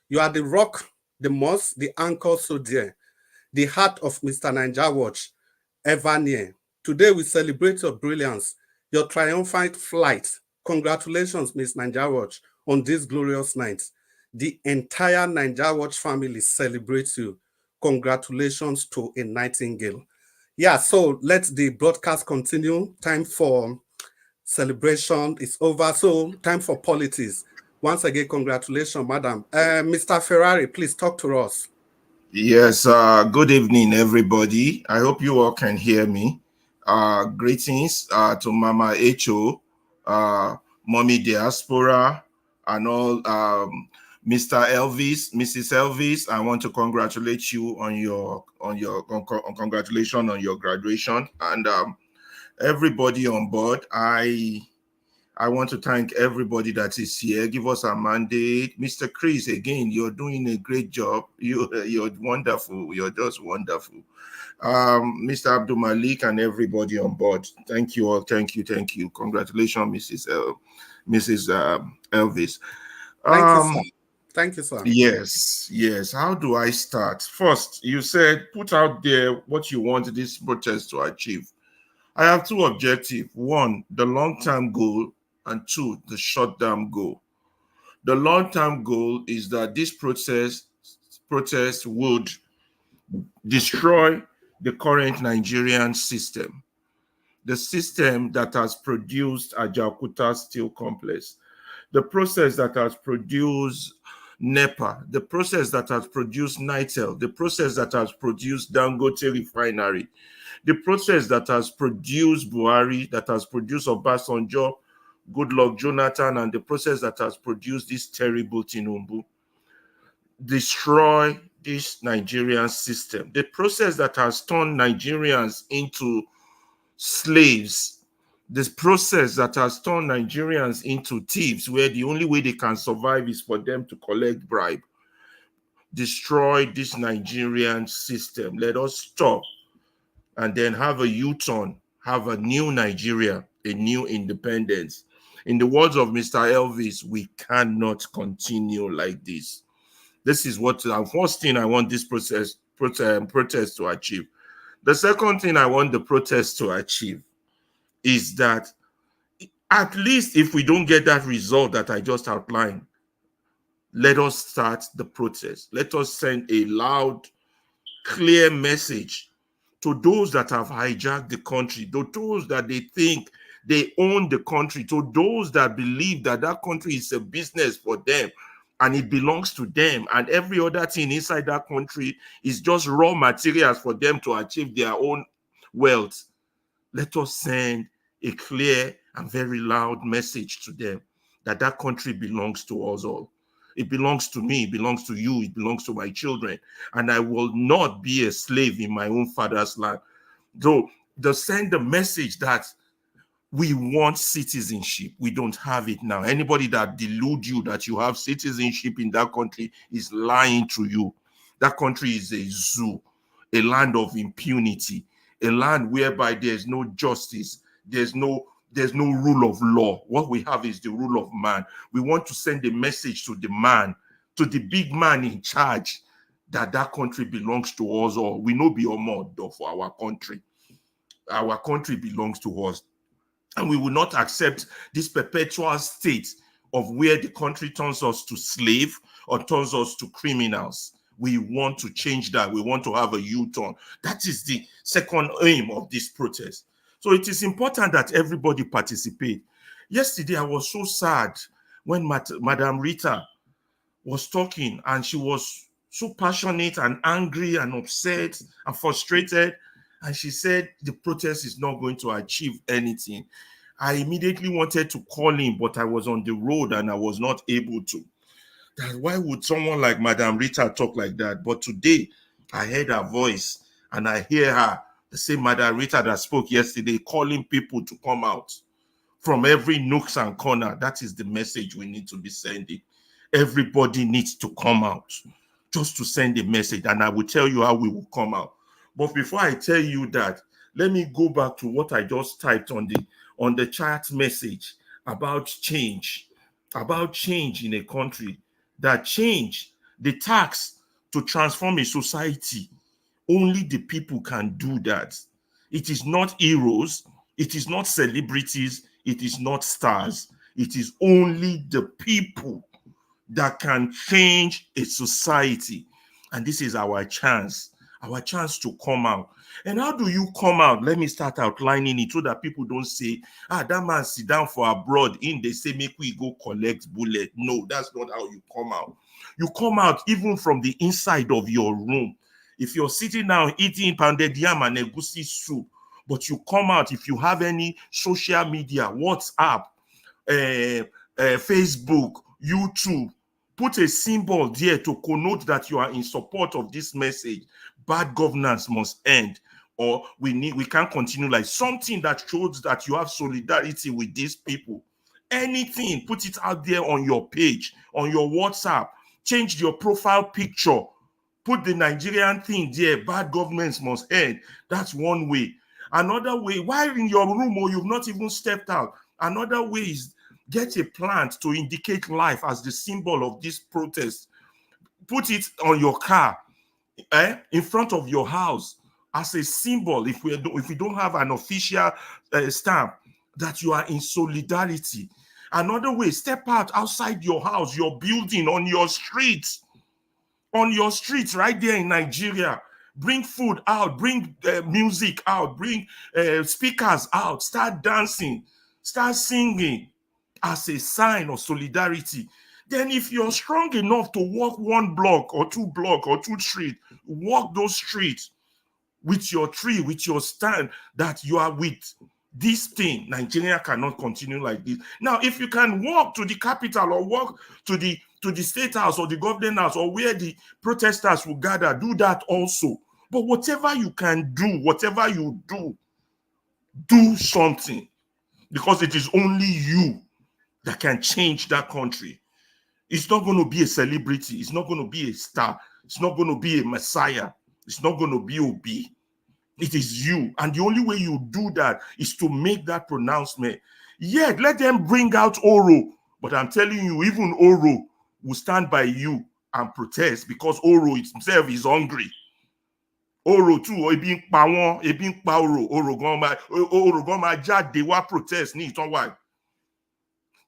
[SPEAKER 6] You are the rock, the moss, the anchor so dear, the heart of Mr. Naija Watch, ever near. Today we celebrate your brilliance, your triumphant flight. Congratulations, Miss Naija Watch, on this glorious night. The entire Naija Watch family celebrates you. Congratulations to a nightingale. Yeah, so let the broadcast continue. Time for celebration is over. So time for politics. Once again, congratulations, madam. Mr. Ferrari, please talk to us.
[SPEAKER 13] Yes, good evening, everybody. I hope you all can hear me. Greetings to Mama H.O., Mommy Diaspora, and all. Mr. Elvis, Mrs. Elvis, I want to congratulate you on your congratulations on your graduation, and everybody on board. I want to thank everybody that is here. Give us a mandate. Mr. Chris, again, you're doing a great job. You're wonderful. You're just wonderful. Mr. Abdul Malik and everybody on board. Thank you all. Thank you. Thank you. Congratulations, Mrs. Elvis.
[SPEAKER 6] Thank you, sir. Thank you, sir.
[SPEAKER 13] Yes. How do I start? First, you said put out there what you want this protest to achieve. I have two objectives. One, the long-term goal, and two, the short-term goal. The long-term goal is that this protest would destroy the current Nigerian system, the system that has produced Ajaokuta Steel Complex, the process that has produced NEPA, the process that has produced NITEL, the process that has produced Dangote Refinery, the process that has produced Buhari, that has produced Obasanjo, Goodluck Jonathan, and the process that has produced this terrible Tinubu, destroy this Nigerian system. The process that has turned Nigerians into slaves, this process that has turned Nigerians into thieves, where the only way they can survive is for them to collect bribe. Destroy this Nigerian system. Let us stop and then have a U-turn, have a new Nigeria, a new independence. In the words of Mr. Elvis, we cannot continue like this. This is what the first thing I want this protest to achieve. The second thing I want the protest to achieve is that at least if we don't get that result that I just outlined, let us start the protest. Let us send a loud, clear message to those that have hijacked the country, to those that they think they own the country, to those that believe that that country is a business for them and it belongs to them, and every other thing inside that country is just raw materials for them to achieve their own wealth. Let us send a clear and very loud message to them that that country belongs to us all. It belongs to me, it belongs to you, it belongs to my children, and I will not be a slave in my own father's land. So they send the message that we want citizenship. We don't have it now. Anybody that deludes you that you have citizenship in that country is lying to you. That country is a zoo, a land of impunity, a land whereby there's no justice, there's no rule of law. What we have is the rule of man. We want to send a message to the man, to the big man in charge, that that country belongs to us all. We know beyond for our country. Our country belongs to us. And we will not accept this perpetual state of where the country turns us to slave or turns us to criminals. We want to change that. We want to have a U-turn. That is the second aim of this protest. So it is important that everybody participate. Yesterday, I was so sad when Madam Rita was talking, and she was so passionate and angry and upset and frustrated. And she said the protest is not going to achieve anything. I immediately wanted to call him, but I was on the road and I was not able to. that why would someone like Madam Rita talk like that? But today, I heard her voice and I hear her, the same Madam Rita that spoke yesterday, calling people to come out from every nooks and corner. That is the message we need to be sending. Everybody needs to come out just to send a message, and I will tell you how we will come out. But before I tell you that, let me go back to what I just typed on the chat message about change in a country. That change, the task to transform a society, only the people can do that. It is not heroes, it is not celebrities, it is not stars. It is only the people that can change a society. And this is our chance to come out. And how do you come out? Let me start outlining it so that people don't say, that man sit down for abroad in, they say, make we go collect bullet. No, that's not how you come out. You come out even from the inside of your room. If you're sitting down eating pounded yam and egusi soup, but you come out, if you have any social media, WhatsApp, Facebook, YouTube, put a symbol there to connote that you are in support of this message. Bad governance must end, or we can't continue, like something that shows that you have solidarity with these people. Anything, put it out there on your page, on your WhatsApp, change your profile picture, put the Nigerian thing there. Bad governance must end. That's one way. Another way, while in your room or you've not even stepped out, another way is get a plant to indicate life as the symbol of this protest. Put it on your car, in front of your house as a symbol. If we don't have an official stamp, that you are in solidarity. Another way, step out outside your house, your building, on your streets right there in Nigeria. Bring food out, bring music out, bring speakers out, start dancing, start singing as a sign of solidarity. Then if you're strong enough to walk 1 block or 2 streets, walk those streets with your tree, with your stand that you are with. This thing, Nigeria cannot continue like this. Now, if you can walk to the capital or walk to the state house or the government house or where the protesters will gather, do that also. But whatever you can do, whatever you do something, because it is only you that can change that country. It's not going to be a celebrity. It's not going to be a star. It's not going to be a messiah. It's not going to be Obi. It is you. And the only way you do that is to make that pronouncement. Yet, let them bring out Oro. But I'm telling you, even Oro will stand by you and protest, because Oro himself is hungry. Oro too, Oro goma jáde wá protest ní ìtàn wá.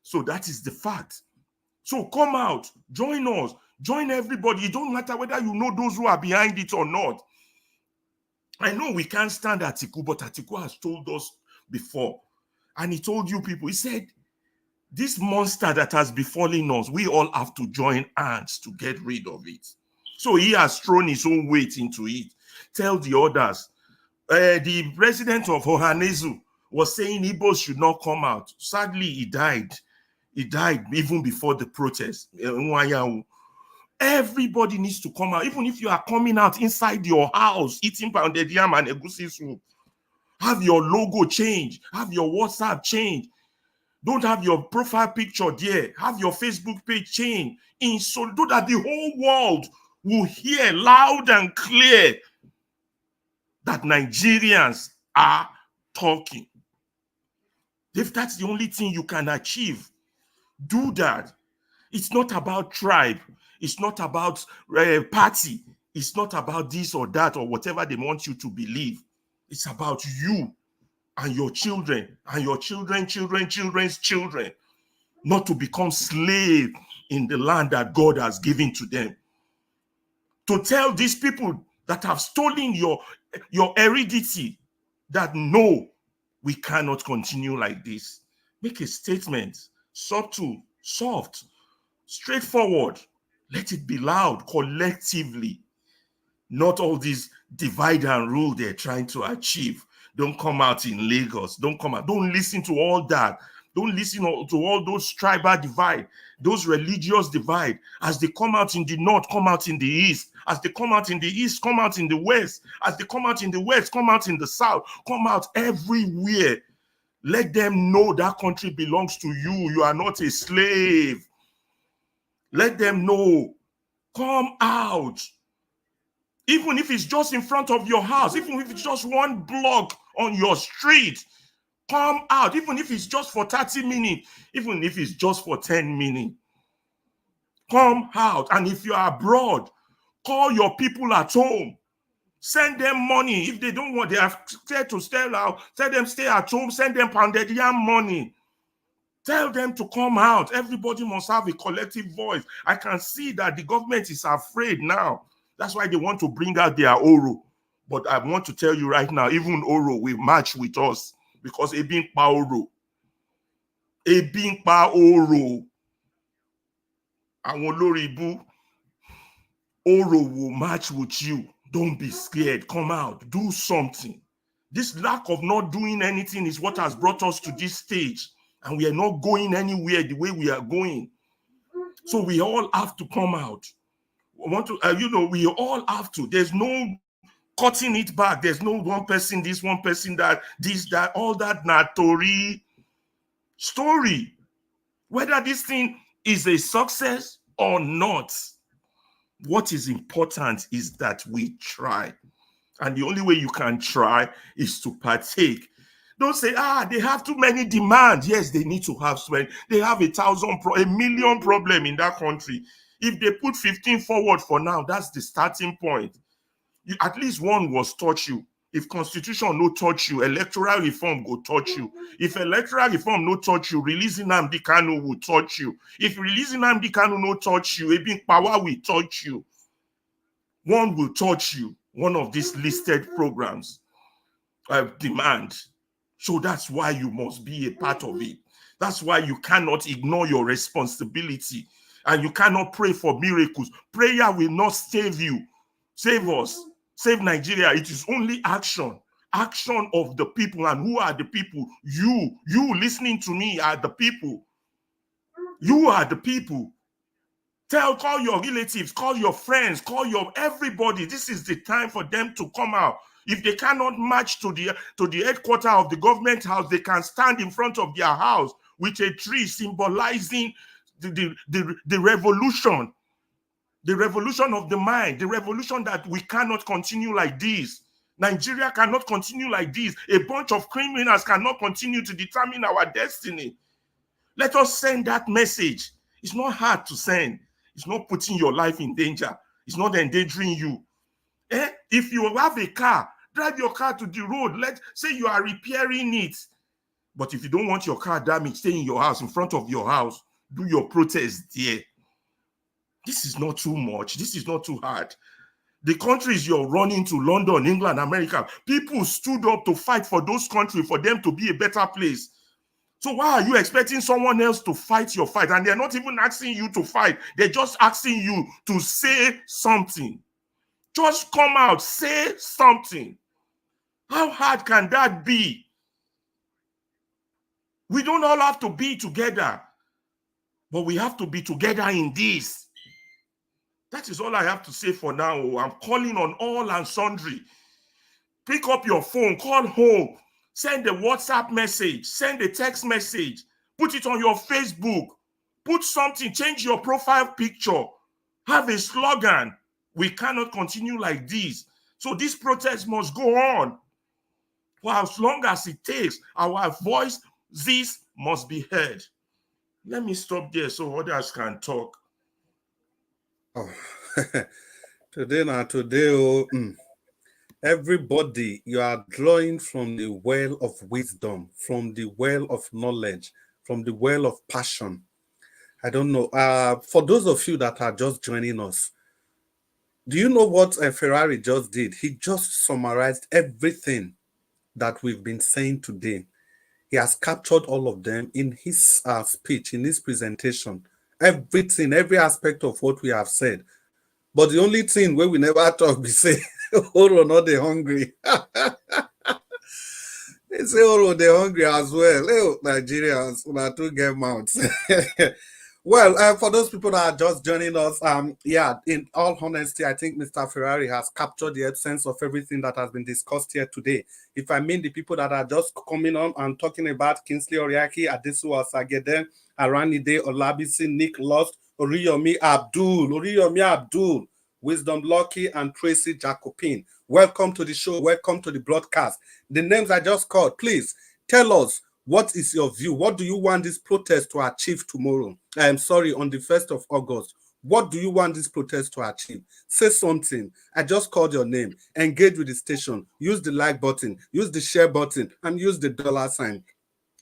[SPEAKER 13] So that is the fact. So come out, join us, join everybody. It don't matter whether you know those who are behind it or not. I know we can't stand Atiku, but Atiku has told us before. And he told you people, he said, this monster that has befallen us, we all have to join hands to get rid of it. So he has thrown his own weight into it. Tell the others. The president of Ohanezu was saying Igbos should not come out. Sadly, he died. He died even before the protest. Everybody needs to come out. Even if you are coming out inside your house, eating pounded yam and egusi soup, have your logo change. Have your WhatsApp change. Don't have your profile picture there. Have your Facebook page change. So that the whole world will hear loud and clear that Nigerians are talking. If that's the only thing you can achieve, do that. It's not about tribe. It's not about party. It's not about this or that or whatever they want you to believe. It's about you and your children and your children's children, not to become slaves in the land that God has given to them. To tell these people that have stolen your heredity that no, we cannot continue like this. Make a statement, subtle, soft, straightforward. Let it be loud, collectively. Not all this divide and rule they're trying to achieve. Don't come out in Lagos. Don't come out. Don't listen to all that. Don't listen to all those tribal divide, those religious divide. As they come out in the north, come out in the east. As they come out in the east, come out in the west. As they come out in the west, come out in the south. Come out everywhere. Let them know that country belongs to you. You are not a slave. Let them know. Come out. Even if it's just in front of your house, even if it's just one block on your street, come out. Even if it's just for 30 minutes, even if it's just for 10 minutes. Come out. And if you are abroad, call your people at home. Send them money. If they don't want, they have said to stay out, tell them stay at home, send them pounded yam money. Tell them to come out. Everybody must have a collective voice. I can see that the government is afraid now. That's why they want to bring out their Oro. But I want to tell you right now, even Oro will match with us because Ebin Pa Oro. Ebin Pa Oro. Àwọn olórí ibú, Oro will match with you. Don't be scared. Come out. Do something. This lack of not doing anything is what has brought us to this stage. And we are not going anywhere the way we are going. So we all have to come out. We want to, we all have to. There's no cutting it back. There's no one person this, one person that, this, that, all that Natori story. Whether this thing is a success or not, what is important is that we try. And the only way you can try is to partake. Don't say, they have too many demands. Yes, they need to have so many. They have a million problem in that country. If they put 15 forward for now, that's the starting point. At least one was touch you. If constitution no touch you, electoral reform go touch you. If electoral reform no touch you, releasing Nnamdi Kanu will touch you. If releasing Nnamdi Kanu no touch you, Ebin Power will touch you. One will touch you. One of these listed programs demand. So that's why you must be a part of it. That's why you cannot ignore your responsibility. And you cannot pray for miracles. Prayer will not save you. Save us. Save Nigeria. It is only action. Action of the people. And who are the people? You listening to me are the people. You are the people. Call your relatives, call your friends, call your everybody. This is the time for them to come out. If they cannot march to the headquarters of the government house, they can stand in front of their house with a tree symbolizing the revolution. The revolution of the mind, the revolution that we cannot continue like this. Nigeria cannot continue like this. A bunch of criminals cannot continue to determine our destiny. Let us send that message. It's not hard to send. It's not putting your life in danger. It's not endangering you. If you have a car, drive your car to the road. Let's say you are repairing it. But if you don't want your car damaged, stay in your house, in front of your house. Do your protest there. This is not too much. This is not too hard. The countries you're running to, London, England, America, people stood up to fight for those countries, for them to be a better place. So why are you expecting someone else to fight your fight? And they're not even asking you to fight. They're just asking you to say something. Just come out, say something. How hard can that be? We don't all have to be together, but we have to be together in this. That is all I have to say for now. I'm calling on all and sundry. Pick up your phone, call home, send a WhatsApp message, send a text message, put it on your Facebook, put something, change your profile picture, have a slogan. We cannot continue like this. So this protest must go on. For as long as it takes, our voice, this must be heard. Let me stop there so others can talk.
[SPEAKER 6] Oh, today, everybody, you are drawing from the well of wisdom, from the well of knowledge, from the well of passion. I don't know. For those of you that are just joining us, do you know what Ferrari just did? He just summarized everything that we've been saying today. He has captured all of them in his speech, in his presentation. Everything, every aspect of what we have said. But the only thing where we never talk, we say, hold on, not they hungry. They say, oh, they're hungry as well. Oh, Nigerians, una to get mouths. Well, for those people that are just joining us, yeah, in all honesty, I think Mr. Ferrari has captured the essence of everything that has been discussed here today. If I mean the people that are just coming on and talking about Kingsley Oriaki, Adesu Asagede, Aranide Olabisi, Nick Lost, Oriyomi Abdul, Wisdom Lucky, and Tracy Jacopine. Welcome to the show. Welcome to the broadcast. The names I just called, please tell us, what is your view? What do you want this protest to achieve tomorrow? I'm sorry, on the 1st of August. What do you want this protest to achieve? Say something. I just called your name. Engage with the station. Use the like button. Use the share button. And use the $sign.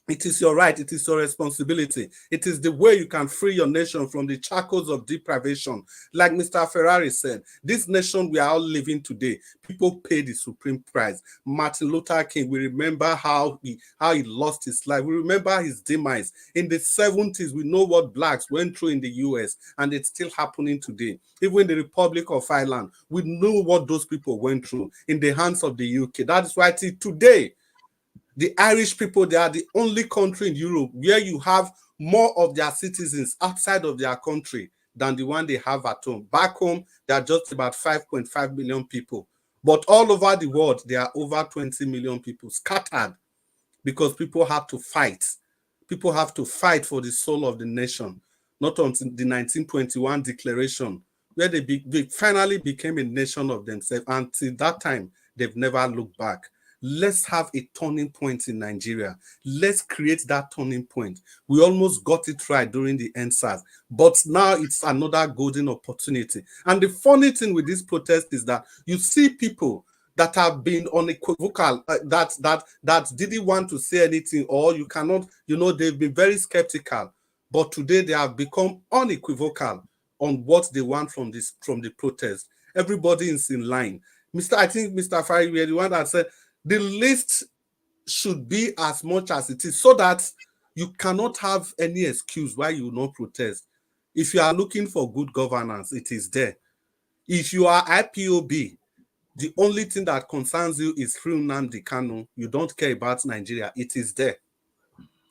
[SPEAKER 6] It is your right. It is your responsibility. It is the way you can free your nation from the shackles of deprivation. Like Mr. Ferrari said, this nation we are all living today, people pay the supreme price. Martin Luther King, we remember how he lost his life. We remember his demise. In the 70s, we know what blacks went through in the US, and it's still happening today. Even in the Republic of Ireland, we know what those people went through in the hands of the UK. That is why today, the Irish people, they are the only country in Europe where you have more of their citizens outside of their country than the one they have at home. Back home, there are just about 5.5 million people. But all over the world, there are over 20 million people scattered because people have to fight. People have to fight for the soul of the nation. Not until the 1921 declaration, where they finally became a nation of themselves. Until that time, they've never looked back. Let's have a turning point in Nigeria. Let's create that turning point. We almost got it right during the EndSARS, but now it's another golden opportunity. And the funny thing with this protest is that you see people that have been unequivocal, that didn't want to say anything, or you cannot, they've been very skeptical. But today they have become unequivocal on what they want from the protest. Everybody is in line. I think Mr. Fari, we are the one that said the list should be as much as it is, so that you cannot have any excuse why you will not protest. If you are looking for good governance, it is there. If you are IPOB, the only thing that concerns you is free Nnamdi Kanu. You don't care about Nigeria. It is there.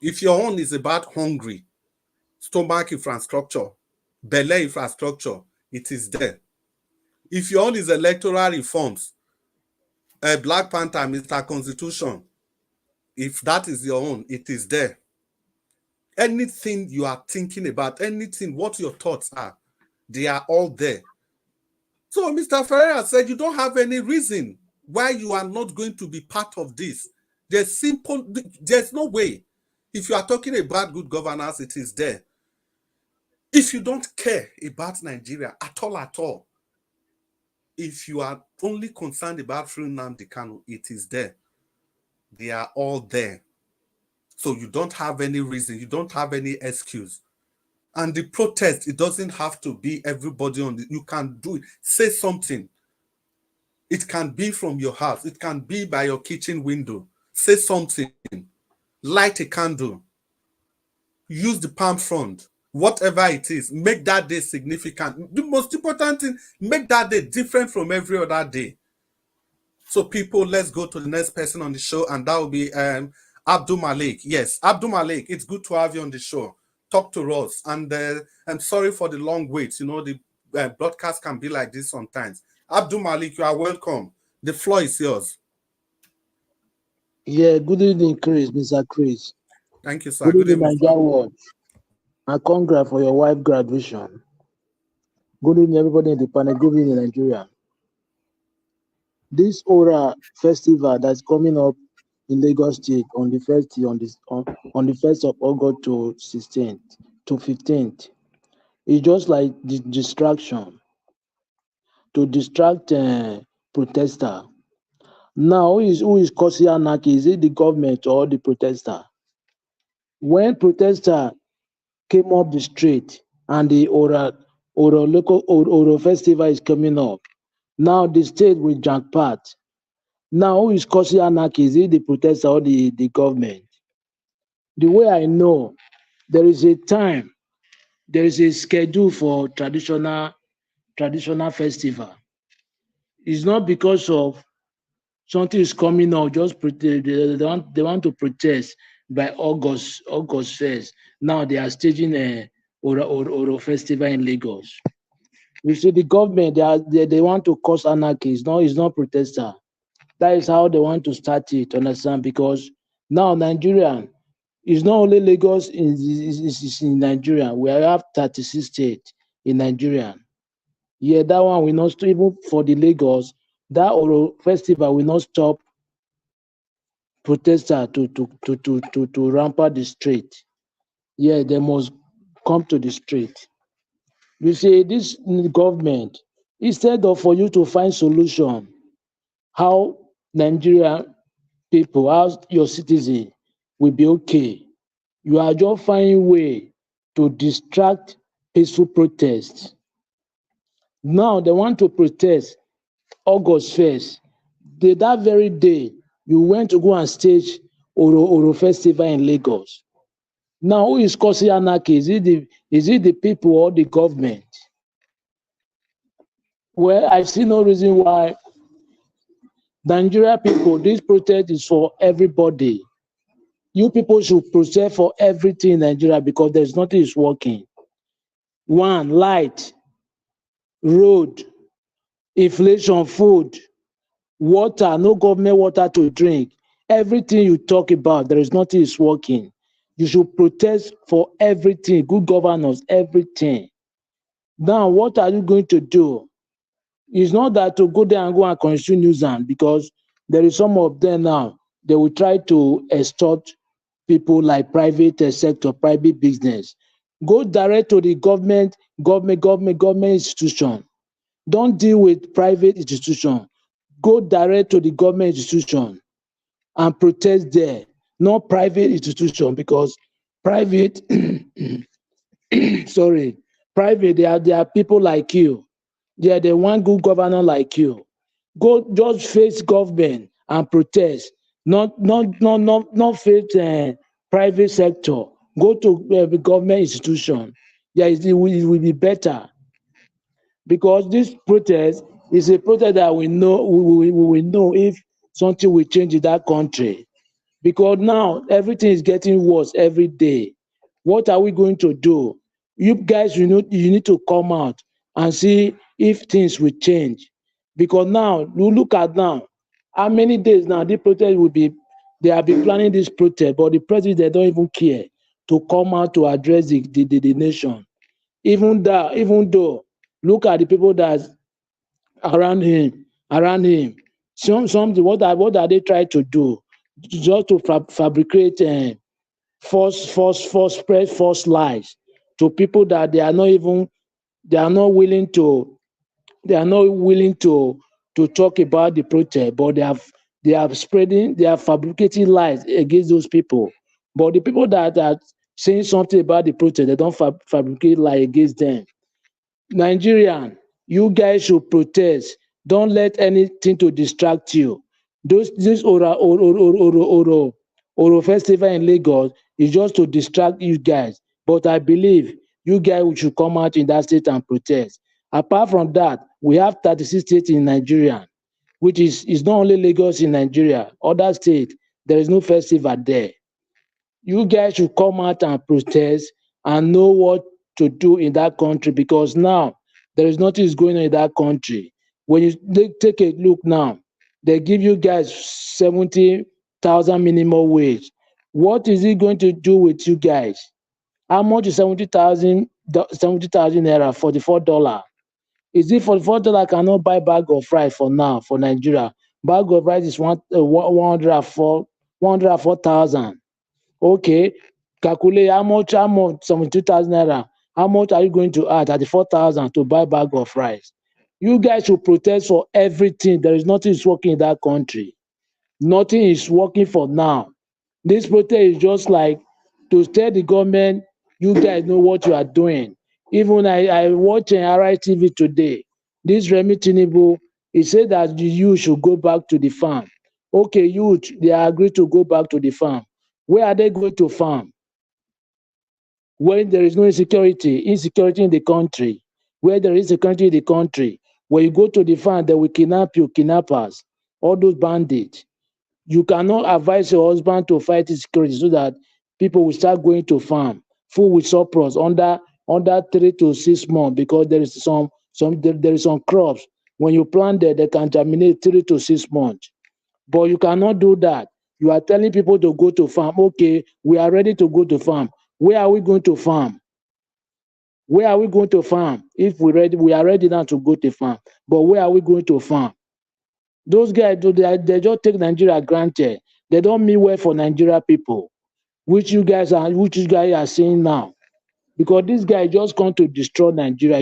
[SPEAKER 6] If your own is about hungry, stomach infrastructure, belly infrastructure, it is there. If your own is electoral reforms, Black Panther, Mr. Constitution, if that is your own, it is there. Anything you are thinking about, anything, what your thoughts are, they are all there. So Mr. Ferreira said you don't have any reason why you are not going to be part of this. There's no way. If you are talking about good governance, it is there. If you don't care about Nigeria at all, if you are only concerned about free Nnamdi Kanu, it is there. They are all there. So you don't have any reason, you don't have any excuse. And the protest, it doesn't have to be everybody on you can do it. Say something. It can be from your house. It can be by your kitchen window. Say something. Light a candle. Use the palm front. Whatever it is, make that day significant. The most important thing, make that day different from every other day. So people, let's go to the next person on the show, and that will be Abdul Malik. Yes, Abdul Malik, it's good to have you on the show. Talk to us. And I'm sorry for the long wait. The broadcast can be like this sometimes. Abdul Malik, you are welcome. The floor is yours.
[SPEAKER 14] Yeah, good evening, Chris, Mr. Chris.
[SPEAKER 6] Thank you, sir.
[SPEAKER 14] Good evening, Nigerian. And congrats for your wife graduation. Good evening, everybody in the panel. Good evening, Nigeria. This Ora festival that's coming up in Lagos State on the 1st of August to 16th to 15th, it's just like the distraction to distract protester. Now, who is causing anarchy? Is it the government or the protester? When protester came up the street and the Ora festival is coming up, now the state will jackpot. Now, who is causing anarchy? Is it the protester or the government? The way I know, there is a time, there is a schedule for traditional festival. It's not because of something is coming out, just they want to protest by August 1st. Now they are staging a Oro festival in Lagos. We see the government, they want to cause anarchy. It's not protester. That is how they want to start it, understand? Because now Nigerian, it's not only Lagos is in Nigeria. We have 36 states in Nigeria. Yeah, that one will not stop, even for the Lagos. That Oro festival will not stop protesters to rampart the street. Yeah, they must come to the street. You see, this government, instead of for you to find solution, how Nigerian people, how your citizens will be okay, you are just finding way to distract peaceful protests. Now they want to protest August 1st. That very day, you went to go and stage Oro Festival in Lagos. Now, who is causing anarchy? Is it the people or the government? Well, I see no reason why Nigeria people, this protest is for everybody. You people should protest for everything in Nigeria because there's nothing is working. One, light, road, inflation, food, water, no government water to drink. Everything you talk about, there is nothing is working. You should protest for everything, good governance, everything. Now, what are you going to do? It's not that to go there and go and consume nuisance, because there is some of them now, they will try to extort people like private sector, private business. Go direct to the government institution. Don't deal with private institution. Go direct to the government institution and protest there, not private institution, because private, sorry, private, they are people like you. They want good governor like you. Go just face government and protest, not face private sector. Go to the government institution. Yeah, it will be better, because this protest is a protest that we will know if something will change in that country. Because now everything is getting worse every day. What are we going to do? You guys, you need to come out and see if things will change. Because now, you look at now, how many days now this protest will be, they have been planning this protest, but the president, they don't even care to come out to address the nation. Even though, look at the people that's around him. What are they trying to do? Just to fabricate spread false lies to people that they are not willing to talk about the protest, but they are fabricating lies against those people. But the people that are saying something about the protest, they don't fabricate lies against them. Nigerian, you guys should protest. Don't let anything to distract you. This Oro festival in Lagos is just to distract you guys. But I believe you guys should come out in that state and protest. Apart from that, we have 36 states in Nigeria, which is not only Lagos in Nigeria. Other states, there is no festival there. You guys should come out and protest and know what to do in that country, because now there is nothing is going on in that country. When you take a look now, they give you guys 70,000 minimum wage. What is it going to do with you guys? How much is 70,000 naira? $44. Is it $44 cannot buy bag of rice for now for Nigeria? Bag of rice is 104,000. Okay, calculate how much 72,000 naira. How much are you going to add at the 4,000 to buy bag of rice? You guys should protest for everything. There is nothing is working in that country. Nothing is working for now. This protest is just like to tell the government, you guys know what you are doing. Even I watched RITV today. This Remi Tinubu, he said that you should go back to the farm. Okay, youth, they agreed to go back to the farm. Where are they going to farm? When there is no insecurity in the country, where there is security in the country, when you go to the farm, they will kidnap you, kidnappers. all those bandits. You cannot advise your husband to fight insecurity so that people will start going to farm, food with surplus under 3 to 6 months, because there is there is some crops when you plant there, they can germinate 3 to 6 months. But you cannot do that. You are telling people to go to farm. Okay, we are ready to go to farm. Where are we going to farm? Where are we going to farm? If we are ready now to go to farm. But where are we going to farm? Those guys, they just take Nigeria granted. They don't mean well for Nigeria people, which you guys are saying now. Because this guy just come to destroy Nigeria.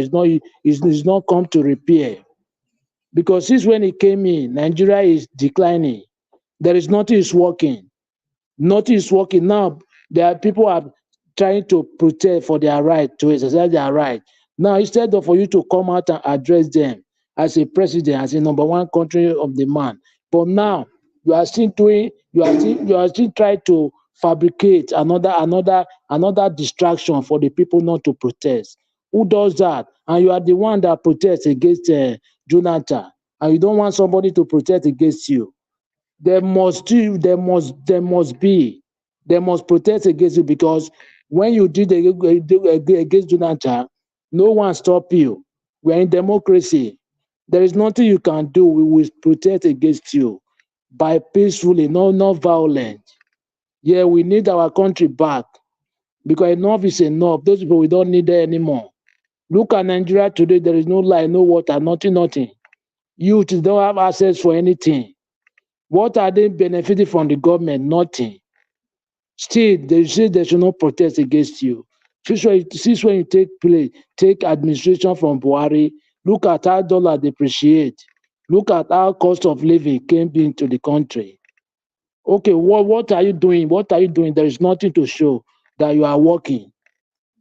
[SPEAKER 14] He's not come to repair. Because since when he came in, Nigeria is declining. There is nothing is working. Nothing is working now. There are people are trying to protest for their right to exercise their right. Now, instead of for you to come out and address them as a president, as a number one country of the man, but now you are still trying to fabricate another distraction for the people not to protest. Who does that? And you are the one that protests against Jonathan, and you don't want somebody to protest against you. They must protest against you, because when you did against Jonathan, no one stop you. We are in democracy. There is nothing you can do. We will protest against you by peacefully, not violent. Yeah, we need our country back, because enough is enough. Those people, we don't need them anymore. Look at Nigeria today. There is no light, no water, nothing. Youth don't have access for anything. What are they benefiting from the government? Nothing. Still, they say they should not protest against you. Since when you take administration from Buhari, look at how dollar depreciate. Look at how cost of living came into the country. Okay, what are you doing? What are you doing? There is nothing to show that you are working.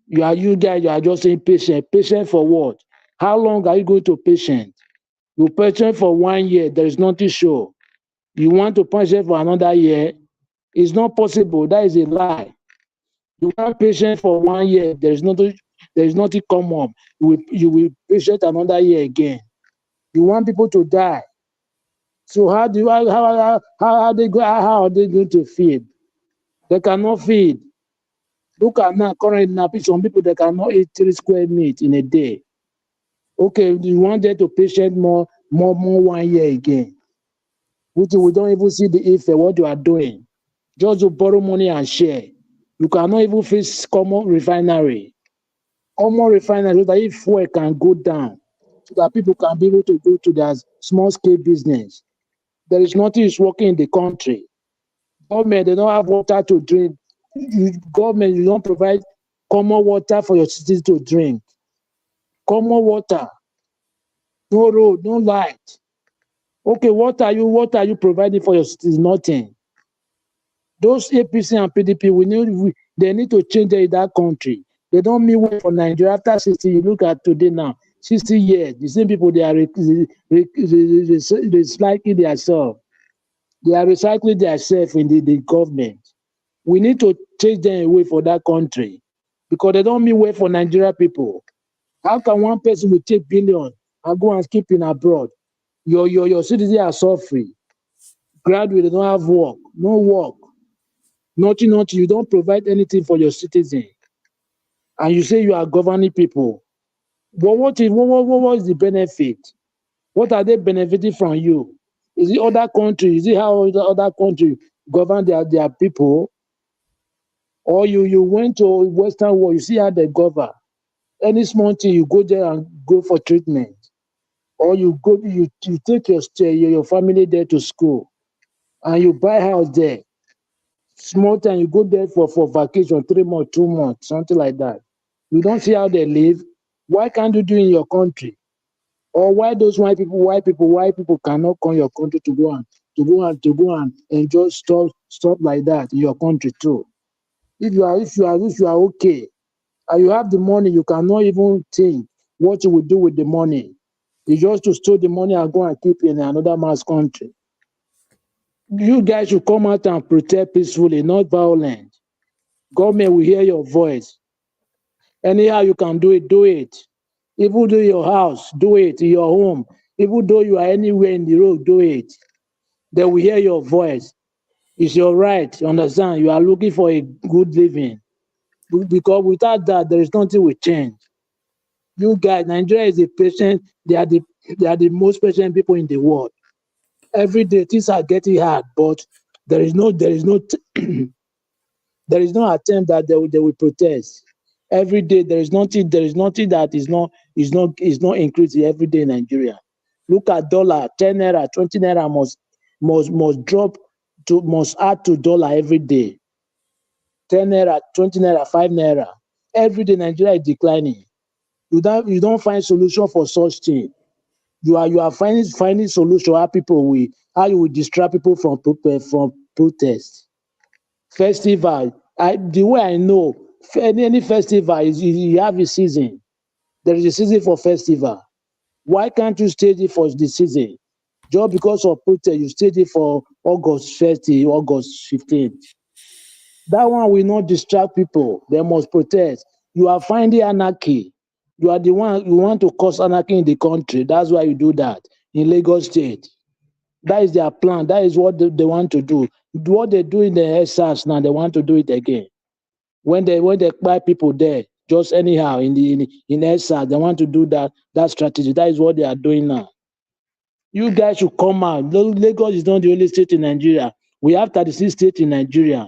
[SPEAKER 14] You guys are just saying patient. Patient for what? How long are you going to patient? You patient for 1 year. There is nothing to show. You want to patient for another year? It's not possible. That is a lie. You can't patient for 1 year. There is nothing come up. You will patient another year again. You want people to die. So how are they going to feed? They cannot feed. Look at now, currently now, some people they cannot eat 3 square meat in a day. Okay, you want them to patient more 1 year again. We don't even see the effect what you are doing. Just to borrow money and share. You cannot even fix common refinery. Common refinery, so that if fuel can go down, so that people can be able to go to their small scale business. There is nothing is working in the country. Government, they don't have water to drink. Government, you don't provide common water for your citizens to drink. Common water. No road, no light. Okay, what are you providing for your citizens? Nothing. Those APC and PDP, they need to change in that country. They don't mean well for Nigeria. After 60, you look at today now, 60 years, the same people, they are recycling themselves. They are recycling themselves in the government. We need to take them away for that country, because they don't mean well for Nigeria people. How can one person will take billions and go and keep in abroad? Your citizens are suffering. Graduates don't have work, no work. Nothing, you don't provide anything for your citizens. And you say you are governing people. But what is the benefit? What are they benefiting from you? Is it other countries? Is it how other countries govern their people? Or you went to Western world, you see how they govern. Any small thing, you go there and go for treatment. Or you take your family there to school and you buy house there. Small time, you go there for vacation, 3 months, 2 months, something like that. You don't see how they live. Why can't you do in your country? Or why those white people cannot come your country to go and enjoy stuff like that in your country too? If you are okay and you have the money, you cannot even think what you will do with the money. You just to steal the money and go and keep it in another man's country. You guys should come out and protest peacefully, not violent. Government will hear your voice. Anyhow you can do it, do it. Even though your house, do it. In your home, even though you are anywhere in the road, do it. They will hear your voice. It's your right. You understand? You are looking for a good living. Because without that, there is nothing will change. You guys, Nigeria is a patient. They are the most patient people in the world. Every day things are getting hard, but there is no there is no attempt that they will protest. Every day there is nothing that is not increasing every day in Nigeria. Look at dollar, 10 naira, 20 naira must drop to must add to dollar every day. 10 naira, 20 naira, 5 naira. Every day Nigeria is declining. You don't find solution for such thing. You are finding solution how you will distract people from protest. Festival. The way I know, any festival is you have a season. There is a season for festival. Why can't you stage it for the season? Just because of protest, you stage it for August 30, August 15th. That one will not distract people. They must protest. You are finding anarchy. You are the one you want to cause anarchy in the country. That's why you do that in Lagos State. That is their plan. That is what they want to do. What they do in the SARS now, they want to do it again. When they buy people there, just anyhow in SARS, they want to do that strategy. That is what they are doing now. You guys should come out. Lagos is not the only state in Nigeria. We have 36 states in Nigeria.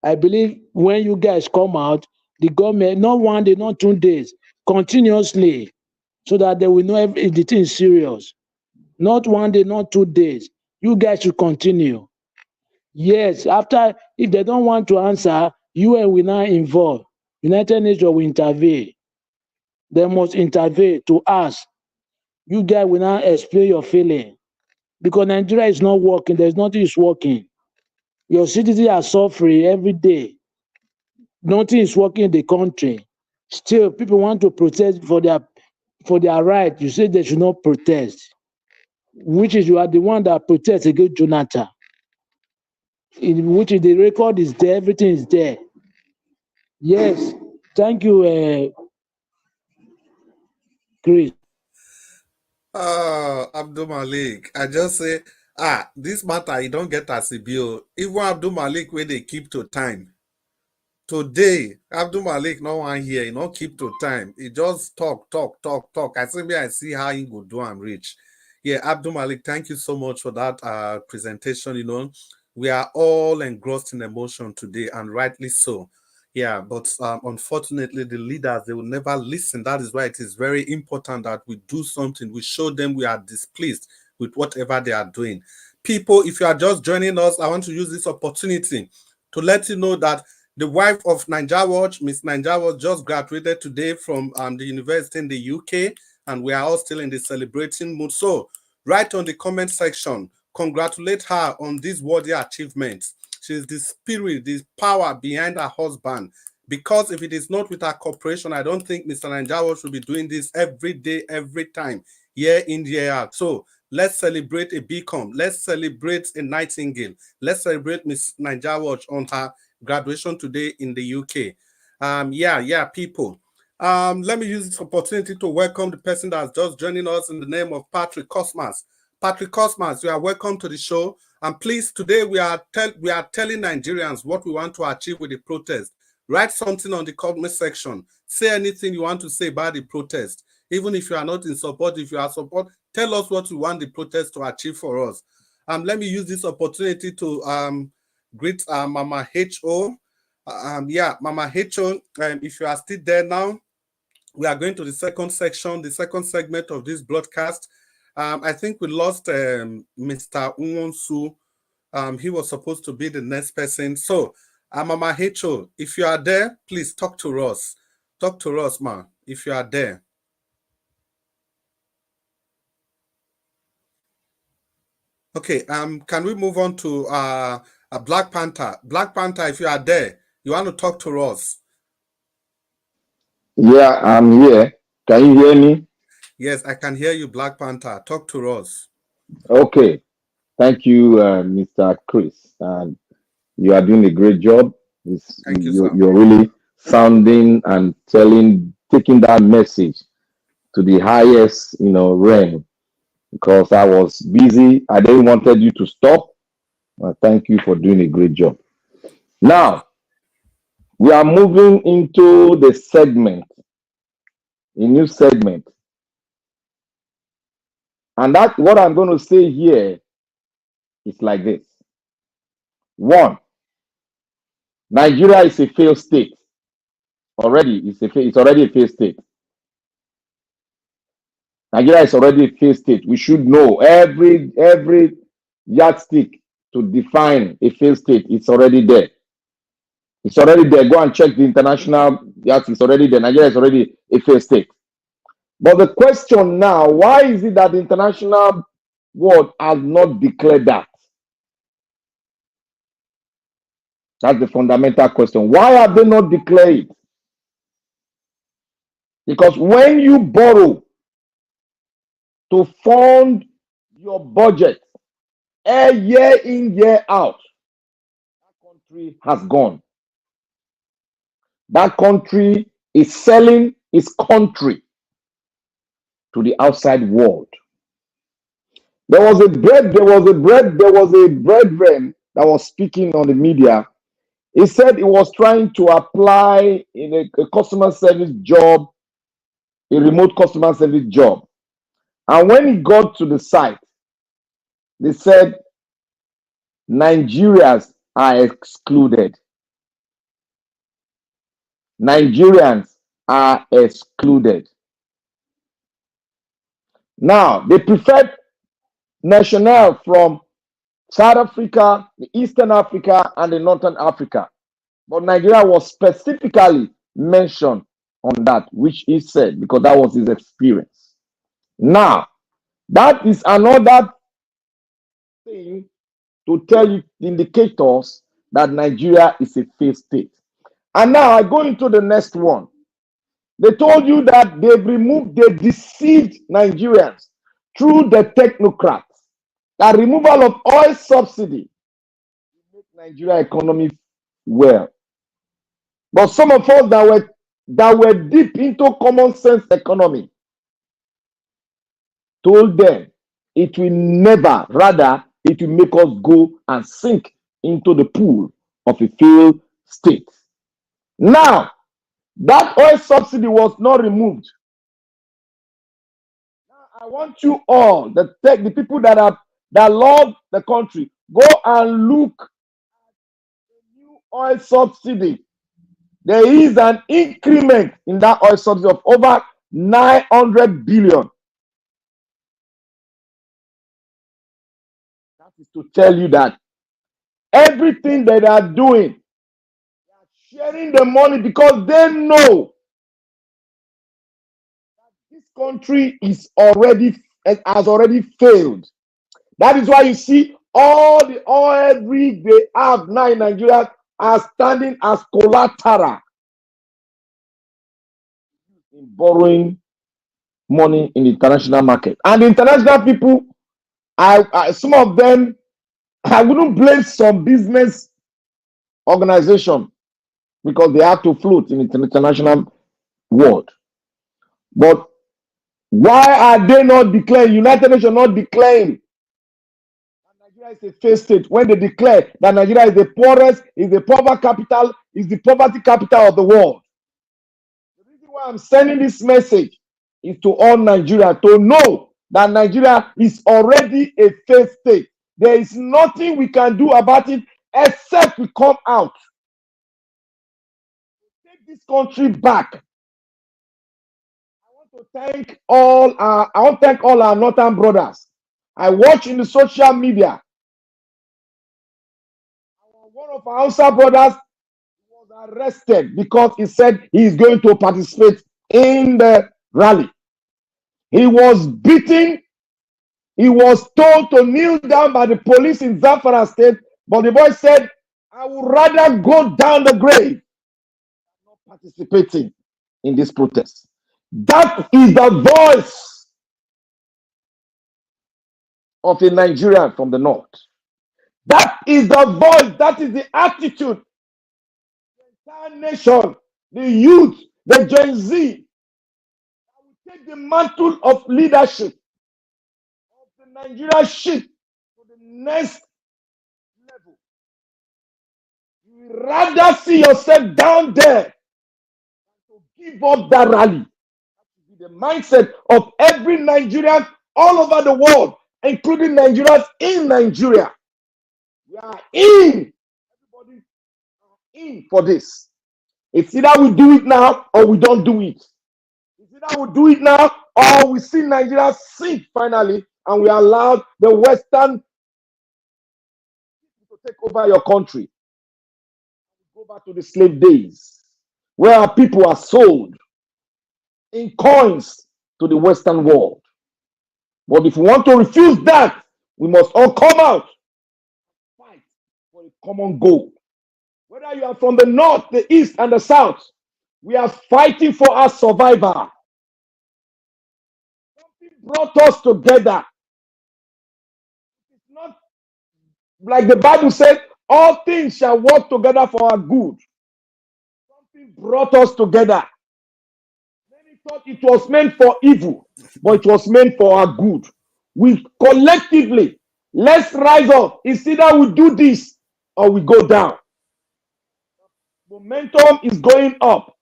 [SPEAKER 14] I believe when you guys come out, the government, not 1 day, not 2 days, continuously, so that they will know if the thing is serious. Not 1 day, not 2 days. You guys should continue. Yes, after, if they don't want to answer, UN will now involve. United Nations will intervene. They must intervene to ask. You guys will now explain your feeling. Because Nigeria is not working. There's nothing is working. Your citizens are suffering every day. Nothing is working in the country. Still, people want to protest for their right. You say they should not protest. Which is you are the one that protests against Jonathan. In which is the record is there, everything is there. Yes. Thank you, Chris.
[SPEAKER 6] Abdul Malik, I just say, this matter, you don't get as a bill. Even Abdul Malik, where they keep to time. Today, Abdul Malik, no one here, he not keep to time. He just talk. I see how he go do and reach. Yeah, Abdul Malik, thank you so much for that presentation. You know, we are all engrossed in emotion today, and rightly so. Yeah, but unfortunately, the leaders, they will never listen. That is why it is very important that we do something. We show them we are displeased with whatever they are doing. People, if you are just joining us, I want to use this opportunity to let you know that the wife of Nigerian, Miss Nigerian, just graduated today from the university in the UK, and we are all still in the celebrating mood. So, write on the comment section, congratulate her on this worthy achievement. She is the spirit, the power behind her husband. Because if it is not with her cooperation, I don't think Mr. Nigerian should be doing this every day, every time, year in, year out. So, let's celebrate a beacon. Let's celebrate a nightingale. Let's celebrate Miss Nigerian on her graduation today in the UK. People. Let me use this opportunity to welcome the person that's just joining us in the name of Patrick Cosmas. Patrick Cosmas, you are welcome to the show. And please, today we are telling Nigerians what we want to achieve with the protest. Write something on the comment section. Say anything you want to say about the protest. Even if you are not in support, if you are support, tell us what you want the protest to achieve for us. Let me use this opportunity to greet Mama H.O. Mama H.O., if you are still there now, we are going to the second section, the second segment of this broadcast. I think we lost Mr. Unwonsu. He was supposed to be the next person. So, Mama H.O., if you are there, please talk to us. Talk to us, ma, if you are there. Okay, can we move on to Black Panther? Black Panther, if you are there, you want to talk to us?
[SPEAKER 8] Yeah, I'm here. Can you hear me?
[SPEAKER 6] Yes, I can hear you, Black Panther. Talk to us.
[SPEAKER 8] Okay. Thank you, Mr. Chris. And you are doing a great job.
[SPEAKER 6] Thank you, sir.
[SPEAKER 8] You're really sounding and taking that message to the highest, realm. because I was busy. I didn't wanted you to stop. Thank you for doing a great job. Now, we are moving into the segment, a new segment. And that what I'm going to say here is like this. One, Nigeria is a failed state. It's already a failed state. Nigeria is already a failed state. We should know every yardstick to define a failed state. It's already there. It's already there. Go and check the international yardstick. It's already there. Nigeria is already a failed state. But the question now, why is it that the international world has not declared that? That's the fundamental question. Why have they not declared it? Because when you borrow to fund your budget year in, year out, that country has gone. That country is selling its country to the outside world. There was a brethren that was speaking on the media. He said he was trying to apply in a customer service job, a remote customer service job. And when he got to the site, they said Nigerians are excluded. Nigerians are excluded. Now, they preferred national from South Africa, the Eastern Africa, and the Northern Africa. But Nigeria was specifically mentioned on that, which he said, because that was his experience. Now, that is another thing to tell you, indicators that Nigeria is a failed state. And now I go into the next one. They told you that they deceived Nigerians through the technocrats. The removal of oil subsidy make Nigeria economy well. But some of us that were deep into common sense economy told them it will never, rather it will make us go and sink into the pool of a failed state. Now, that oil subsidy was not removed. Now, I want you all, the people that love the country, go and look at the new oil subsidy. There is an increment in that oil subsidy of over 900 billion. That is to tell you that everything that they are doing, they are sharing the money because they know that this country has already failed. That is why you see all the oil rigs they have now in Nigeria are standing as collateral in borrowing money in the international market. And the international people, some of them, I wouldn't blame some business organization because they have to float in the international world. But why are they not declaring? United Nations not declaring that Nigeria is a failed state when they declare that Nigeria is the poorest, is the poverty capital of the world. The reason why I'm sending this message is to all Nigeria to know that Nigeria is already a failed state. There is nothing we can do about it except we come out. Take this country back. I want to thank all our northern brothers. I watch in the social media. One of our Hausa brothers was arrested because he said he is going to participate in the rally. He was beaten. He was told to kneel down by the police in Zamfara State, but the boy said, I would rather go down the grave than not participating in this protest. That is the voice of a Nigerian from the north. That is the voice, that is the attitude. The entire nation, the youth, the Gen Z, will take the mantle of leadership, of Nigeria shift to the next level, you would rather see yourself down there to give up that rally. The mindset of every Nigerian all over the world, including Nigerians in Nigeria. We are in. Everybody in for this. It's either we do it now or we don't do it. It's either we do it now or we see Nigeria sink finally and we allow the Western to take over your country. Go back to the slave days where our people are sold in coins to the Western world. But if we want to refuse that, we must all come out, fight for a common goal. Whether you are from the north, the east, and the south, we are fighting for our survival. Something brought us together. It's not like the Bible said, all things shall work together for our good. Something brought us together. Many thought it was meant for evil, but it was meant for our good. We collectively, let's rise up. It's either we do this or we go down. Momentum is going up,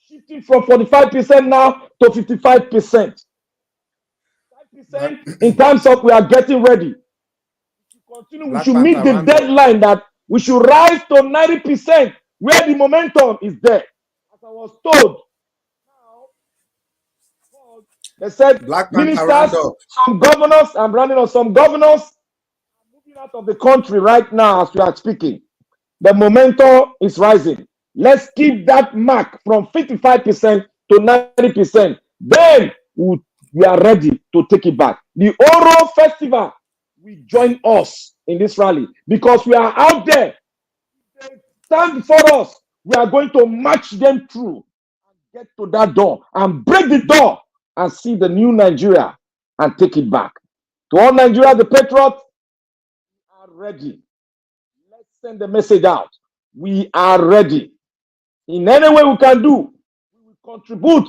[SPEAKER 8] shifting from 45% now to 55%. 5% in terms of we are getting ready. Continue, we should meet the deadline that we should rise to 90% where the momentum is there. As I was told, they said ministers, some governors, I'm running on some governors, are moving out of the country right now as we are speaking. The momentum is rising. Let's keep that mark from 55% to 90%. Then we are ready to take it back. The Oro Festival will join us in this rally because we are out there. They stand before us. We are going to march them through and get to that door and break the door and see the new Nigeria and take it back. To all Nigeria, the patriots, we are ready. Let's send the message out. We are ready. In any way we can do, we will contribute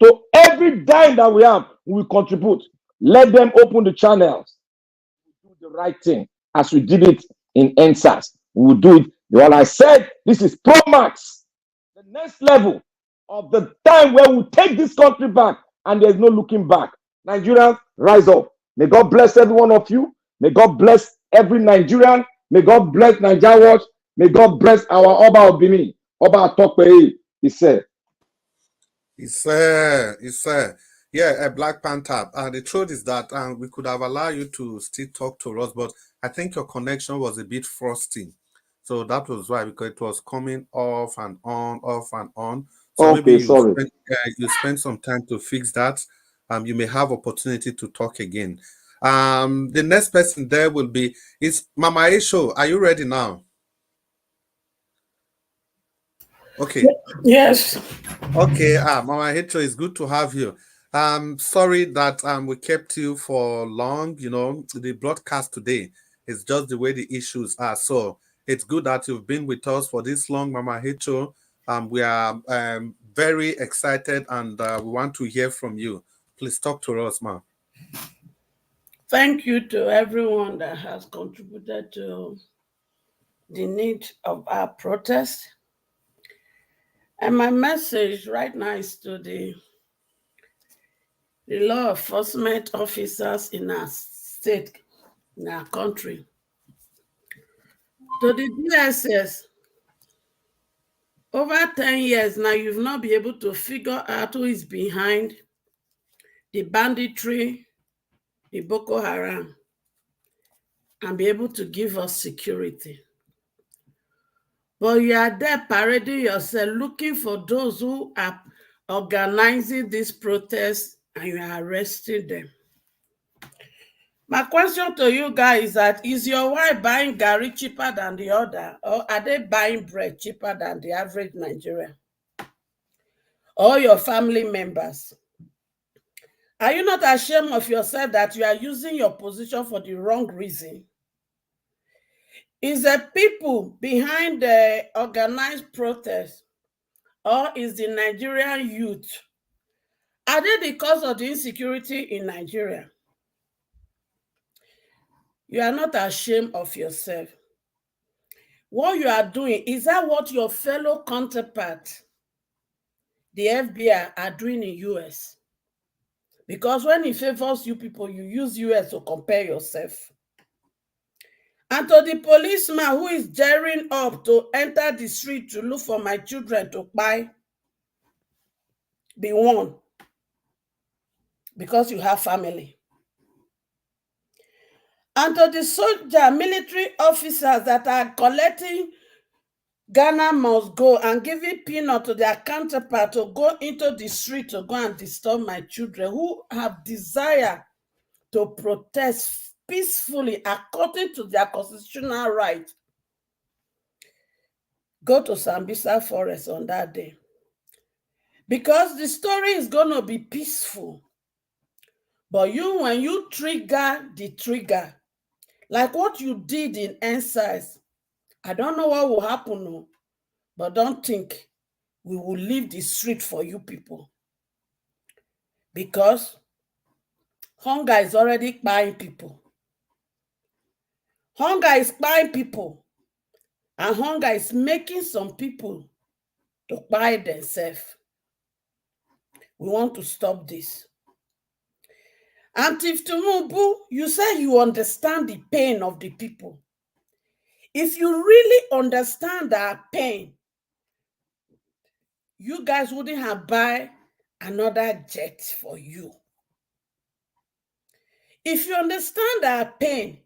[SPEAKER 8] to every dime that we have. We will contribute. Let them open the channels. We do the right thing as we did it in NSAS. We will do it. What I said, this is Pro Max, the next level of the time where we take this country back and there's no looking back. Nigerians, rise up. May God bless every one of you. May God bless every Nigerian. May God bless Nigeria Watch. May God bless our Oba Obini. Oba Atokpe, he said.
[SPEAKER 6] He said. Yeah, a Black Panther. The truth is that we could have allowed you to still talk to us, but I think your connection was a bit frosty. So that was why, because it was coming off and on, off and on. So
[SPEAKER 8] okay,
[SPEAKER 6] maybe
[SPEAKER 8] sorry.
[SPEAKER 6] you spend some time to fix that. You may have opportunity to talk again. The next person there will be is Mama Esho. Are you ready now? Okay.
[SPEAKER 9] Yes.
[SPEAKER 6] Okay. Mama Esho, it's good to have you. Sorry that we kept you for long. You know, the broadcast today is just the way the issues are. So it's good that you've been with us for this long, Mama Esho. We are very excited and we want to hear from you. Please talk to us, ma'am.
[SPEAKER 9] Thank you to everyone that has contributed to the need of our protest. And my message right now is to the law enforcement officers in our state, in our country. To the DSS, over 10 years now, you've not been able to figure out who is behind the banditry, the Boko Haram, and be able to give us security. But you are there parading yourself, looking for those who are organizing this protest, and you are arresting them. My question to you guys is that, is your wife buying garri cheaper than the other, or are they buying bread cheaper than the average Nigerian? Or your family members? Are you not ashamed of yourself that you are using your position for the wrong reason? Is the people behind the organized protest, or is the Nigerian youth? Are they because of the insecurity in Nigeria? You are not ashamed of yourself. What you are doing, is that what your fellow counterparts, the FBI, are doing in US? Because when it favors you people, you use US to compare yourself. And to the policeman who is gearing up to enter the street to look for my children to buy, be warned, because you have family. And to the soldier, military officers that are collecting Ghana must go and giving peanut to their counterpart to go into the street to go and disturb my children who have desire to protest peacefully according to their constitutional right. Go to Sambisa Forest on that day. Because the story is going to be peaceful. But when you trigger the trigger, like what you did in Ensize, I don't know what will happen, no, but don't think we will leave the street for you people. Because hunger is already buying people. Hunger is buying people. And hunger is making some people to buy themselves. We want to stop this. And if Tinubu, you say you understand the pain of the people. If you really understand that pain, you guys wouldn't have buy another jet for you. If you understand that pain,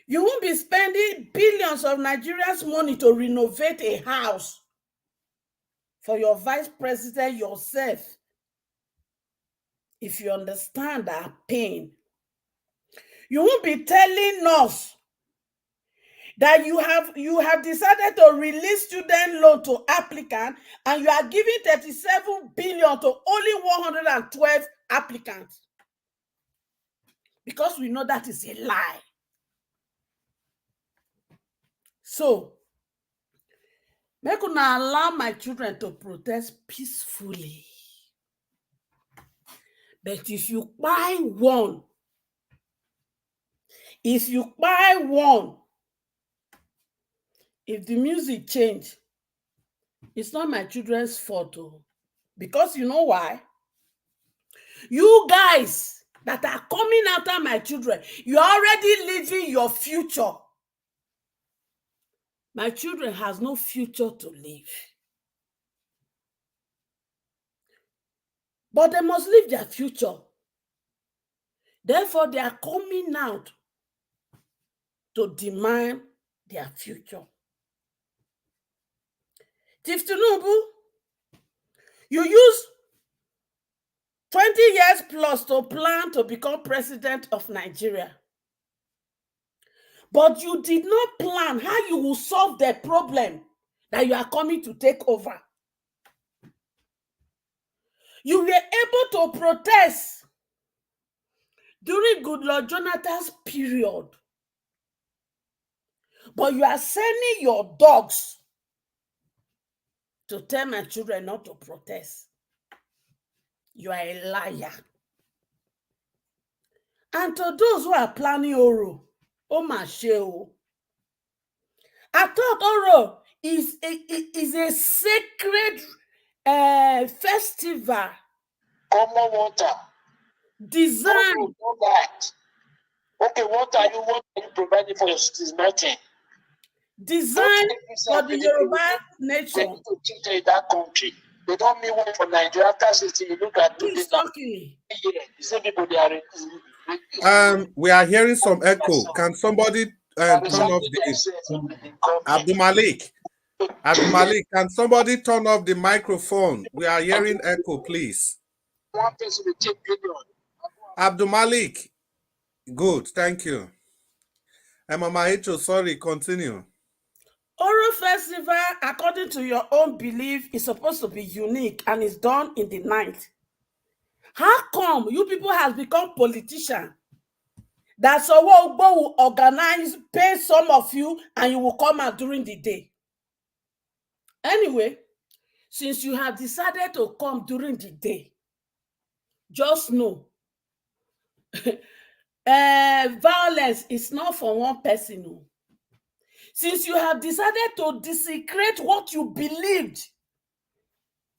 [SPEAKER 9] you won't be spending billions of Nigerians' money to renovate a house for your vice president yourself. If you understand that pain, you won't be telling us that you have decided to release student loan to applicants and you are giving 37 billion to only 112 applicants. Because we know that is a lie. So, make una allow my children to protest peacefully. But if you buy one, if the music change, it's not my children's fault. Because you know why? You guys that are coming after my children, you're already living your future. My children has no future to live. But they must live their future. Therefore, they are coming out to demand their future. Chief Tinubu, you use 20 years plus to plan to become president of Nigeria. But you did not plan how you will solve the problem that you are coming to take over. You were able to protest during Goodluck Jonathan's period. But you are sending your dogs to tell my children not to protest. You are a liar. And to those who are planning Oro, Omasheo, I thought Oro is a sacred festival.
[SPEAKER 15] Common water.
[SPEAKER 9] Designed.
[SPEAKER 15] Okay, what are you providing for your citizens? Nothing.
[SPEAKER 9] Designed for the Yoruba nation.
[SPEAKER 15] They need to teach in that country. They don't mean one for Nigeria. After 60, you look at
[SPEAKER 9] who is talking?
[SPEAKER 15] You see people they are.
[SPEAKER 6] We are hearing some echo. Can somebody turn off the Abdul Malik? Abdul Malik, can somebody turn off the microphone? We are hearing echo, please.
[SPEAKER 15] One person will take billion.
[SPEAKER 6] Abdul Malik, good, thank you. Mama Echo, sorry, continue.
[SPEAKER 9] Oro Festival, according to your own belief, is supposed to be unique and is done in the night. How come you people have become politicians? That's what will organize, pay some of you, and you will come out during the day. Anyway, since you have decided to come during the day, just know violence is not for one person. No. Since you have decided to desecrate what you believed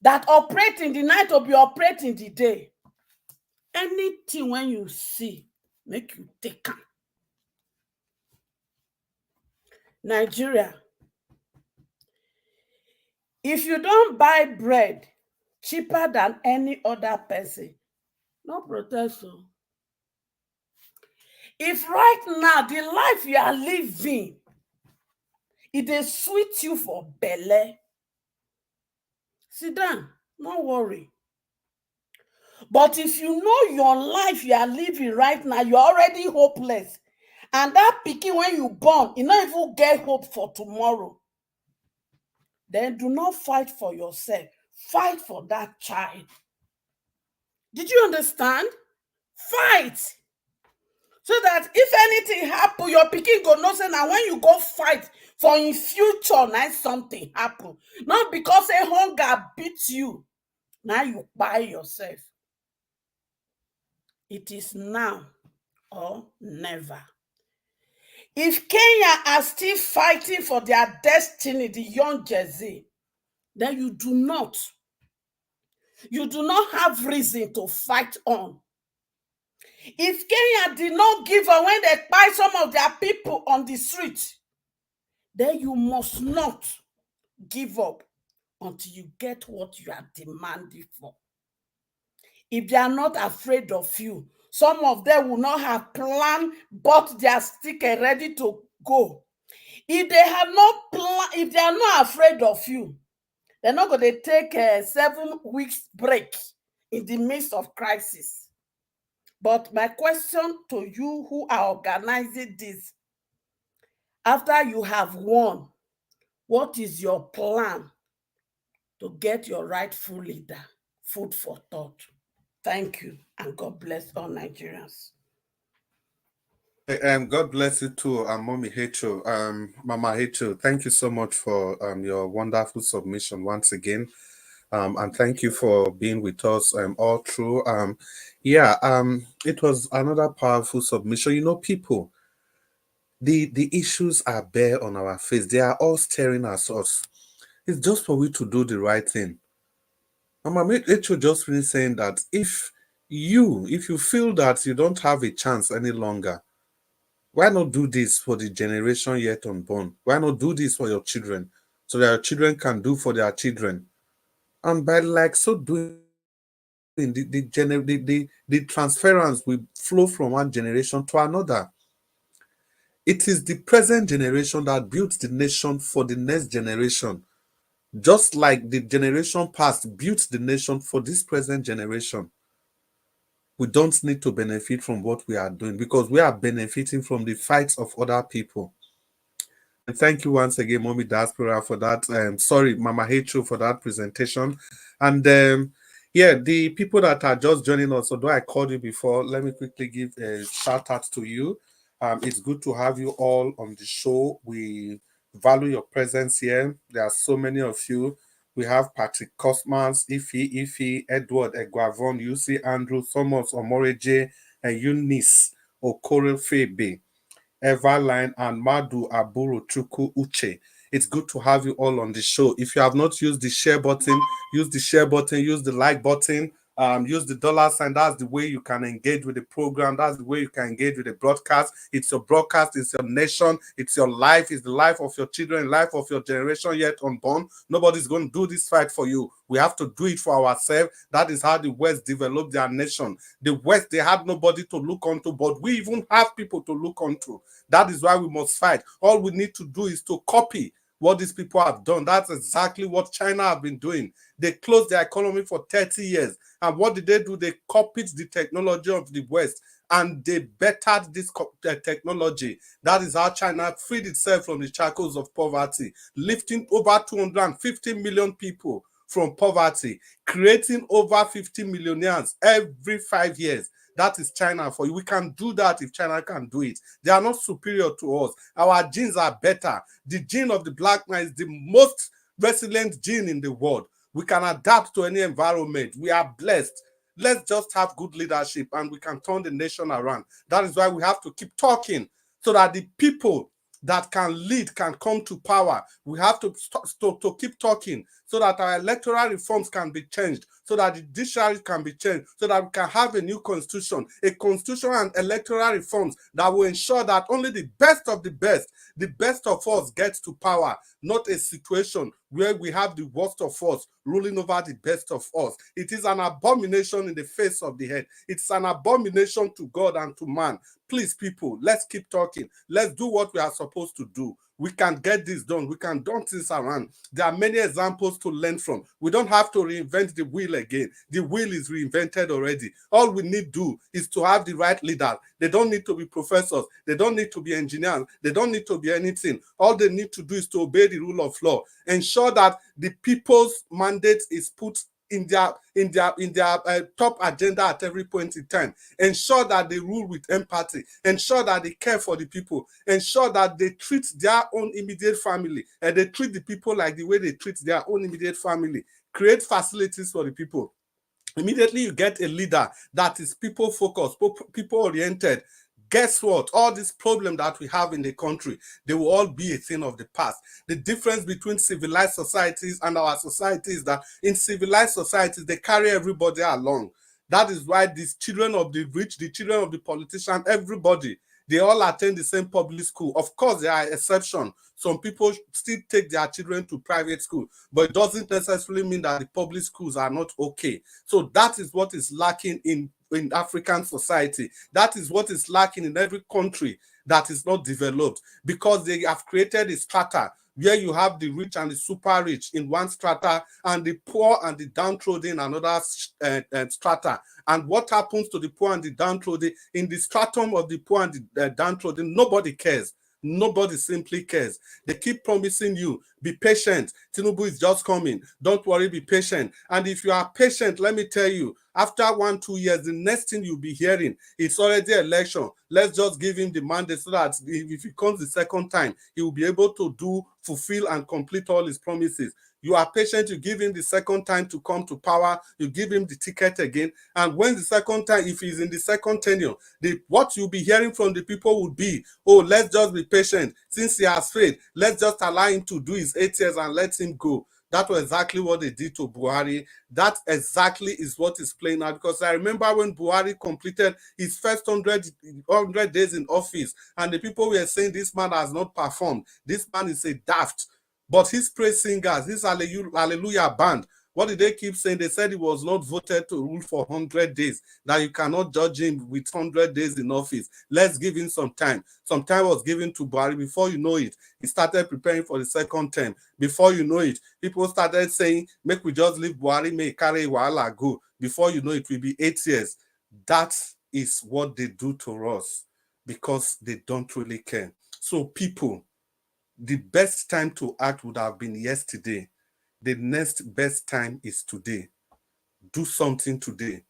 [SPEAKER 9] that operate in the night or be operate in the day, anything when you see, make you take am. Nigeria, if you don't buy bread cheaper than any other person, no protest. So if right now the life you are living, it dey sweet you for belle, sit down, no worry. But if you know your life you are living right now, you're already hopeless. And that pikin when you born, you not even get hope for tomorrow. Then do not fight for yourself. Fight for that child. Did you understand? Fight. So that if anything happen, your pikin go know say now when you go fight for in future, now something happen. Not because a hunger beats you. Now you buy yourself. It is now or never. If Kenya are still fighting for their destiny, the young Jersey, then you do not have reason to fight on. If Kenya did not give up when they buy some of their people on the street, then you must not give up until you get what you are demanding for. If they are not afraid of you, some of them will not have planned, bought their ticket ready to go. If they have not planned, if they are not afraid of you, they're not going to take a 7 weeks break in the midst of crisis. But my question to you who are organizing this, after you have won, what is your plan to get your rightful leader? Food for thought. Thank you, and God bless all Nigerians.
[SPEAKER 6] God bless you too, Mommy Hecho, Mama Hecho. Thank you so much for your wonderful submission once again, and thank you for being with us all through. It was another powerful submission. You know, people, the issues are bare on our face. They are all staring at us. It's just for we to do the right thing. Mama Hecho just really saying that if you feel that you don't have a chance any longer, why not do this for the generation yet unborn? Why not do this for your children so that your children can do for their children? And by like so doing, the transference will flow from one generation to another. It is the present generation that built the nation for the next generation, just like the generation past built the nation for this present generation. We don't need to benefit from what we are doing because we are benefiting from the fights of other people. And thank you once again, Mommy Diaspora, for that. Sorry, Mama Hecho, for that presentation. And the people that are just joining us, although I called you before, let me quickly give a shout out to you. It's good to have you all on the show. We value your presence here. There are so many of you. We have Patrick Cosmas, Ife, Edward Eguavon, UC Andrew, Thomas Omoreje, and Eunice Okorefebe, Everline, and Madu Aburu Chuku Uche. It's good to have you all on the show. If you have not used the share button, use the share button, use the like button, use the $sign. That's the way you can engage with the program. That's the way you can engage with the broadcast. It's your broadcast, it's your nation, it's your life, it's the life of your children, life of your generation yet unborn. Nobody's going to do this fight for you. We have to do it for ourselves. That is how the West developed their nation. The West, they had nobody to look onto, but we even have people to look onto. That is why we must fight. All we need to do is to copy what these people have done. That's exactly what China have been doing. They closed their economy for 30 years. And what did they do? They copied the technology of the West and they bettered this technology. That is how China freed itself from the shackles of poverty, lifting over 250 million people from poverty, creating over 50 millionaires every 5 years. That is China for you. We can do that if China can do it. They are not superior to us. Our genes are better. The gene of the black man is the most resilient gene in the world. We can adapt to any environment. We are blessed. Let's just have good leadership and we can turn the nation around. That is why we have to keep talking so that the people that can lead can come to power. We have to keep talking so that our electoral reforms can be changed, so that the judiciary can be changed, so that we can have a new constitution and electoral reforms that will ensure that only the best of us gets to power, not a situation where we have the worst of us ruling over the best of us. It is an abomination in the face of the head. It's an abomination to God and to man. Please, people, let's keep talking. Let's do what we are supposed to do. We can get this done. We can turn this around. There are many examples to learn from. We don't have to reinvent the wheel again. The wheel is reinvented already. All we need to do is to have the right leader. They don't need to be professors. They don't need to be engineers. They don't need to be anything. All they need to do is to obey the rule of law. Ensure that the people's mandate is put in their top agenda at every point in time. Ensure that they rule with empathy. Ensure that they care for the people. Ensure that they treat their own immediate family and they treat the people like the way they treat their own immediate family. Create facilities for the people. Immediately you get a leader that is people-focused, people-oriented. Guess what? All these problems that we have in the country, they will all be a thing of the past. The difference between civilized societies and our society is that in civilized societies, they carry everybody along. That is why these children of the rich, the children of the politician, everybody, they all attend the same public school. Of course, there are exceptions. Some people still take their children to private school, but it doesn't necessarily mean that the public schools are not okay. So that is what is lacking in African society. That is what is lacking in every country that is not developed, because they have created a strata where you have the rich and the super rich in one strata and the poor and the downtrodden in another strata. And what happens to the poor and the downtrodden? In the stratum of the poor and the downtrodden, nobody cares. Nobody simply cares. They keep promising you, be patient. Tinubu is just coming. Don't worry, be patient. And if you are patient, let me tell you, after 1-2 years, the next thing you'll be hearing, it's already election. Let's just give him the mandate so that if he comes the second time, he will be able to fulfill and complete all his promises. You are patient, you give him the second time to come to power, you give him the ticket again. And when the second time, if he's in the second tenure, what you'll be hearing from the people would be, oh, let's just be patient. Since he has failed, let's just allow him to do his 8 years and let him go. That was exactly what they did to Buhari. That exactly is what is playing out. Because I remember when Buhari completed his first 100 days in office, and the people were saying this man has not performed. This man is a daft. But his praise singers, his Hallelujah band, what did they keep saying? They said he was not voted to rule for 100 days. Now you cannot judge him with 100 days in office. Let's give him some time. Some time was given to Buhari. Before you know it, he started preparing for the second term. Before you know it, people started saying, make we just leave Buhari, may carry Wahala go. Before you know it, will be 8 years. That is what they do to us because they don't really care. So people, the best time to act would have been yesterday. The next best time is today. Do something today.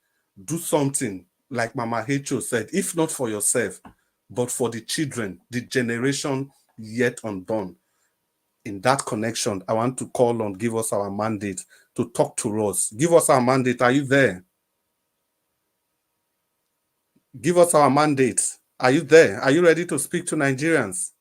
[SPEAKER 6] Do something, like Mama Hecho said, if not for yourself, but for the children, the generation yet unborn. In that connection, I want to call on, give us our mandate to talk to us. Give us our mandate. Are you there? Give us our mandate. Are you there? Are you ready to speak to Nigerians?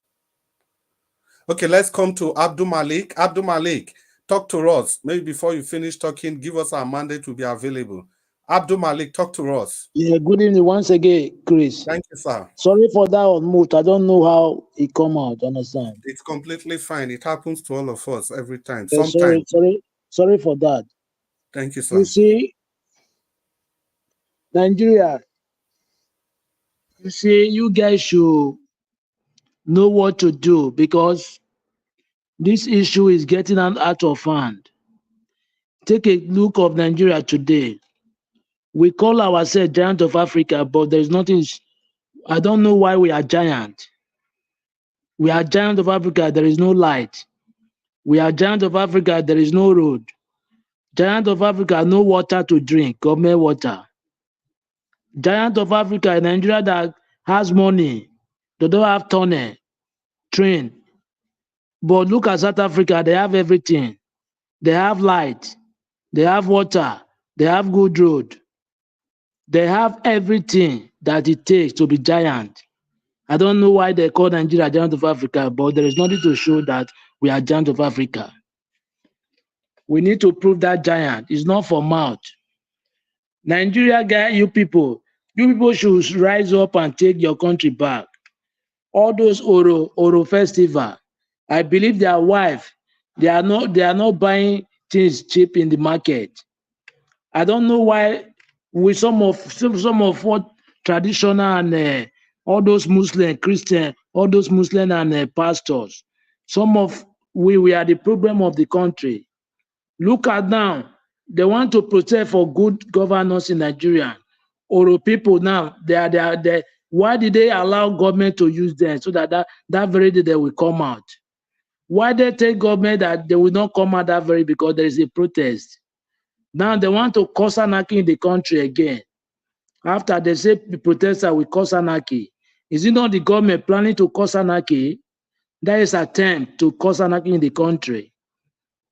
[SPEAKER 6] Okay, let's come to Abdul Malik. Abdul Malik, talk to us. Maybe before you finish talking, give us our mandate to be available. Abdul Malik, talk to us.
[SPEAKER 14] Yeah, good evening once again, Chris.
[SPEAKER 6] Thank you, sir.
[SPEAKER 14] Sorry for that on mute. I don't know how it come out, understand?
[SPEAKER 6] It's completely fine. It happens to all of us every time.
[SPEAKER 14] Yeah, sorry for that.
[SPEAKER 6] Thank you, sir.
[SPEAKER 14] You see, Nigeria, you guys should know what to do because this issue is getting out of hand. Take a look of Nigeria today. We call ourselves giant of Africa, but there's nothing. I don't know why we are giant. We are giant of Africa, there is no light. We are giant of Africa, there is no road. Giant of Africa, no water to drink, government water. Giant of Africa, Nigeria that has money, they don't have tunnel, train. But look at South Africa, they have everything. They have light, they have water, they have good road. They have everything that it takes to be giant. I don't know why they call Nigeria giant of Africa, but there is nothing to show that we are giant of Africa. We need to prove that giant. It's not for mouth. Nigeria guy, you people should rise up and take your country back. All those Oro festival, I believe their wife, they are not buying things cheap in the market. I don't know why with some of what traditional and all those Muslim, Christian, all those Muslim and pastors, we are the problem of the country. Look at now, they want to protest for good governance in Nigeria. Oro people now, they why did they allow government to use them so that very day they will come out? Why they tell government that they will not come out that very because there is a protest? Now they want to cause anarchy in the country again. After they say the protesters will cause anarchy. Is it not the government planning to cause anarchy? That is attempt to cause anarchy in the country.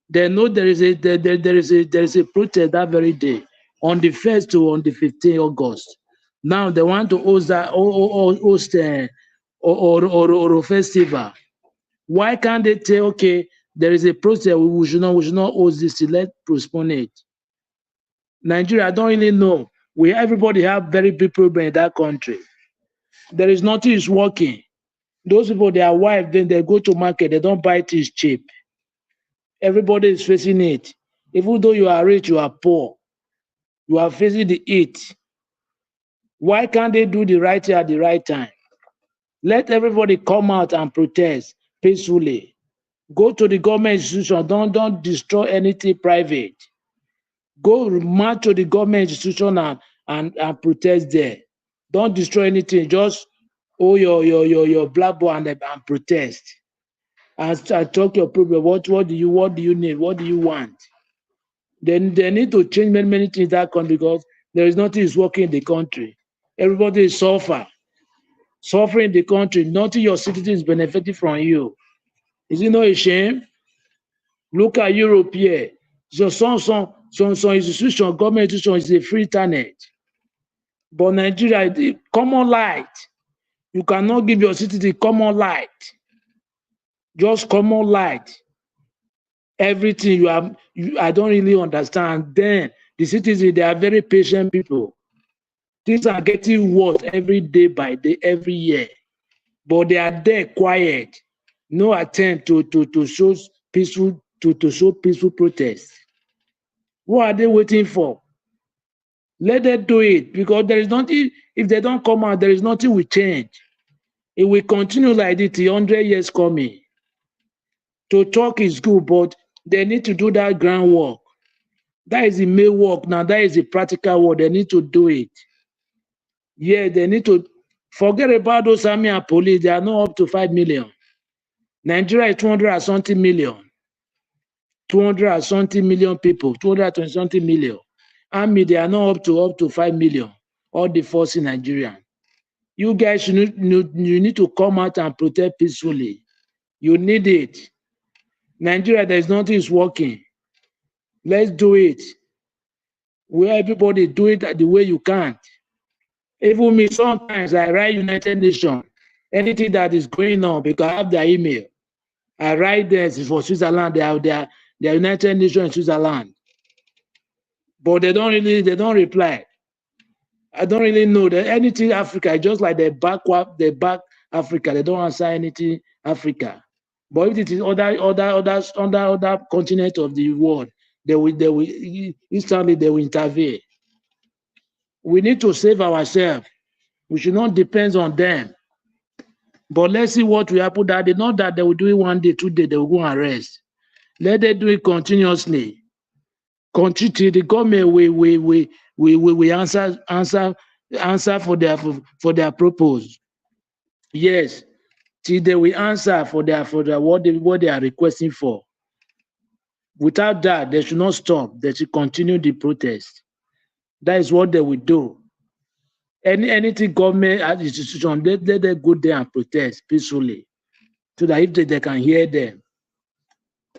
[SPEAKER 14] They know there is a protest that very day, on the 1st to on the 15th August. Now they want to host Oro festival. Why can't they say, okay, there is a protest, we should not host this, let's postpone it? Nigeria, I don't really know. Everybody have very big problem in that country. There is nothing is working. Those people, their wife, then they go to market, they don't buy things cheap. Everybody is facing it. Even though you are rich, you are poor. You are facing the heat. Why can't they do the right thing at the right time? Let everybody come out and protest peacefully. Go to the government institution. Don't destroy anything private. Go march to the government institution and protest there. Don't destroy anything. Just hold your blackboard and protest. And talk your problem. What do you need? What do you want? Then they need to change many things in that country because there is nothing is working in the country. Everybody is suffering in the country. Nothing your citizens benefiting from you. Is it not a shame? Look at Europe here. So some institution, government institution is a free internet. But Nigeria, the common light. You cannot give your citizens common light. Just common light. Everything I don't really understand. Then the citizens, they are very patient people. Things are getting worse every day by day, every year. But they are there quiet. No attempt to show peaceful protest. What are they waiting for? Let them do it because there is nothing. If they don't come out, there is nothing will change. It will continue like this till 100 years coming. To talk is good, but they need to do that groundwork. That is the main work now. That is the practical work. They need to do it. Yeah, they need to forget about those army and police. They are not up to 5 million. Nigeria is 200 and something million. 200 and something million people. 220 something million. Army, they are not up to 5 million. All the force in Nigeria. You guys, you need to come out and protest peacefully. You need it. Nigeria, there is nothing is working. Let's do it. Where everybody do it the way you can. Even me, sometimes I write United Nations. Anything that is going on, because I have their email. I write this for Switzerland. They are United Nations in Switzerland. But they don't reply. I don't really know that anything Africa, just like they back Africa, they don't answer anything Africa. But if it is other continents of the world, they will instantly they will intervene. We need to save ourselves. We should not depend on them. But let's see what will happen. That they know that they will do it 1 day, 2 days, they will go and rest. Let them do it continuously. Continue. The government will answer for their purpose. Yes, till they will answer for what they are requesting for. Without that, they should not stop. They should continue the protest. That is what they will do. Anything government institution, let them go there and protest peacefully, so that if they can hear them.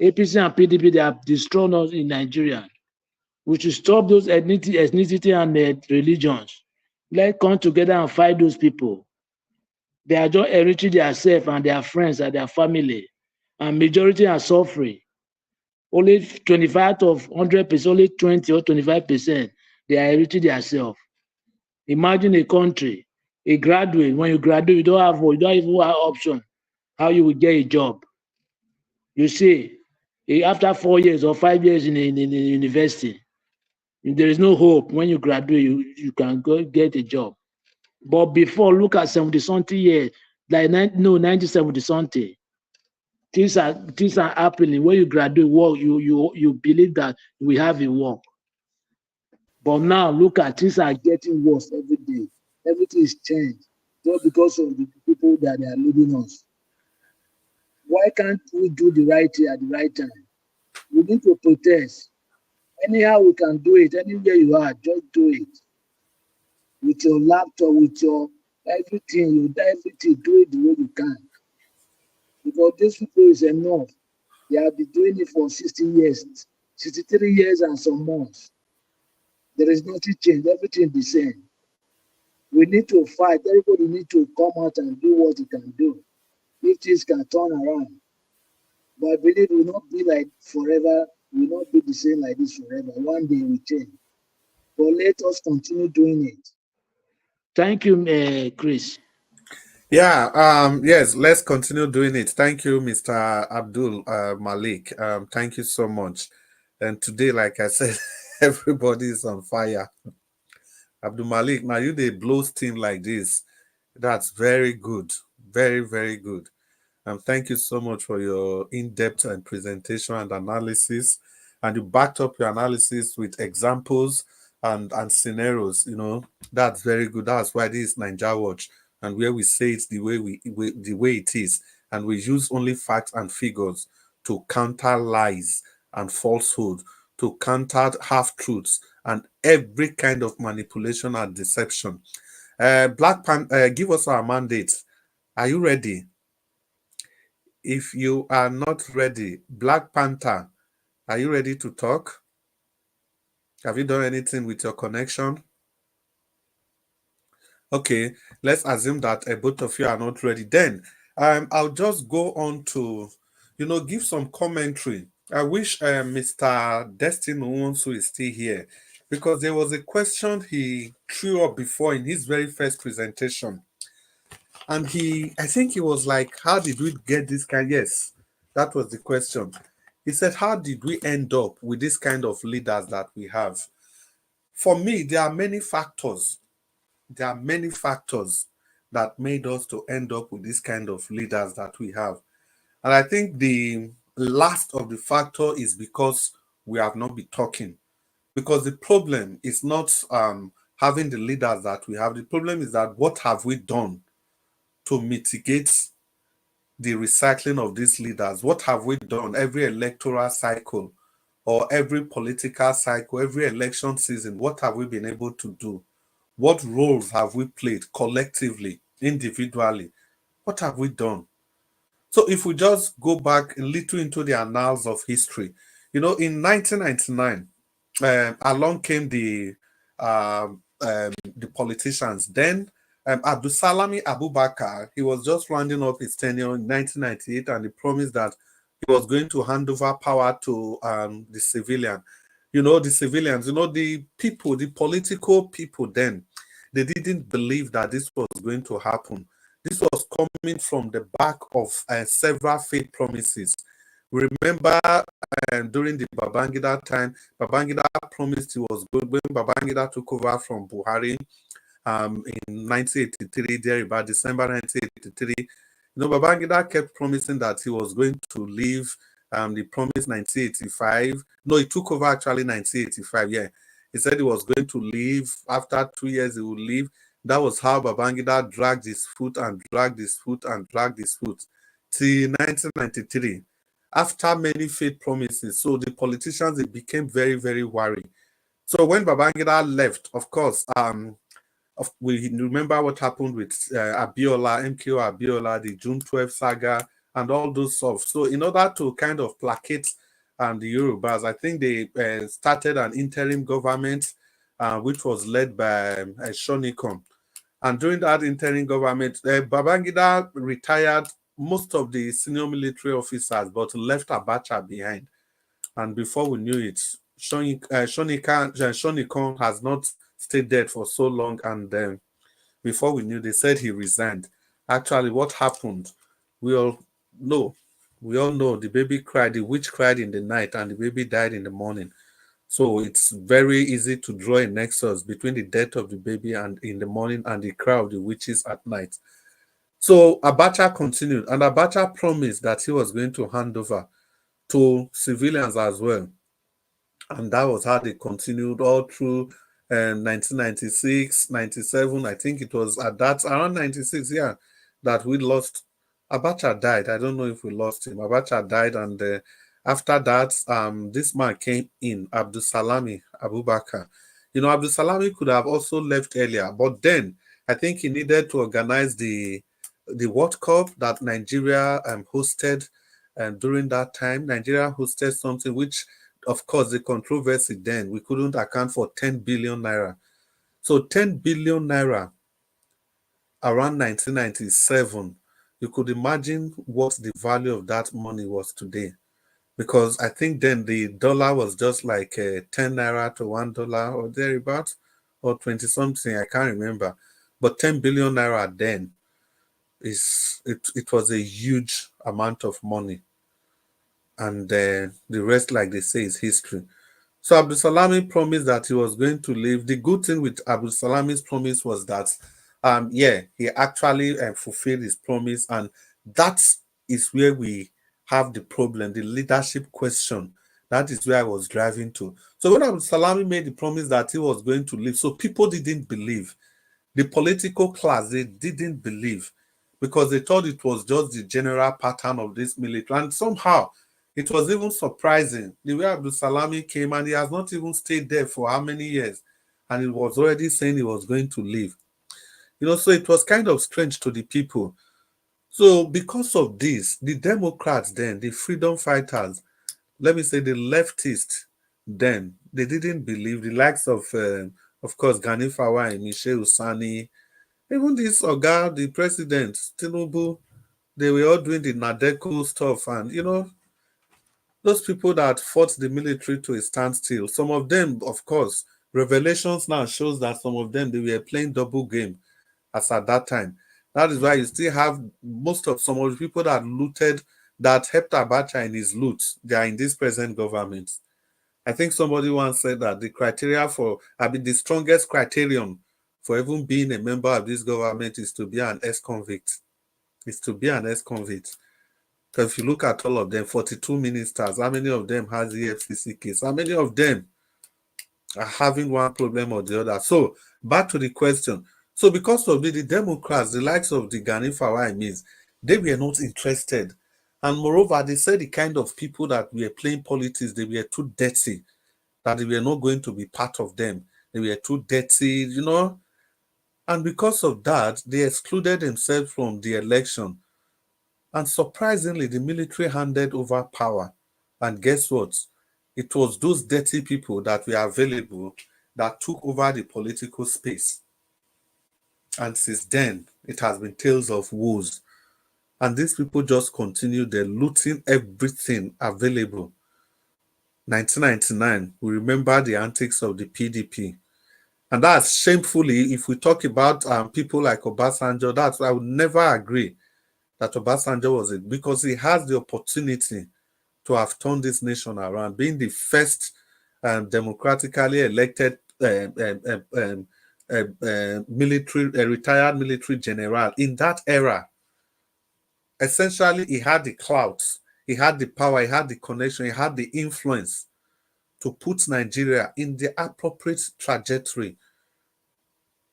[SPEAKER 14] APC and PDP, they have destroyed us in Nigeria. We should stop those ethnicity and religions. Let's come together and fight those people. They are just enriching themselves and their friends and their family. And majority are suffering. Only 25 of 100%, only 20 or 25%, they are enriching themselves. Imagine a country, a graduate, when you graduate, you don't even have option how you will get a job. You see, after 4 years or 5 years in university, there is no hope. When you graduate, you can go get a job. But before, look at 70-something years, like 90-something. Things are happening. When you graduate, work, you believe that you will have a work. But now look at things are getting worse every day. Everything is changed just because of the people that they are leading us. Why can't we do the right thing at the right time? We need to protest. Anyhow we can do it. Anywhere you are, just do it. With your laptop, with your everything, do it the way you can. Because these people is enough. They have been doing it for 60 years, 63 years and some months. There is nothing changed, everything the same. We need to fight. Everybody need to come out and do what he can do. If things can turn around. But I believe it will not be like forever. It will not be the same like this forever. One day we change. But let us continue doing it. Thank you, Chris.
[SPEAKER 6] Yeah, yes, let's continue doing it. Thank you, Mr. Abdul Malik. Thank you so much. And today, like I said, everybody is on fire. Abdul Malik, now you they blow steam like this. That's very good. Very, very good. Thank you so much for your in-depth and presentation and analysis. And you backed up your analysis with examples and scenarios. You know, that's very good. That's why this is Niger Watch, and where we say it the way it is, and we use only facts and figures to counter lies and falsehood, to counter half-truths and every kind of manipulation and deception. Black Panther, give us our mandate. Are you ready? If you are not ready, Black Panther, are you ready to talk? Have you done anything with your connection? Okay, let's assume that both of you are not ready. Then I'll just go on to, give some commentary. I wish Mr. Destiny Nwonsu is still here, because there was a question he threw up before in his very first presentation. And I think he was like, how did we get this kind? Yes, that was the question. He said, how did we end up with this kind of leaders that we have? For me, there are many factors. There are many factors that made us to end up with this kind of leaders that we have. And I think the last of the factor is because we have not been talking. Because the problem is not having the leaders that we have. The problem is that what have we done to mitigate the recycling of these leaders? What have we done every electoral cycle or every political cycle, every election season? What have we been able to do? What roles have we played collectively, individually? What have we done? So if we just go back a little into the annals of history, in 1999, along came the politicians. Then Abdusalami Abubakar, he was just rounding up his tenure in 1998, and he promised that he was going to hand over power to the civilian. The civilians, the people, the political people then, they didn't believe that this was going to happen. This was coming from the back of several fake promises. Remember during the Babangida time, Babangida promised he was good. When Babangida took over from Buhari in 1983, there about December 1983, Babangida kept promising that he was going to leave. He promised 1985. No, he took over actually 1985. Yeah, he said he was going to leave. After 2 years, he would leave. That was how Babangida dragged his foot and dragged his foot and dragged his foot till 1993. After many fake promises, so the politicians, they became very, very worried. So when Babangida left, of course, we remember what happened with Abiola, MKO Abiola, the June 12 saga, and all those stuff. So in order to kind of placate the Yorubas, I think they started an interim government, which was led by Shonikon. And during that interim government, Babangida retired most of the senior military officers, but left Abacha behind. And before we knew it, Shonikon has not stayed dead for so long. And before we knew, they said he resigned. Actually, what happened, we all know. We all know the baby cried, the witch cried in the night, and the baby died in the morning. So it's very easy to draw a nexus between the death of the baby and in the morning and the cry of the witches at night. So Abacha continued, and Abacha promised that he was going to hand over to civilians as well. And that was how they continued all through 1996, 97. I think it was at that around 96, yeah, that we lost. Abacha died. I don't know if we lost him. Abacha died, and after that, this man came in, Abdul Salami Abubakar. You know, Abdul Salami could have also left earlier, but then I think he needed to organize the World Cup that Nigeria hosted. And during that time, Nigeria hosted something which, of course, the controversy then, we couldn't account for 10 billion naira. So 10 billion naira around 1997, you could imagine what the value of that money was today. Because I think then the dollar was just like 10 naira to $1 or thereabouts, or 20 something, I can't remember. But 10 billion naira then it was a huge amount of money. And the rest, like they say, is history. So Abdul Salami promised that he was going to leave. The good thing with Abdul Salami's promise was that, he actually fulfilled his promise, and that is where we have the problem, the leadership question. That is where I was driving to. So when Abdul Salami made the promise that he was going to leave, so people didn't believe. The political class, they didn't believe, because they thought it was just the general pattern of this military. And somehow, it was even surprising the way Abdul Salami came, and he has not even stayed there for how many years, and he was already saying he was going to leave. You know, so it was kind of strange to the people. So because of this, the Democrats then, the freedom fighters, let me say the leftists then, they didn't believe. The likes of course, Gani Fawa and Michelle Usani, even this Oga, the president, Tinubu, they were all doing the Nadeko stuff, and you know, those people that fought the military to a standstill, some of them, of course, revelations now shows that some of them, they were playing double game as at that time. That is why you still have some of the people that looted, that helped Abacha in his loot, they are in this present government. I think somebody once said that the criteria for, the strongest criterion for even being a member of this government is to be an ex-convict. Is to be an ex-convict. Because if you look at all of them, 42 ministers, how many of them has the EFCC case? How many of them are having one problem or the other? So back to the question. So because of the Democrats, the likes of the Gani Fawa, they were not interested. And moreover, they said the kind of people that were playing politics, they were too dirty, that they were not going to be part of them. They were too dirty, you know. And because of that, they excluded themselves from the election. And surprisingly, the military handed over power. And guess what? It was those dirty people that were available that took over the political space. And since then, it has been tales of woes. And these people just continue, they're looting everything available. 1999, we remember the antics of the PDP. And that's shamefully, if we talk about people like Obasanjo, that's, I would never agree that Obasanjo was it, because he has the opportunity to have turned this nation around, being the first democratically elected retired military general in that era. Essentially, he had the clout, he had the power, he had the connection, he had the influence to put Nigeria in the appropriate trajectory.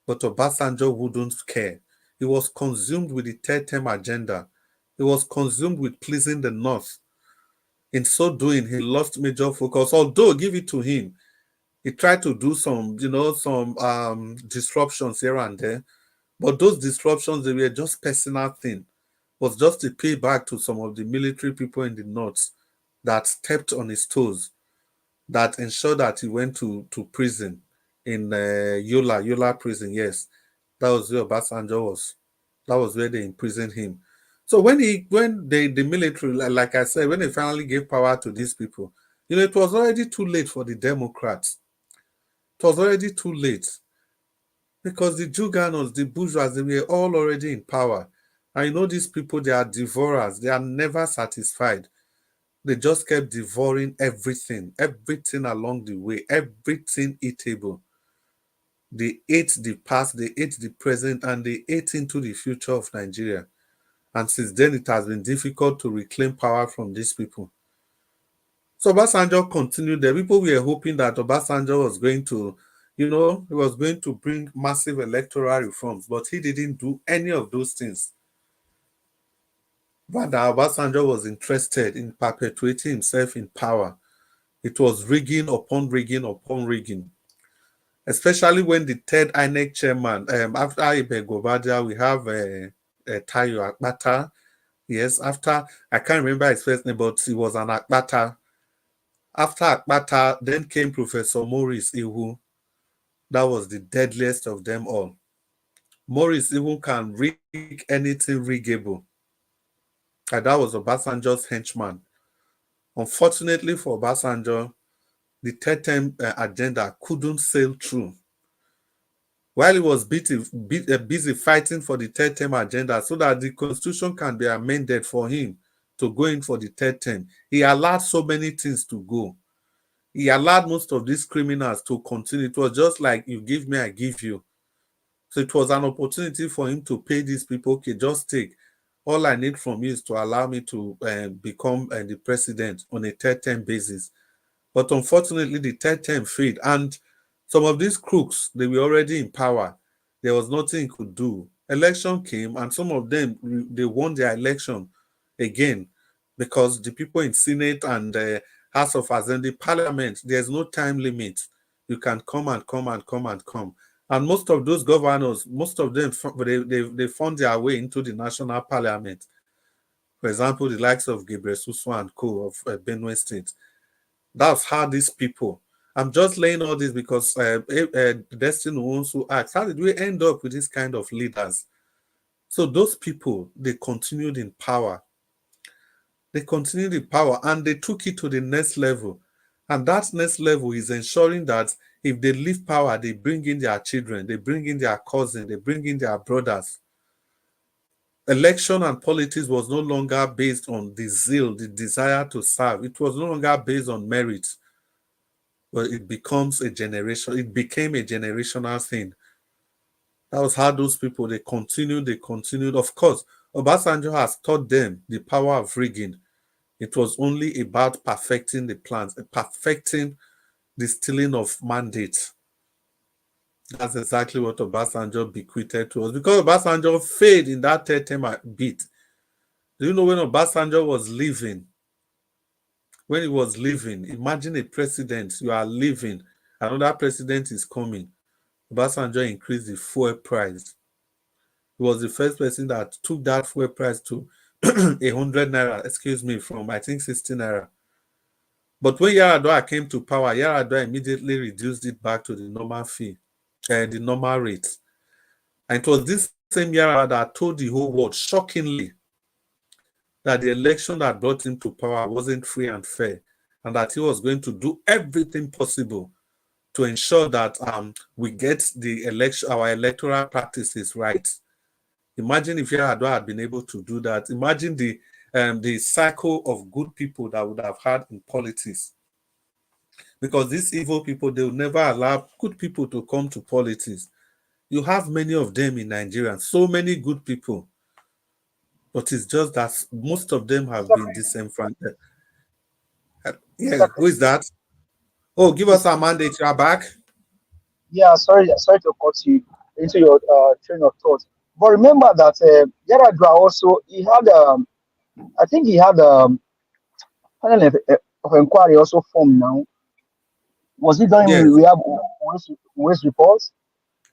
[SPEAKER 6] But Obasanjo wouldn't care. He was consumed with the third-term agenda. He was consumed with pleasing the North. In so doing, he lost major focus. Although, give it to him, he tried to do some, some disruptions here and there. But those disruptions, they were just personal thing. It was just a payback to some of the military people in the North that stepped on his toes, that ensured that he went to prison. in Yola prison. Yes, that was where Obasanjo was. That was where they imprisoned him. So when the military, like I said, when they finally gave power to these people, it was already too late for the Democrats. It was already too late because the Juganos, the bourgeois, they were all already in power. And these people, they are devourers. They are never satisfied. They just kept devouring everything along the way, everything eatable. They ate the past, they ate the present, and they ate into the future of Nigeria. And since then, it has been difficult to reclaim power from these people. So Obasanjo continued. The people were hoping that Obasanjo was going to, he was going to bring massive electoral reforms, but he didn't do any of those things. Rather, Obasanjo was interested in perpetuating himself in power. It was rigging upon rigging upon rigging. Especially when the third INEC chairman, after Ibe Gobadia, we have Tayo Akpata. Yes, after, I can't remember his first name, but he was an Akpata. After Akpata, then came Professor Maurice Ihu. That was the deadliest of them all. Maurice Ihu can rig anything riggable. And that was Obasanjo's henchman. Unfortunately for Obasanjo, the third term agenda couldn't sail through. While he was busy fighting for the third term agenda so that the constitution can be amended for him to go in for the third term, he allowed so many things to go. He allowed most of these criminals to continue. It was just like, you give me, I give you. So it was an opportunity for him to pay these people, okay, just take. All I need from you is to allow me to become the president on a third term basis. But unfortunately, the third term failed. And some of these crooks, they were already in power. There was nothing he could do. Election came, and some of them, they won their election again because the people in Senate and House of Assembly, Parliament, there's no time limit. You can come and come and come and come. And most of those governors, most of them, they found their way into the national parliament. For example, the likes of Gabriel Suso and co of Benue State. That's how these people, I'm just laying all this because Destiny wants to ask, how did we end up with this kind of leaders? So those people, they continued in power. They continued in power and they took it to the next level. And that next level is ensuring that if they leave power, they bring in their children, they bring in their cousins, they bring in their brothers. Election and politics was no longer based on the zeal, the desire to serve. It was no longer based on merit. But it became a generational thing. That was how those people, they continued. Of course, Obasanjo has taught them the power of rigging. It was only about perfecting the plans, perfecting the stealing of mandates. That's exactly what Obasanjo bequeathed to us. Because Obasanjo failed in that third term bit. Do you know when Obasanjo was leaving? When he was leaving, imagine a president, you are leaving, another president is coming. Obasanjo increased the fuel price. He was the first person that took that fuel price to 100 naira, from I think 60 naira. But when Yar'Adua came to power, Yar'Adua immediately reduced it back to the normal fee, the normal rate. And it was this same Yar'Adua that told the whole world, shockingly, that the election that brought him to power wasn't free and fair, and that he was going to do everything possible to ensure that we get our electoral practices right. Imagine if Yar'Adua had been able to do that. Imagine the cycle of good people that would have had in politics. Because these evil people, they will never allow good people to come to politics. You have many of them in Nigeria, so many good people. But it's just that most of them have been disenfranchised. Yeah, who is that? Oh, give us a mandate. You are back.
[SPEAKER 12] Yeah, sorry to cut you into your train of thought. But remember that Yar'Adua also, he had I think he had panel of inquiry also formed now. Was it done?
[SPEAKER 6] Yes.
[SPEAKER 12] We have waste reports.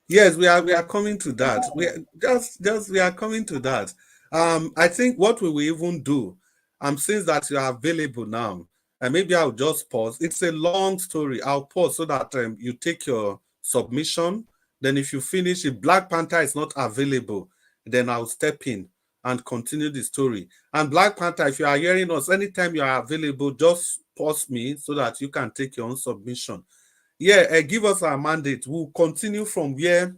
[SPEAKER 6] Yes, we are coming to that. We are coming to that. I think what we will even do, since that you are available now, and maybe I'll just pause. It's a long story. I'll pause so that you take your submission. Then if you finish, if Black Panther is not available, then I'll step in and continue the story. And Black Panther, if you are hearing us, anytime you are available, just pause me so that you can take your own submission. Yeah, give us our mandate. We'll continue from where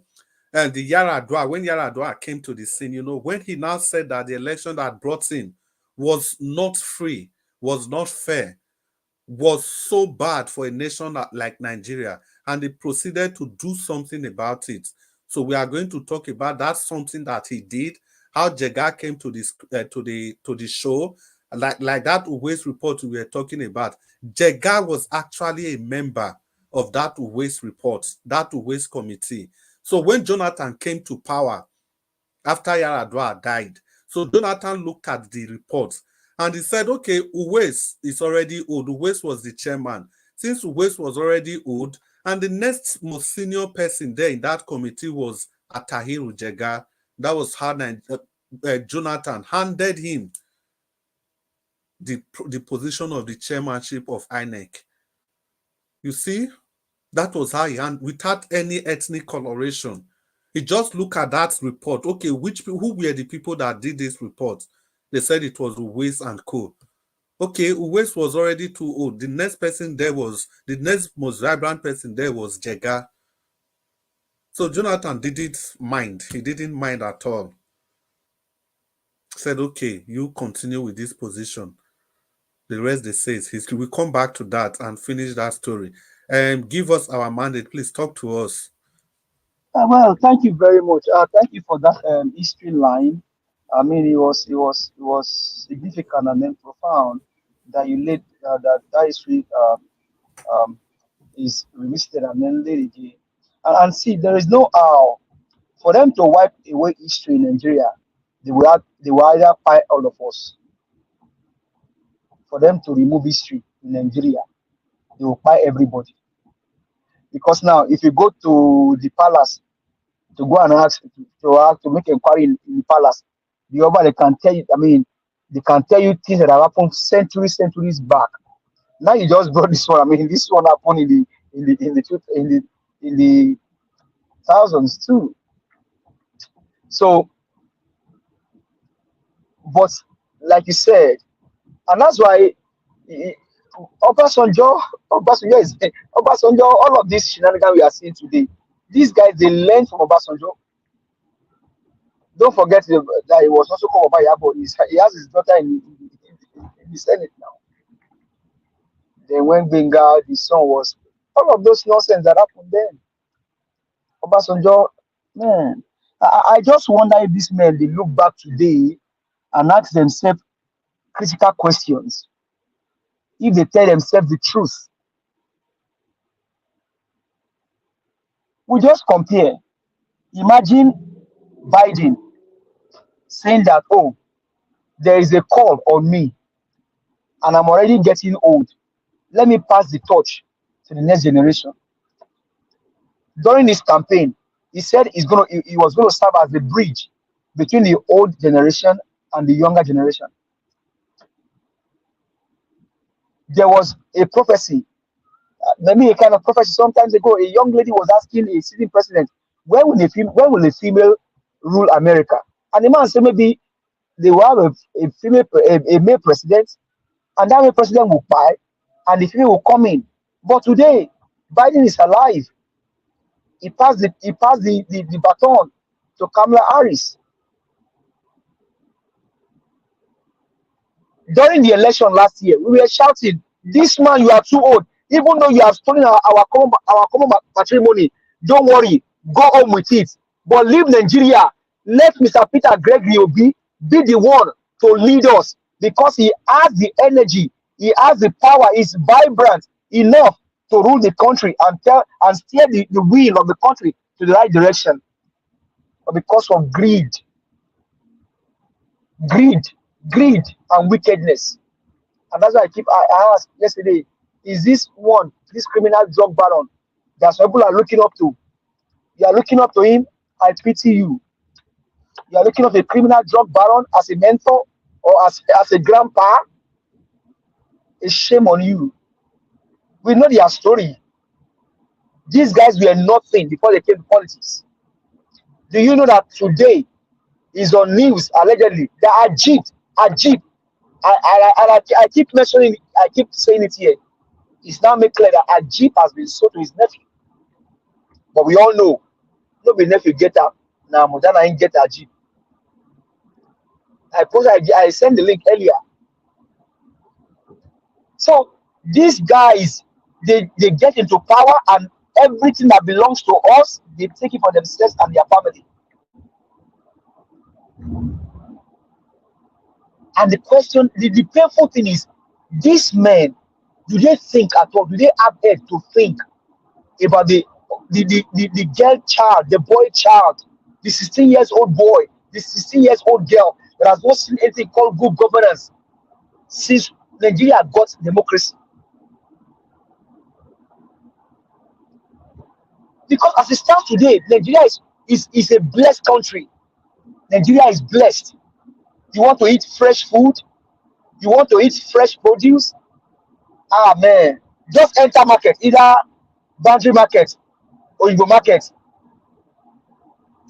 [SPEAKER 6] the Yaradua, when Yaradua came to the scene, you know, when he now said that the election that brought in was not free, was not fair, was so bad for a nation like Nigeria, and he proceeded to do something about it. So we are going to talk about that, something that he did, how Jega came to this to the show, like that Uwais report we were talking about. Jega was actually a member of that Uwais report, that Uwais committee. So when Jonathan came to power after Yaradua died, so Jonathan looked at the report and he said, okay, Uwais is already old. Uwais was the chairman. Since Uwais was already old, and the next most senior person there in that committee was Atahiru Jega, that was how Jonathan handed him the position of the chairmanship of INEC. You see, that was how he handed, without any ethnic coloration. He just looked at that report. Okay, who were the people that did this report? They said it was Uwais and co. Okay, Uwais was already too old. The next person there was, the next most vibrant person there was Jega. So Jonathan didn't mind. He didn't mind at all. Said, okay, you continue with this position. The rest, they say, is history. We'll come back to that and finish that story. Give us our mandate. Please talk to us.
[SPEAKER 12] Well, thank you very much. Thank you for that history line. I mean, it was significant and then profound that you laid that history is revisited and then laid again. And see, there is no how for them to wipe away history in Nigeria. They will either fight all of us. For them to remove history in Nigeria, they will fight everybody. Because now, if you go to the palace to go and ask to make inquiry in the palace, the Oba, they can tell you. I mean, they can tell you things that have happened centuries back. Now you just brought this one. I mean, this one happened in the thousands too. So, but like you said, and that's why Obasanjo, all of these shenanigans we are seeing today, these guys, they learn from Obasanjo. Don't forget that he was also called Obayabo. He has his daughter in the Senate now. Then when Benga, the son was, all of those nonsense that happened then. Obasanjo, man, I just wonder if these men, they look back today and ask themselves critical questions. If they tell themselves the truth. We just compare. Imagine Biden saying that, oh, there is a call on me and I'm already getting old. Let me pass the torch to the next generation. During this campaign, he said he was going to serve as the bridge between the old generation and the younger generation. There was a prophecy, maybe a kind of prophecy sometimes ago. A young lady was asking a sitting president, when will a female rule America? And the man said maybe they will have a male president, and that male president will buy, and the female will come in. But today, Biden is alive. He passed the baton to Kamala Harris. During the election last year, we were shouting, "This man, you are too old. Even though you have stolen our common patrimony, don't worry, go home with it. But leave Nigeria. Let Mr. Peter Gregory Obi be the one to lead us, because he has the energy, he has the power, he's vibrant enough to rule the country and steer the wheel of the country to the right direction." But because of greed and wickedness. And that's why I asked yesterday, is this criminal drug baron that some people are looking up to? You are looking up to him, I pity you. You are looking up a criminal drug baron as a mentor or as a grandpa. A shame on you. We know their story. These guys were nothing before they came to politics. Do you know that today is on news allegedly that Ajib, I keep mentioning, I keep saying it here. It's now made clear that Ajib has been sold to his nephew. But we all know, nobody nephew get up. Now Modana ain't get Ajib. I sent the link earlier. So these guys, they get into power and everything that belongs to us, they take it for themselves and their family. And the question, the painful thing is, these men, do they think at all? Do they have head to think about the girl child, the boy child, the 16 years old boy, the 16 years old girl that has not seen anything called good governance since Nigeria got democracy? Because as it stands today, Nigeria is a blessed country. Nigeria is blessed. You want to eat fresh food? You want to eat fresh produce? Ah man, just enter market, either boundary market or Igbo market,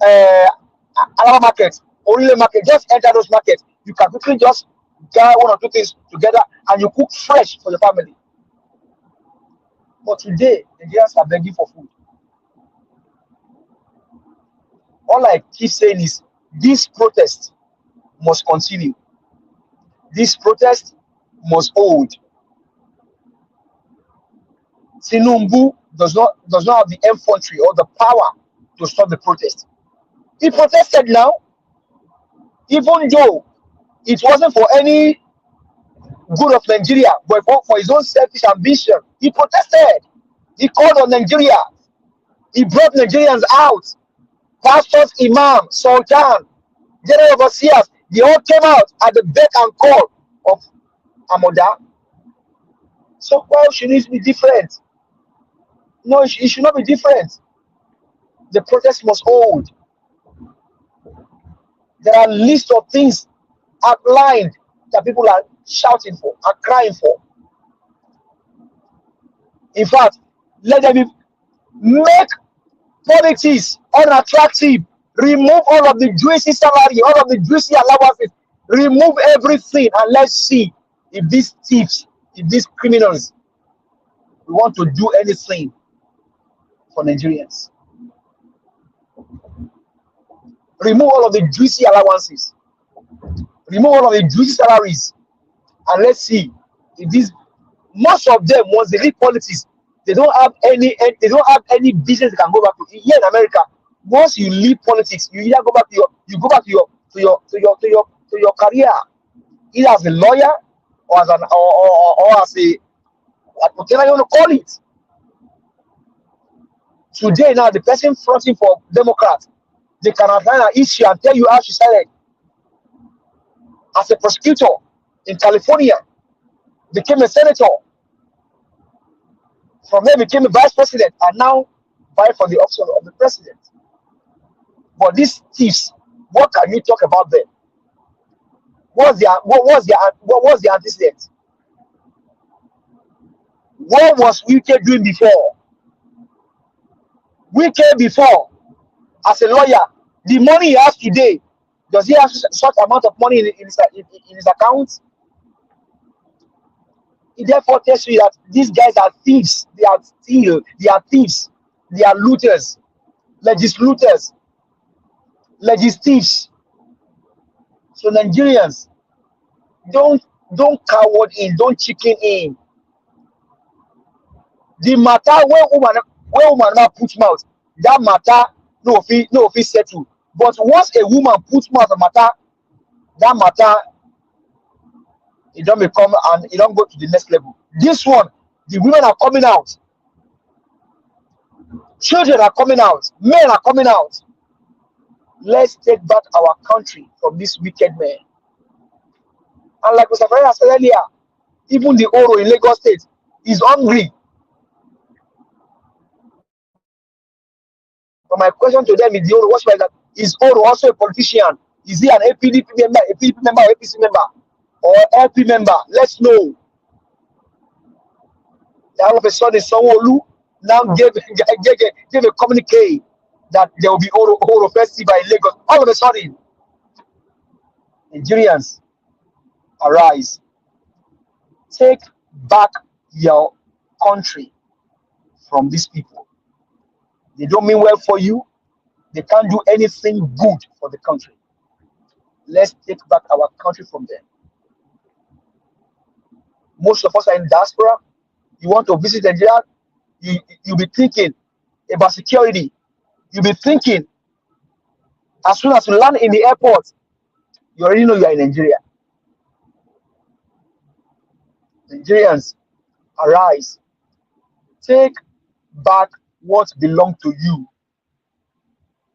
[SPEAKER 12] Alaba market, Orile market. Just enter those markets. You can quickly just buy one or two things together and you cook fresh for your family. But today, Nigerians are begging for food. All I keep saying is this protest must continue. This protest must hold. Tinubu does not have the infantry or the power to stop the protest. He protested now, even though it wasn't for any good of Nigeria, but for his own selfish ambition. He protested. He called on Nigeria. He brought Nigerians out. Pastors, imam, sultan, general overseers, they all came out at the beck and call of Amoda. So why should it be different? No, it should not be different. The protest must hold. There are lists of things outlined that people are shouting for, are crying for. In fact, let them make politics unattractive. Remove all of the juicy salary, all of the juicy allowances. Remove everything and let's see if these thieves, if these criminals, we want to do anything for Nigerians. Remove all of the juicy allowances. Remove all of the juicy salaries. And let's see if these, most of them, once they leave politics, they don't have any business they can go back to. Here in America, once you leave politics, you either go back to your career, either as a lawyer or as as a whatever you want to call it. Today now, the person fronting for Democrats, they can outline an issue and tell you how she started as a prosecutor in California, became a senator, from there became a vice president, and now vying for the office of the president. But these thieves, what can you talk about them? What was the antecedent? What was Wike doing before? Wike before, as a lawyer, the money he has today, does he have such amount of money in his account? It therefore tells you that these guys are thieves. They are thieves. They are looters, legislators, thieves. So Nigerians, don't coward in, don't chicken in. The matter where woman now put mouth, that matter no fee settle. But once a woman puts mouth on matter, that matter it don't become and it don't go to the next level. This one, the women are coming out, children are coming out, men are coming out. Let's take back our country from this wicked man. And like Mr. Ferreira said earlier, even the Oro in Lagos State is hungry. But my question to them is the Oro, what's like that? Is Oro also a politician? Is he an APDP member, or APC member, or LP member? Let's know. All of a sudden, Sanwo-Olu, now gave a communique that there will be Oro Festival in Lagos. All of a sudden, Nigerians, arise. Take back your country from these people. They don't mean well for you. They can't do anything good for the country. Let's take back our country from them. Most of us are in diaspora. You want to visit Nigeria, you'll be thinking about security. You'll be thinking, as soon as you land in the airport, you already know you are in Nigeria. Nigerians, arise. Take back what belongs to you.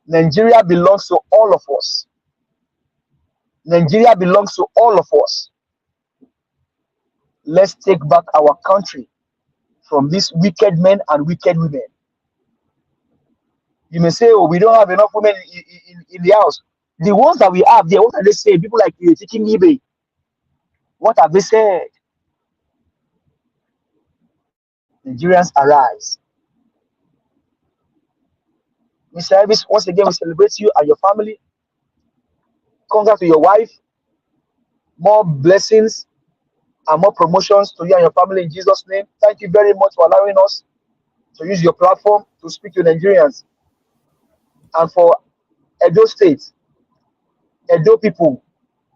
[SPEAKER 12] Nigeria belongs to all of us. Nigeria belongs to all of us. Let's take back our country from these wicked men and wicked women. You may say, oh, we don't have enough women in the house. The ones that we have there, what are they saying? People like taking eBay. What have they said? Nigerians, arise. Mr. Elvis, once again, we celebrate you and your family. Congrats to your wife. More blessings and more promotions to you and your family in Jesus' name. Thank you very much for allowing us to use your platform to speak to Nigerians. And for Edo State, Edo people,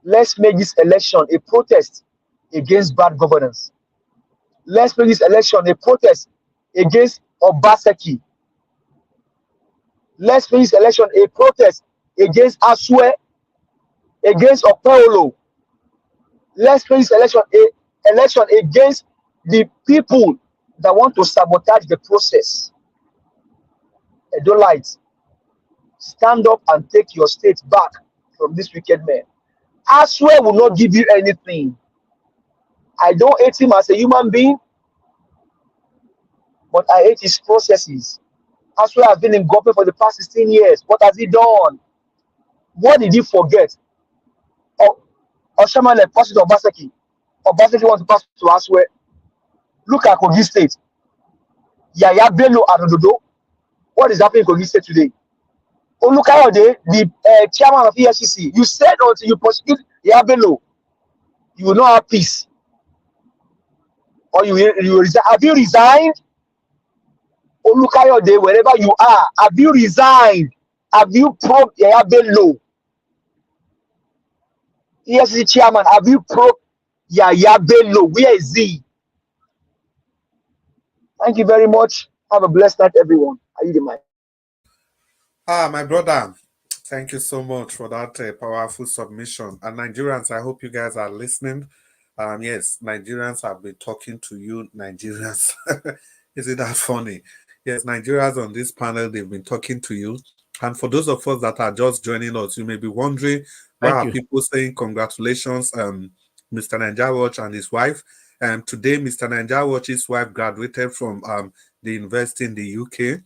[SPEAKER 12] let's make this election a protest against bad governance. Let's make this election a protest against Obaseki. Let's make this election a protest against Asue, against Opolo. Let's make this election a election against the people that want to sabotage the process. Edolites, stand up and take your state back from this wicked man. Asue will not give you anything. I don't hate him as a human being, but I hate his processes. Asue has been in government for the past 16 years. What has he done? What did he forget? Oshaman like passed to Obaseki. Obaseki wants to pass to Asue. Look at Kogi State. Yaya Bello Adodo. What is happening in Kogi State today? Olukayode, the chairman of EFCC, you said until you prosecute Yaya Bello, you will not have peace. Or you resign. Have you resigned? Olukayode, wherever you are, have you resigned? Have you probed Yaya Bello? EFCC chairman, have you probed Yaya Bello? Where is he? Thank you very much. Have a blessed night, everyone. I need the mic.
[SPEAKER 6] My brother, thank you so much for that powerful submission. And Nigerians, I hope you guys are listening. Yes, Nigerians have been talking to you, Nigerians. Isn't that funny? Yes, Nigerians on this panel, they've been talking to you. And for those of us that are just joining us, you may be wondering, why are people saying congratulations, Mr. Naija Watch and his wife? Today, Mr. Naija Watch's wife graduated from the university in the UK.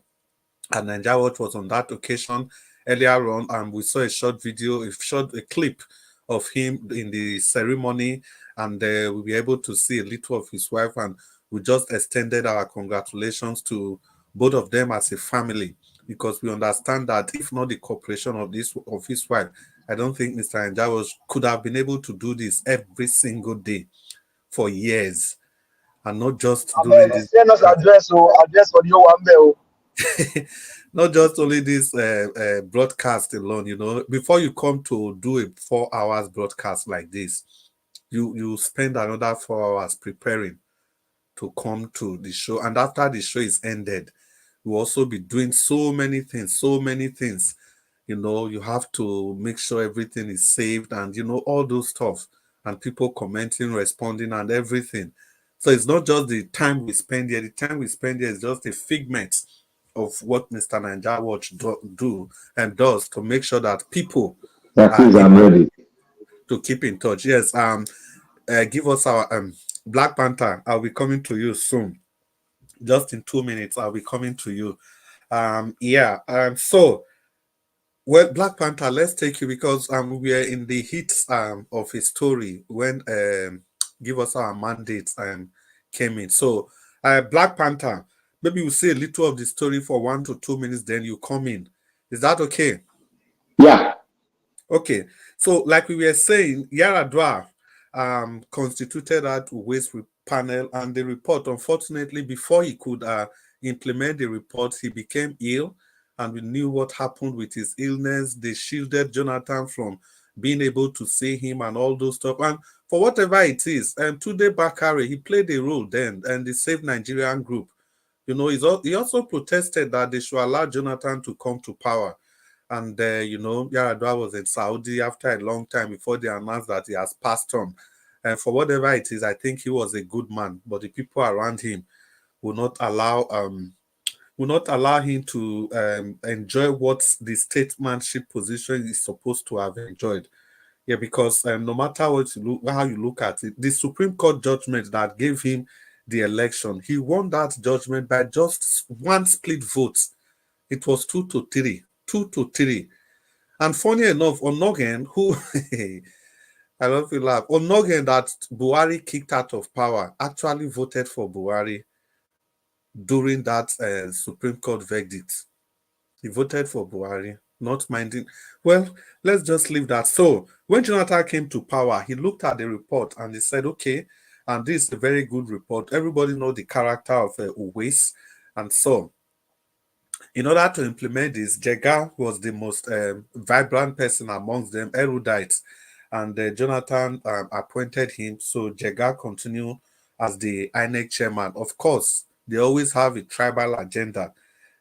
[SPEAKER 6] And Naija Watch was on that occasion earlier on, and we saw a short video, a clip of him in the ceremony, and we'll be able to see a little of his wife, and we just extended our congratulations to both of them as a family, because we understand that if not the cooperation of his wife, I don't think Mr. Naija Watch could have been able to do this every single day for years, and not just during this.
[SPEAKER 12] Send us address for the Owambe.
[SPEAKER 6] Not just only this broadcast alone, you know. Before you come to do a 4 hours broadcast like this, you spend another 4 hours preparing to come to the show, and after the show is ended, you also be doing so many things. You know, you have to make sure everything is saved, and you know, all those stuff, and people commenting, responding, and everything. So it's not just the time we spend here. The time we spend here is just a figment of what Mr. Naija Watch does to make sure that people
[SPEAKER 8] I'm ready
[SPEAKER 6] to keep in touch. Yes, give us our Black Panther. I'll be coming to you soon. Just in 2 minutes, I'll be coming to you. So, well, Black Panther, let's take you, because we are in the heat of his story when Give Us Our Mandate came in. So, Black Panther, Maybe we'll say a little of the story for 1 to 2 minutes, then you come in. Is that okay?
[SPEAKER 8] Yeah.
[SPEAKER 6] Okay. So, like we were saying, Yaradua constituted that waste panel, and the report, unfortunately, before he could implement the report, he became ill, and we knew what happened with his illness. They shielded Jonathan from being able to see him and all those stuff. And for whatever it is, Tunde Bakare, he played a role then, and the Save Nigerian group. You know, he also protested that they should allow Jonathan to come to power. And, you know, Yaradua was in Saudi after a long time before they announced that he has passed on. And for whatever it is, I think he was a good man, but the people around him will not allow him to enjoy what the statesmanship position is supposed to have enjoyed. Yeah, because no matter how you look at it, the Supreme Court judgment that gave him the election, he won that judgment by just one split vote. It was 2-3. 2-3. And funny enough, Onogen, who I don't feel laugh, Onogen that Buhari kicked out of power, actually voted for Buhari during that Supreme Court verdict. He voted for Buhari, not minding. Well, let's just leave that. So when Jonathan came to power, he looked at the report and he said, okay, and this is a very good report. Everybody knows the character of Uwais. And so in order to implement this, Jega was the most vibrant person amongst them, erudites, and Jonathan appointed him. So Jega continued as the INEC chairman. Of course, they always have a tribal agenda.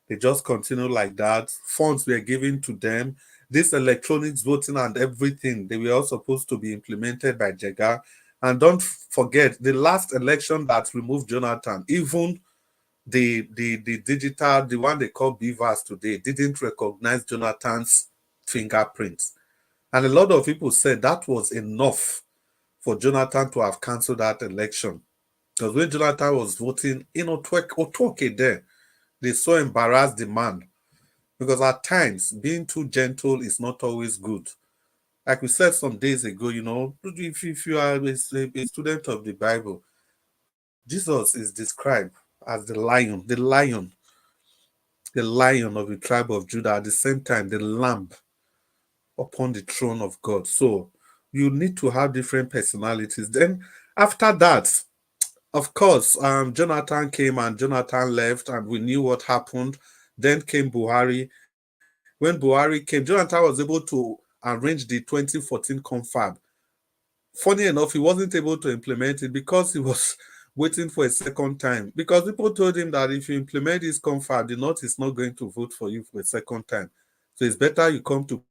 [SPEAKER 6] They just continue like that. Funds were given to them. This electronics voting and everything, they were all supposed to be implemented by Jega. And don't forget, the last election that removed Jonathan, even the digital, the one they call Beavers today, didn't recognize Jonathan's fingerprints. And a lot of people said that was enough for Jonathan to have cancelled that election. Because when Jonathan was voting in Otwoke there, they so embarrassed the man. Because at times, being too gentle is not always good. Like we said some days ago, you know, if you are a student of the Bible, Jesus is described as the lion of the tribe of Judah, at the same time, the lamb upon the throne of God. So you need to have different personalities. Then after that, of course, Jonathan came and Jonathan left, and we knew what happened. Then came Buhari. When Buhari came, Jonathan was able to arrange the 2014 confab. Funny enough, he wasn't able to implement it because he was waiting for a second time. Because people told him that if you implement this confab, the North is not going to vote for you for a second time. So it's better you come to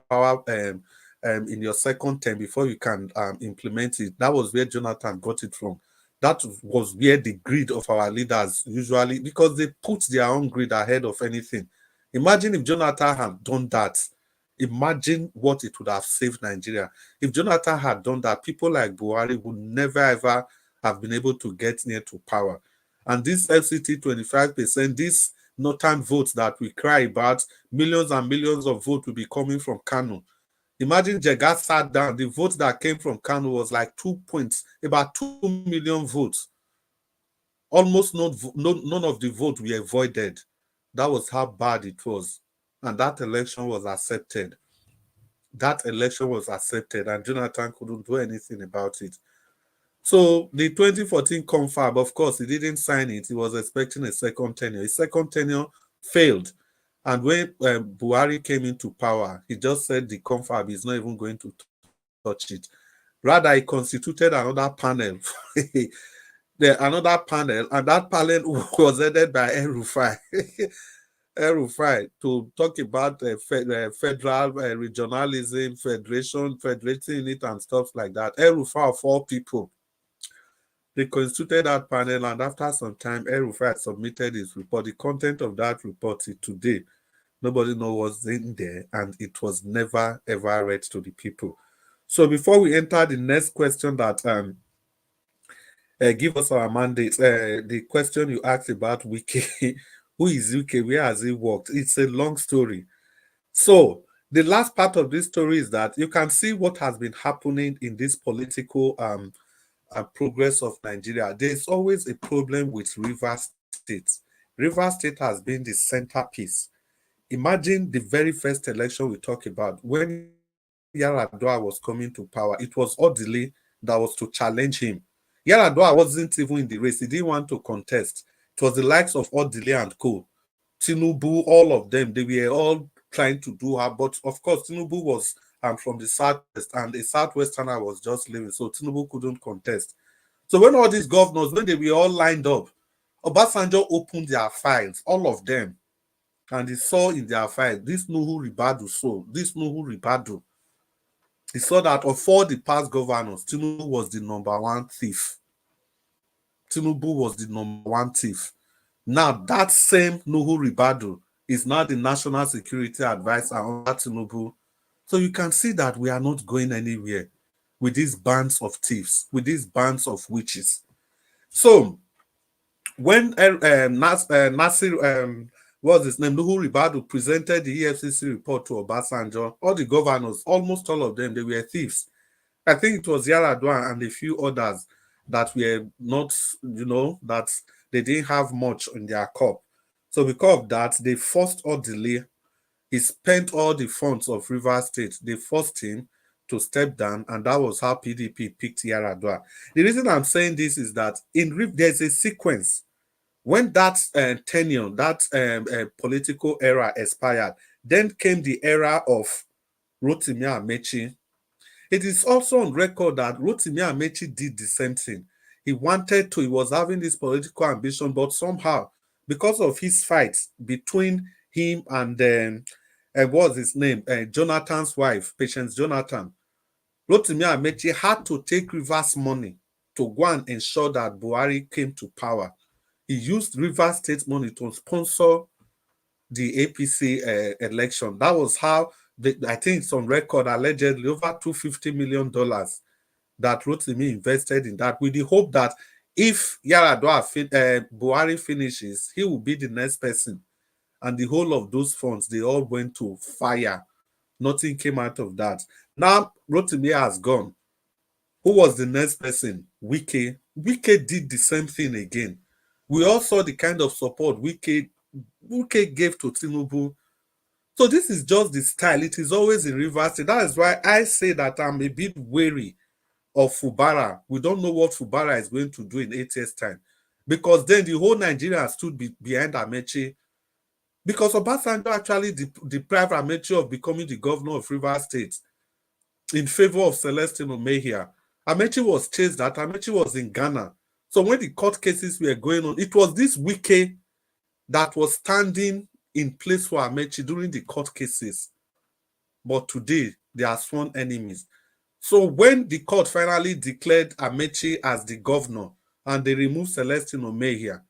[SPEAKER 6] power in your second term before you can implement it. That was where Jonathan got it from. That was where the greed of our leaders usually, because they put their own greed ahead of anything. Imagine if Jonathan had done that. Imagine what it would have saved Nigeria. If Jonathan had done that, people like Buhari would never ever have been able to get near to power. And this FCT 25%, this northern votes that we cry about, millions and millions of votes will be coming from Kano. Imagine Jega sat down, the vote that came from Kano was like 2 points, about 2 million votes. Almost none of the votes were avoided. That was how bad it was. And that election was accepted. That election was accepted, and Jonathan couldn't do anything about it. So the 2014 confab, of course, he didn't sign it. He was expecting a second tenure. His second tenure failed. And when Buhari came into power, he just said the confab is not even going to touch it. Rather, he constituted another panel. Another panel, and that panel was headed by El-Rufai. El-Rufai, to talk about federal regionalism, federating it and stuff like that. El-Rufai, of all people, they constituted that panel, and after some time, El-Rufai submitted his report. The content of that report is today. Nobody knows what's in there, and it was never, ever read to the people. So before we enter the next question that give us our mandate, the question you asked about Wiki, who is Wiki, where has he worked? It's a long story. So the last part of this story is that you can see what has been happening in this political progress of Nigeria. There's always a problem with Rivers State. Rivers State has been the centerpiece. Imagine the very first election we talk about. When Yaradua was coming to power, it was Odile that was to challenge him. Yaradua wasn't even in the race. He didn't want to contest. It was the likes of Odile and co. Tinubu, all of them, they were all trying to do her. But of course, Tinubu was from the southwest, and a southwesterner was just leaving, so Tinubu couldn't contest. So when all these governors, when they were all lined up, Obasanjo opened their files, all of them, and he saw in their files, this Nuhu Ribadu saw, this Nuhu Ribadu. He saw that of all the past governors, Tinubu was the number one thief. Tinubu was the number one thief. Now, that same Nuhu Ribadu is now the National Security Advisor under Tinubu. So you can see that we are not going anywhere with these bands of thieves, with these bands of witches. So when Nasir, what's his name, Nuhu Ribadu presented the EFCC report to Obasanjo, all the governors, almost all of them, they were thieves. I think it was Yaradua and a few others that were not, that they didn't have much in their cup. So because of that, they forced Odile. He spent all the funds of Rivers State. They forced him to step down, and that was how PDP picked Yaradua. The reason I'm saying this is that there's a sequence. When that tenure, that political era expired, then came the era of Rotimi Amechi. It is also on record that Rotimi Amechi did the same thing. He was having this political ambition, but somehow, because of his fight between him and what's his name, Jonathan's wife, Patience Jonathan, Rotimi Amechi had to take Rivers money to go and ensure that Buhari came to power. He used Rivers State money to sponsor the APC election. That was how, I think it's on record, allegedly over $250 million that Rotimi invested in that, with the hope that if Yaradua Buhari finishes, he will be the next person. And the whole of those funds, they all went to fire. Nothing came out of that. Now, Rotimi has gone. Who was the next person? Wike. Wike did the same thing again. We all saw the kind of support Wike gave to Tinubu. So this is just the style. It is always in reverse. That is why I say that I'm a bit wary of Fubara. We don't know what Fubara is going to do in 8 years' time. Because then the whole Nigeria stood behind Amechi. Because Obasanjo actually deprived Amechi of becoming the governor of Rivers State in favor of Celestine Omehia. Amechi was chased out. Amechi was in Ghana. So when the court cases were going on, it was this Wike that was standing in place for Amechi during the court cases. But today, they are sworn enemies. So when the court finally declared Amechi as the governor and they removed Celestine Omehia,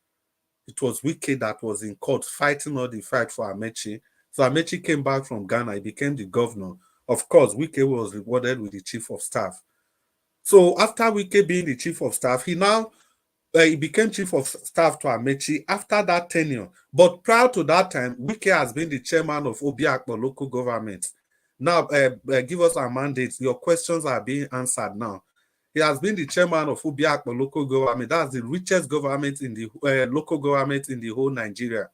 [SPEAKER 6] it was Wike that was in court fighting all the fight for Amechi. So Amechi came back from Ghana. He became the governor. Of course, Wike was rewarded with the chief of staff. So after Wike being the chief of staff, he became chief of staff to Amechi after that tenure. But prior to that time, Wike has been the chairman of Obiakpo local government. Now, give us our mandates. Your questions are being answered now. He has been the chairman of Obiakpo local government. That's the richest government in the local government in the whole Nigeria.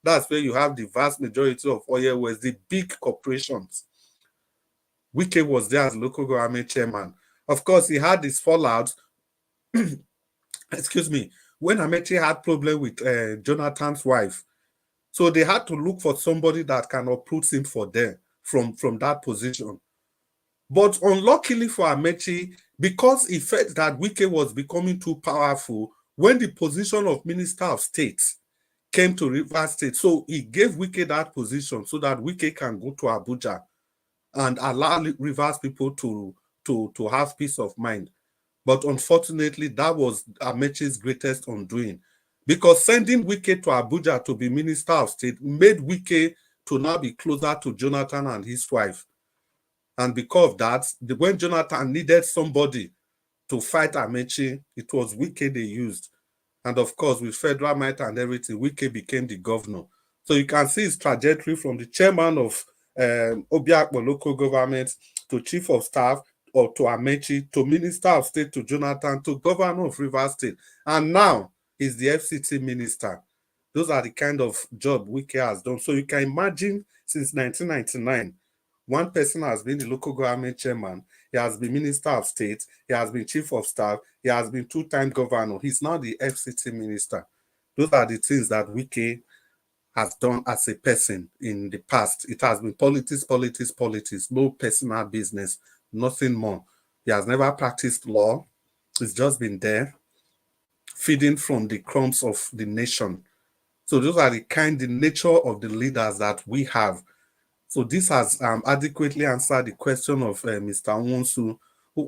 [SPEAKER 6] That's where you have the vast majority of oil wells, the big corporations. Wike was there as local government chairman. Of course, he had this fallout. Excuse me, when Amechi had problem with Jonathan's wife. So they had to look for somebody that can uproot him for them from that position. But unluckily for Amechi, because he felt that Wike was becoming too powerful, when the position of Minister of State came to Rivers State, so he gave Wike that position so that Wike can go to Abuja and allow Rivers people to have peace of mind. But unfortunately, that was Amechi's greatest undoing. Because sending Wike to Abuja to be Minister of State made Wike to now be closer to Jonathan and his wife. And because of that, when Jonathan needed somebody to fight Amechi, it was Wike they used. And of course, with federal might and everything, Wike became the governor. So you can see his trajectory from the chairman of Obiakpo local government to chief of staff, or to Amechi, to Minister of State, to Jonathan, to Governor of Rivers State. And now he's the FCT minister. Those are the kind of job Wike has done. So you can imagine since 1999, one person has been the local government chairman. He has been minister of state. He has been chief of staff. He has been two-time governor. He's now the FCT minister. Those are the things that Wike has done as a person in the past. It has been politics, politics, politics, no personal business, nothing more. He has never practiced law. It's just been there, feeding from the crumbs of the nation. So those are the nature of the leaders that we have. So this has adequately answered the question of Mr. Nwonsu.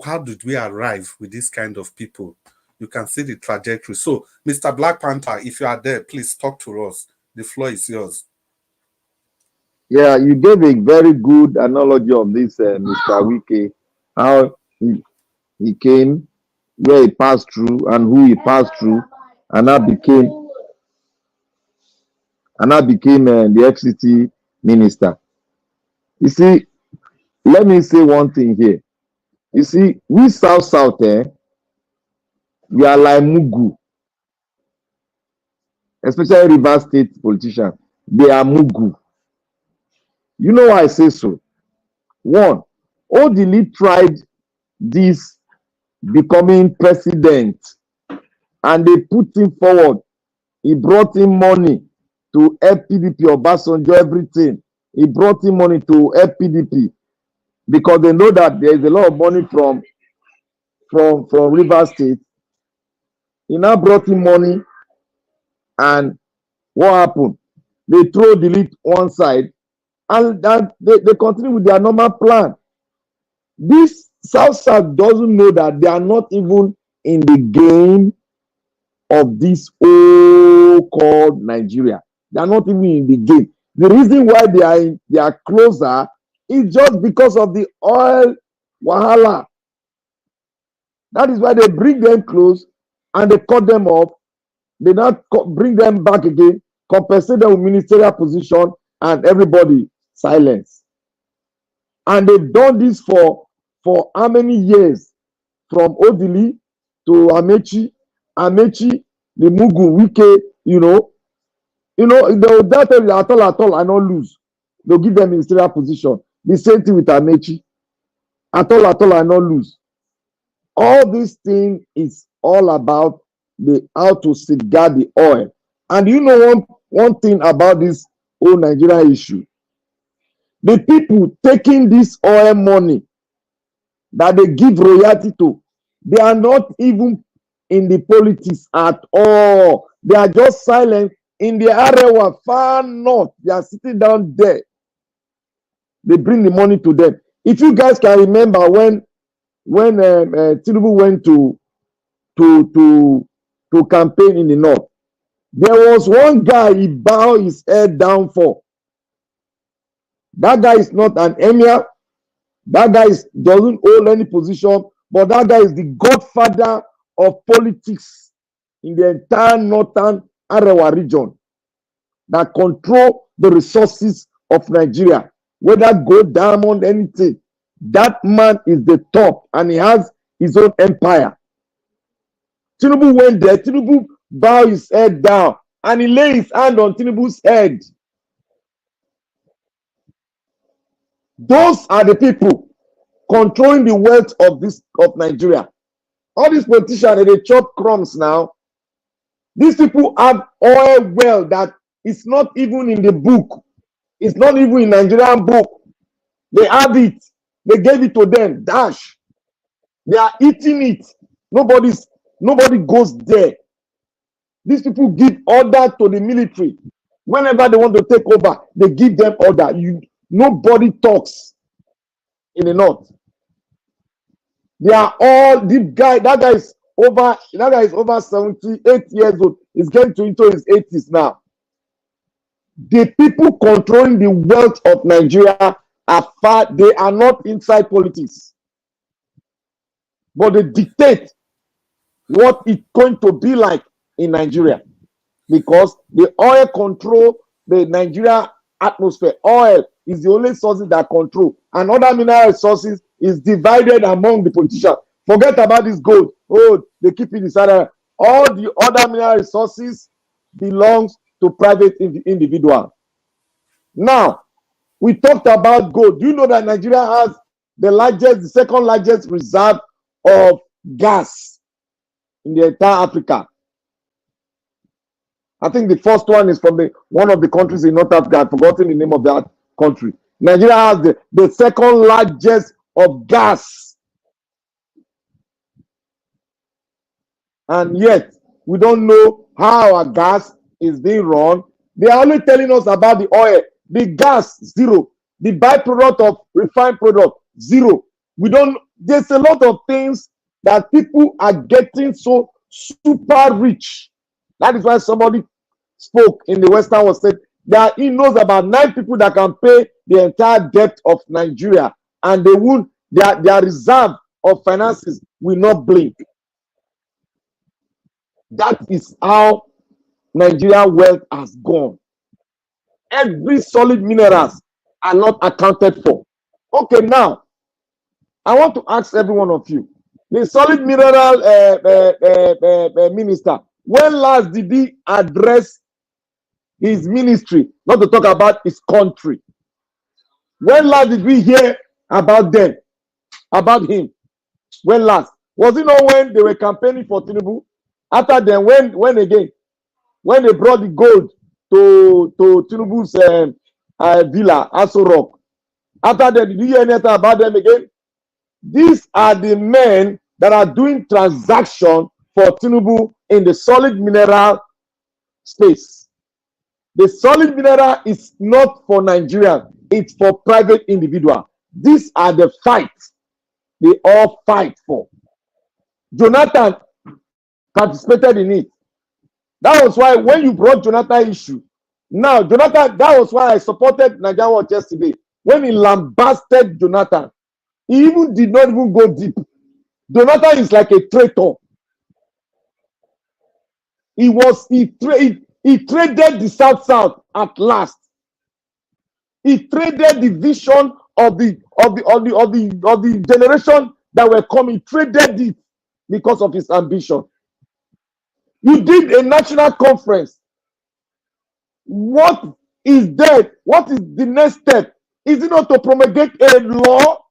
[SPEAKER 6] How did we arrive with this kind of people? You can see the trajectory. So, Mr. Black Panther, if you are there, please talk to us. The floor is yours.
[SPEAKER 8] Yeah, you gave a very good analogy of this, Mr. Wike, how he came, where he passed through, and who he passed through, and now became the FCT minister. You see, let me say one thing here. You see, we South, we are like Mugu, especially Rivers State politicians. They are Mugu. You know why I say so? One, Odili tried this becoming president, and they put him forward. He brought him money to help PDP, Obasanjo, everything. He brought him money to help PDP because they know that there is a lot of money from Rivers State. He now brought him money, and what happened? They throw delete one side, and they continue with their normal plan. This South doesn't know that they are not even in the game of this so-called Nigeria. They are not even in the game. The reason why they are closer is just because of the oil wahala. That is why they bring them close and they cut them off. They now bring them back again, compensate them with ministerial position, and everybody silence. And they've done this for how many years? From Odili to Amechi, the Mugu, Wike, they will tell you at all, I not lose. They'll give them ministerial position. The same thing with Amechi. At all, I not lose. All this thing is all about how to safeguard the oil. And you know one thing about this whole Nigeria issue? The people taking this oil money that they give royalty to, they are not even in the politics at all. They are just silent in the area far north. They are sitting down there. They bring the money to them. If you guys can remember when Tinubu went to campaign in the north, there was one guy he bowed his head down for. That guy is not an emir. That guy doesn't hold any position, but that guy is the godfather of politics in the entire northern Arewa region that control the resources of Nigeria, whether gold, diamond, anything. That man is the top, and he has his own empire. Tinubu went there. Tinubu bowed his head down, and he laid his hand on Tinubu's head. Those are the people controlling the wealth of Nigeria. All these politicians, they chop crumbs now. These people have oil well that is not even in the book. It's not even in Nigerian book. They have it. They gave it to them. Dash. They are eating it. Nobody goes there. These people give order to the military. Whenever they want to take over, they give them order. Nobody talks in the north. They are all deep guy. That guy is over 78 years old. He's getting into his 80s now. The people controlling the wealth of Nigeria are far. They are not inside politics, but they dictate what it's going to be like in Nigeria, because the oil control the Nigeria atmosphere. Oil is the only sources that control, and other mineral resources is divided among the politicians. Forget about this gold. Oh, they keep it inside. All the other mineral resources belongs to private individual. Now, we talked about gold. Do you know that Nigeria has the second largest reserve of gas in the entire Africa? I think the first one is from one of the countries in North Africa. I've forgotten the name of that country. Nigeria has the second largest of gas. And yet, we don't know how our gas is being run. They are only telling us about the oil. The gas, zero. The byproduct of refined product, zero. There's a lot of things that people are getting so super rich. That is why somebody spoke in the Western world, said that he knows about 9 people that can pay the entire debt of Nigeria, and they won't, their reserve of finances will not blink. That is how Nigeria wealth has gone. Every solid minerals are not accounted for. Okay, now I want to ask every one of you, the solid mineral minister, when last did he address his ministry, not to talk about his country? When last did we hear about them, about him? When last? Was it not when they were campaigning for Tinubu? After then, when again? When they brought the gold to Tinubu's villa, Aso Rock. After that, did you hear anything about them again? These are the men that are doing transaction for Tinubu in the solid mineral space. The solid mineral is not for Nigeria, it's for private individual. These are the fights they all fight for. Jonathan participated in it. That was why when you brought Jonathan issue, now Jonathan, that was why I supported Nigerian Watch yesterday. When he lambasted Jonathan, he even did not even go deep. Jonathan is like a traitor. He traded the South at last. He traded the vision of the generation that were coming. He traded it because of his ambition. You did a national conference. What is there? What is the next step? Is it not to promulgate a law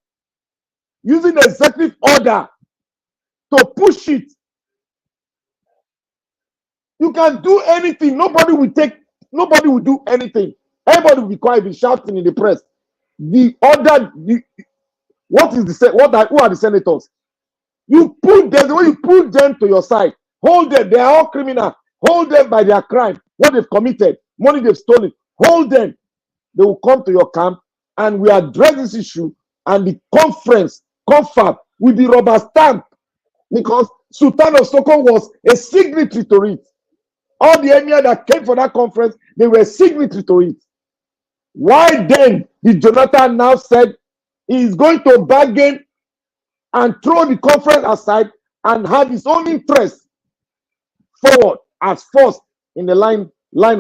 [SPEAKER 8] using executive order to push it? You can do anything. Nobody will do anything. Everybody will be quiet, be shouting in the press. The order, who are the senators? You put them, the way you put them to your side, hold them, they are all criminals. Hold them by their crime, what they've committed, money they've stolen. Hold them. They will come to your camp and we address this issue, and the confab will be rubber stamp, because Sultan of Sokoto was a signatory to it. All the emir that came for that conference, they were signatory to it. Why then did Jonathan now said he is going to bargain and throw the conference aside and have his own interest forward as first in the line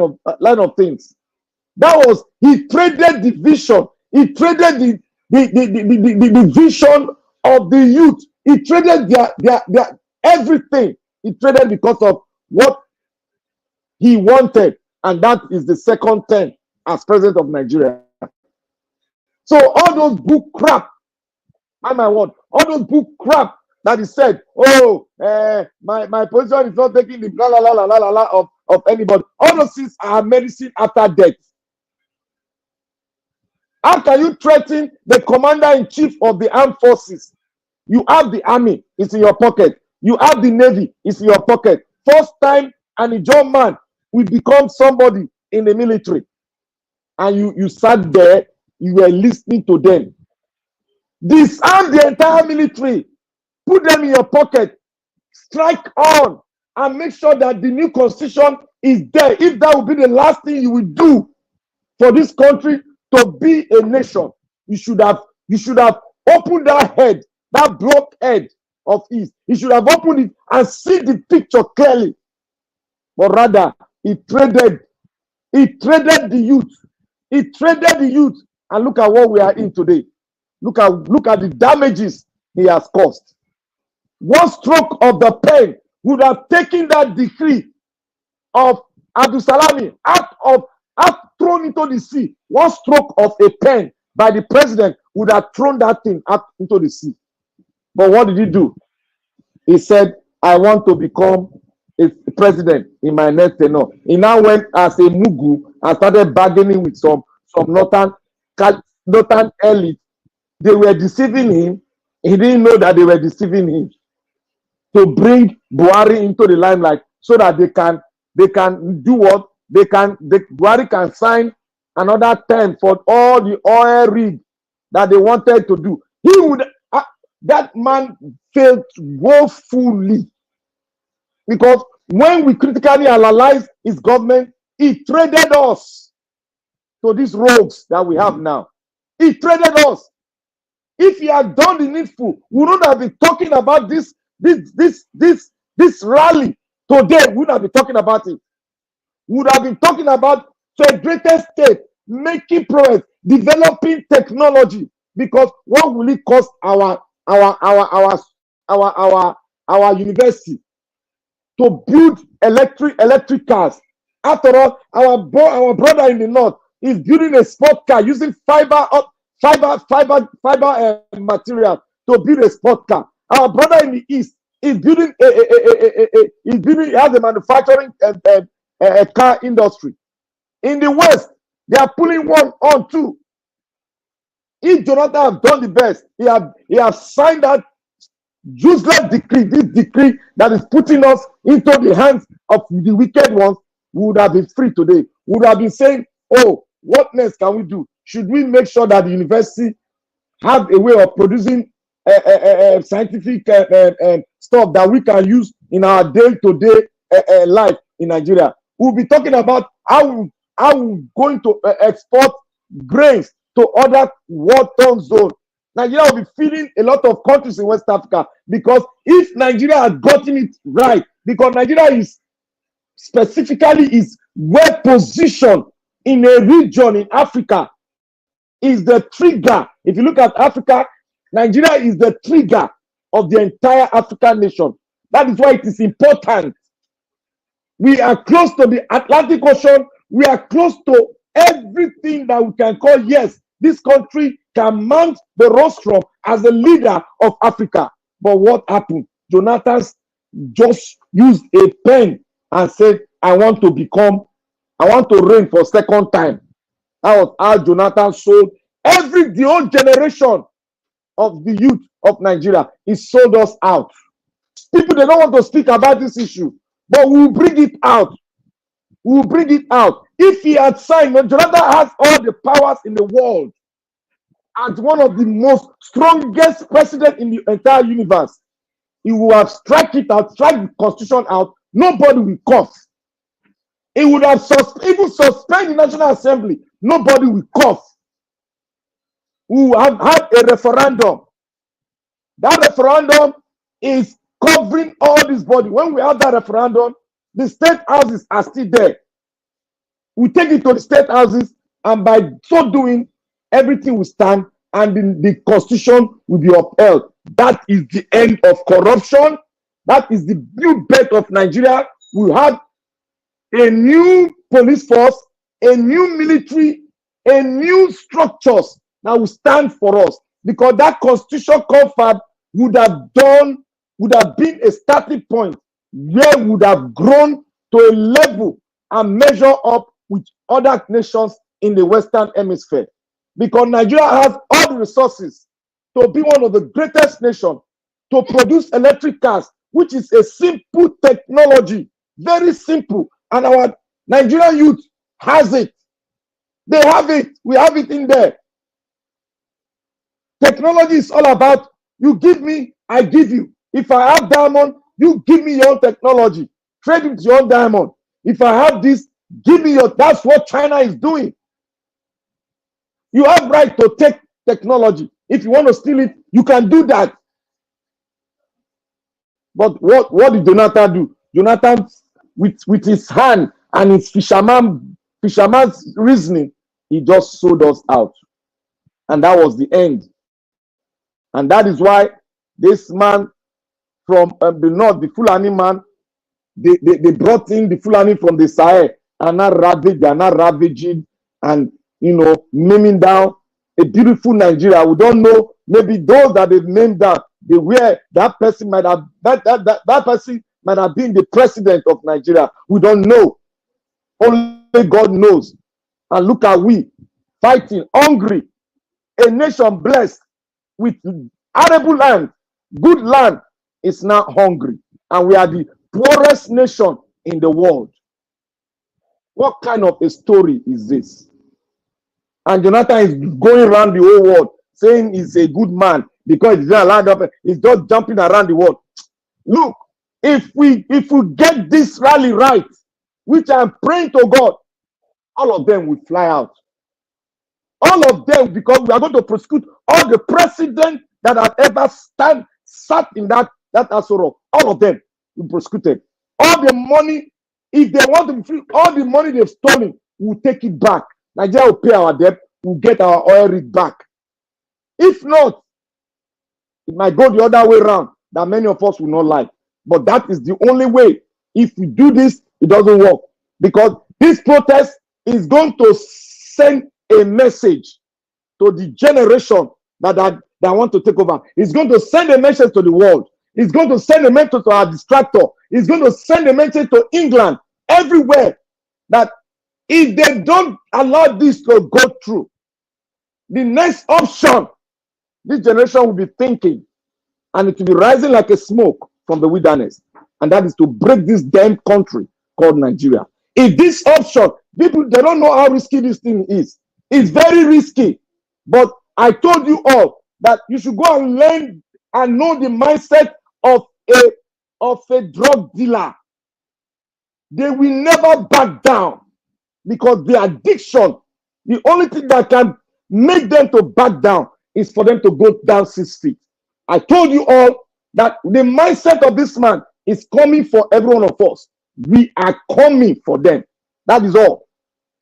[SPEAKER 8] of things? That was, he traded the vision. He traded the vision of the youth. He traded their everything. He traded because of what he wanted, and that is the second term as president of Nigeria. So all those book crap, my word, all those book crap that he said, oh, my position is not taking the blah la la la la la of anybody. All those things are medicine after death. How can you threaten the commander-in-chief of the armed forces? You have the army, it's in your pocket. You have the navy, it's in your pocket. First time an Ijaw man will become somebody in the military. And you sat there, you were listening to them. Disarm the entire military. Put them in your pocket. Strike on. And make sure that the new constitution is there. If that will be the last thing you will do for this country to be a nation, you should have opened that head, that blockhead of his. You should have opened it and see the picture clearly. But rather, he traded the youth. He traded the youth. And look at what we are in today. Look at the damages he has caused. One stroke of the pen would have taken that decree of Abdul Salami, out thrown into the sea. One stroke of a pen by the president would have thrown that thing out into the sea. But what did he do? He said, I want to become a president in my next tenure. He now went as a Mugu and started bargaining with some northern elite. They were deceiving him. He didn't know that they were deceiving him to bring Buhari into the limelight so that they can do what? Buhari can sign another 10 for all the oil rig that they wanted to do. He would, that man failed woefully, because when we critically analyze his government, he traded us to these rogues that we have now. He traded us. If he had done the needful, we wouldn't have been talking about this rally today. We wouldn't have been talking about it. We would have been talking about federated state, making progress, developing technology. Because what will it cost our university to build electric cars? After all, our brother in the north is building a sport car using fiber material to build a sport car. Our brother in the east is building he has a manufacturing car industry. In the west, they are pulling one on too. If Jonathan have done the best, he has signed that useless decree, this decree that is putting us into the hands of the wicked ones, we would have been free today. We would have been saying, oh, what next can we do? Should we make sure that the university have a way of producing scientific stuff that we can use in our day-to-day life in Nigeria? We'll be talking about how we're going to export grains to other war-torn zones. Nigeria will be feeding a lot of countries in West Africa, because if Nigeria had gotten it right, because Nigeria is specifically well positioned in a region in Africa, is the trigger. If you look at Africa, Nigeria is the trigger of the entire African nation. That is why it is important. We are close to the Atlantic Ocean. We are close to everything that we can call, yes, this country can mount the rostrum as a leader of Africa. But what happened? Jonathan just used a pen and said, I want to reign for a second time. That was how Jonathan sold the whole generation of the youth of Nigeria. He sold us out. People, they don't want to speak about this issue, but we will bring it out. We will bring it out. If he had signed, Jonathan has all the powers in the world, as one of the most strongest president in the entire universe. He would have struck it out, struck the constitution out. Nobody will cough. He would have even suspended the National Assembly. Nobody will cough. We will have had a referendum. That referendum is covering all this body. When we have that referendum, the state houses are still there. We take it to the state houses, and by so doing, everything will stand, and the constitution will be upheld. That is the end of corruption. That is the new birth of Nigeria. We have a new police force, a new military, a new structures that will stand for us, because that constitution conferred would have been a starting point where we would have grown to a level and measure up with other nations in the Western Hemisphere. Because Nigeria has all the resources to be one of the greatest nations, to produce electric cars, which is a simple technology, very simple. And our Nigerian youth has it. They have it. We have it in there. Technology is all about, you give me, I give you. If I have diamond, you give me your own technology. Trade with your own diamond. If I have this, give me your. That's what China is doing. You have right to take technology. If you want to steal it, you can do that. But what did Jonathan do? Jonathan, with his hand and his fisherman's reasoning, he just sold us out. And that was the end. And that is why this man from the north, the Fulani man, they brought in the Fulani from the Sahel. are not ravaged, they are not ravaging and, naming down a beautiful Nigeria. We don't know, maybe those that they've named down, that person might have, that person might have been the president of Nigeria. We don't know. Only God knows. And look at we fighting, hungry, a nation blessed with arable land, good land is now hungry. And we are the poorest nation in the world. What kind of a story is this? And Jonathan is going around the whole world saying he's a good man because he's not allowed up. He's just jumping around the world. Look, if we get this rally right, which I'm praying to God, all of them will fly out. All of them, because we are going to prosecute all the presidents that have ever sat in that Asoro. All of them will be prosecuted. All the money, if they want to be free, all the money they've stolen, we'll take it back. Nigeria will pay our debt, we'll get our oil rig back. If not, it might go the other way around that many of us will not like. But that is the only way. If we do this, it doesn't work. Because this protest is going to send a message to the generation that want to take over. It's going to send a message to the world. It's going to send a message to our distractor. It's going to send a message to England, everywhere, that if they don't allow this to go through, the next option, this generation will be thinking, and it will be rising like a smoke from the wilderness, and that is to break this damn country called Nigeria. If this option, people, they don't know how risky this thing is. It's very risky. But I told you all that you should go and learn and know the mindset of a drug dealer. They will never back down because the addiction, the only thing that can make them to back down is for them to go down 6 feet. I told you all that the mindset of this man is coming for every one of us. We are coming for them. That is all.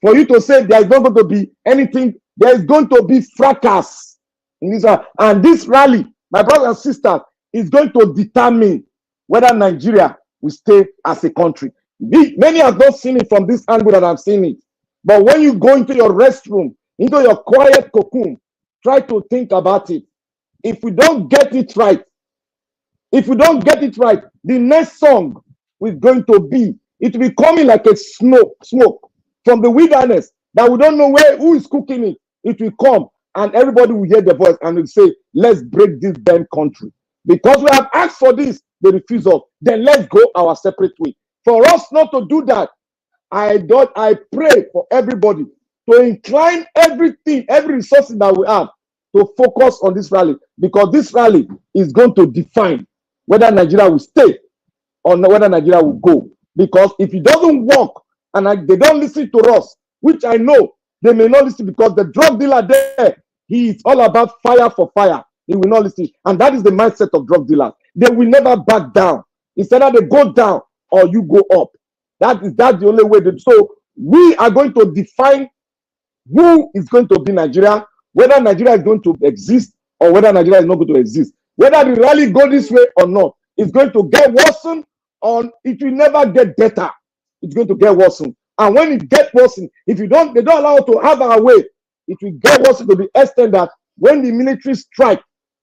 [SPEAKER 8] For you to say there is not going to be anything, there is going to be fracas in this. And this rally, my brothers and sisters, is going to determine whether Nigeria will stay as a country. Many have not seen it from this angle that I've seen it. But when you go into your restroom, into your quiet cocoon, try to think about it. If we don't get it right, the next song is going to be, it will be coming like a smoke from the wilderness that we don't know who is cooking it. It will come and everybody will hear the voice and will say, let's break this damn country. Because we have asked for this, they refuse us. Then let's go our separate way. For us not to do that, I pray for everybody to incline everything, every resource that we have to focus on this rally. Because this rally is going to define whether Nigeria will stay or whether Nigeria will go. Because if it doesn't work and they don't listen to us, which I know they may not listen because the drug dealer there, he is all about fire for fire. He will not listen. And that is the mindset of drug dealers. They will never back down. Instead of they go down or you go up. That's the only way. So we are going to define who is going to be Nigeria, whether Nigeria is going to exist or whether Nigeria is not going to exist. Whether the rally go this way or not, it's going to get worse or it will never get better. It's going to get worse. And when it gets worse, if they don't allow us to have our way, it will get worse to the extent that when the military strike,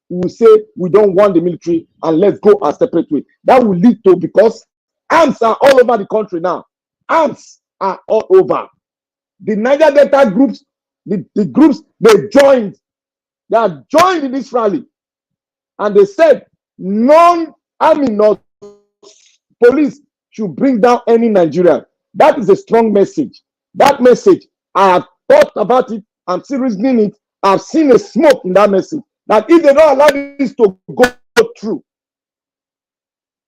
[SPEAKER 8] we will say we don't want the military and let's go a separate way. That will lead to, because arms are all over the country now. Arms are all over. The Niger Delta groups, the groups they are joined in this rally. And they said non-army nor police should bring down any Nigerian. That is a strong message. That message, I have thought about it. I'm still reasoning it. I've seen a smoke in that message. That if they don't allow this to go through,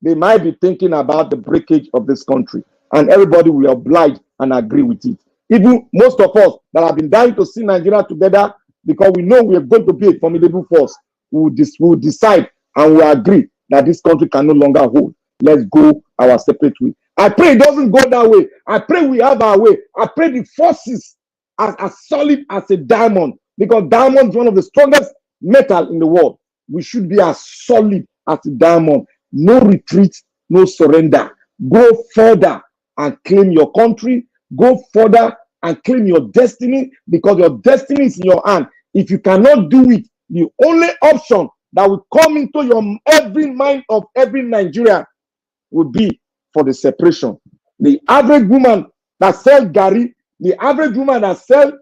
[SPEAKER 8] they might be thinking about the breakage of this country. And everybody will oblige and agree with it. Even most of us that have been dying to see Nigeria together, because we know we are going to be a formidable force, we will decide and we agree that this country can no longer hold. Let's go our separate way. I pray it doesn't go that way. I pray we have our way. I pray the forces are as solid as a diamond, because diamond is one of the strongest metal in the world. We should be as solid as a diamond. No retreat, no surrender. Go further and claim your country. Go further and claim your destiny, because your destiny is in your hand. If you cannot do it, the only option that will come into your every mind of every Nigerian would be for the separation. The average woman that sells gari, the average woman that sells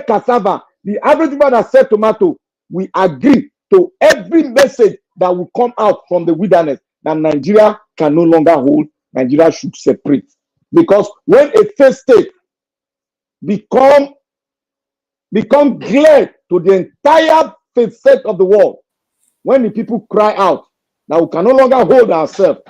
[SPEAKER 8] cassava, the average woman that sells tomato, we agree to every message that will come out from the wilderness that Nigeria can no longer hold. Nigeria should separate. Because when a failed state become clear to the entire faith set of the world, when the people cry out that we can no longer hold ourselves,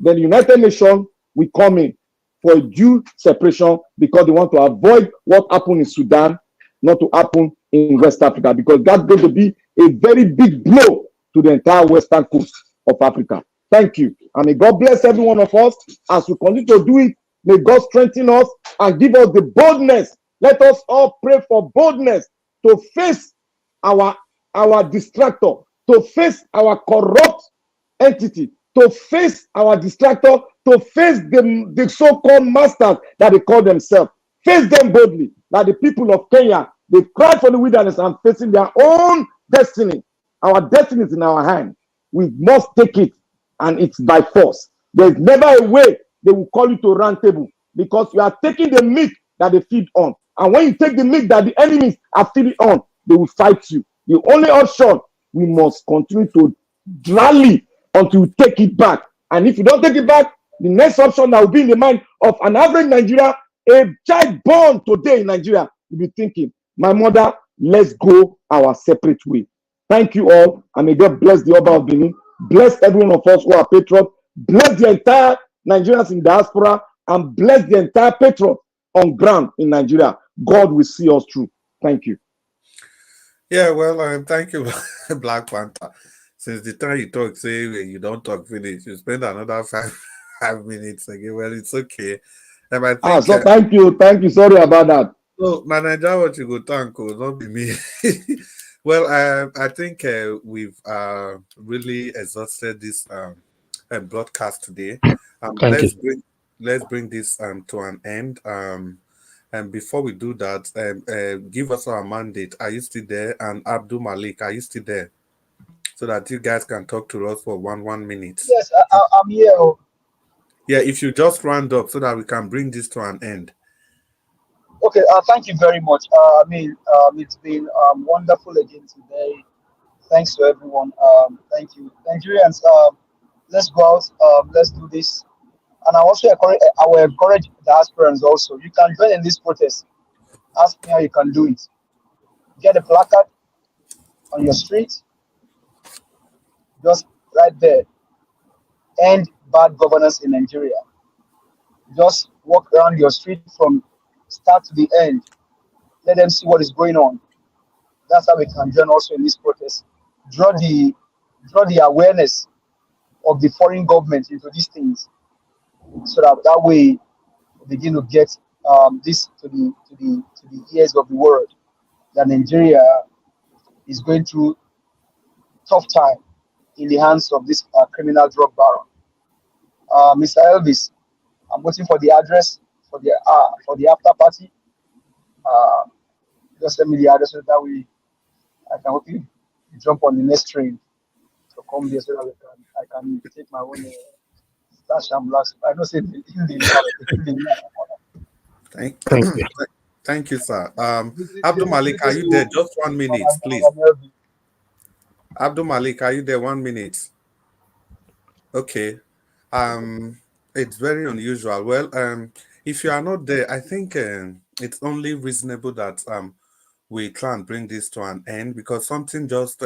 [SPEAKER 8] then the United Nations will come in for a due separation, because they want to avoid what happened in Sudan not to happen in West Africa, because that's going to be a very big blow to the entire western coast of Africa. Thank you. And may God bless every one of us as we continue to do it. May God strengthen us and give us the boldness. Let us all pray for boldness to face our distractor, to face our corrupt entity, to face our distractor, to face the so-called masters that they call themselves. Face them boldly, like the people of Kenya. They cried for the wilderness and facing their own destiny. Our destiny is in our hand. We must take it, and it's by force. There's never a way they will call you to a round table, because you are taking the meat that they feed on. And when you take the meat that the enemies are feeding on, they will fight you. The only option, we must continue to rally until we take it back. And if you don't take it back, the next option that will be in the mind of an average Nigerian, a child born today in Nigeria, will be thinking, my mother, let's go our separate way. Thank you all, and may God bless the Oba of Benin, bless every one of us who are patriots, bless the entire Nigerians in diaspora, and bless the entire patriot on ground in Nigeria. God will see us through. Thank you.
[SPEAKER 6] Yeah, well, thank you, Black Panther. Since the time you talk, say you don't talk finish, you spend another 5 minutes again. Well, it's okay. I think,
[SPEAKER 8] so thank you. Sorry about that.
[SPEAKER 6] No, manager, what you go thank will not be me. Well, I think we've really exhausted this broadcast today. Let's bring this to an end. And before we do that, give us our mandate. Are you still there? And Abdul Malik, are you still there? So that you guys can talk to us for one minute.
[SPEAKER 12] Yes, I'm here.
[SPEAKER 6] Yeah, if you just round up so that we can bring this to an end.
[SPEAKER 12] Okay, thank you very much. It's been wonderful again today. Thanks to everyone. Thank you. Nigerians, let's go out. Let's do this. And I will encourage the aspirants also. You can join in this protest. Ask me how you can do it. Get a placard on your street. Just right there. End bad governance in Nigeria. Just walk around your street from start to the end. Let them see what is going on. That's how we can join also in this protest. Draw the awareness of the foreign government into these things, so that way we begin to get this to the ears of the world, that Nigeria is going through tough time in the hands of this criminal drug baron. Mr. Elvis, I'm waiting for the address for the after party. Just send me the address so that way I can help you jump on the next train to come there, so that I can take my own stash and blast. I don't say
[SPEAKER 6] Thank you, sir. Abdul Malik, are you there? Just 1 minute, please. Abdul Malik, are you there? 1 minute. Okay. It's very unusual. Well, if you are not there, I think it's only reasonable that we try and bring this to an end, because something just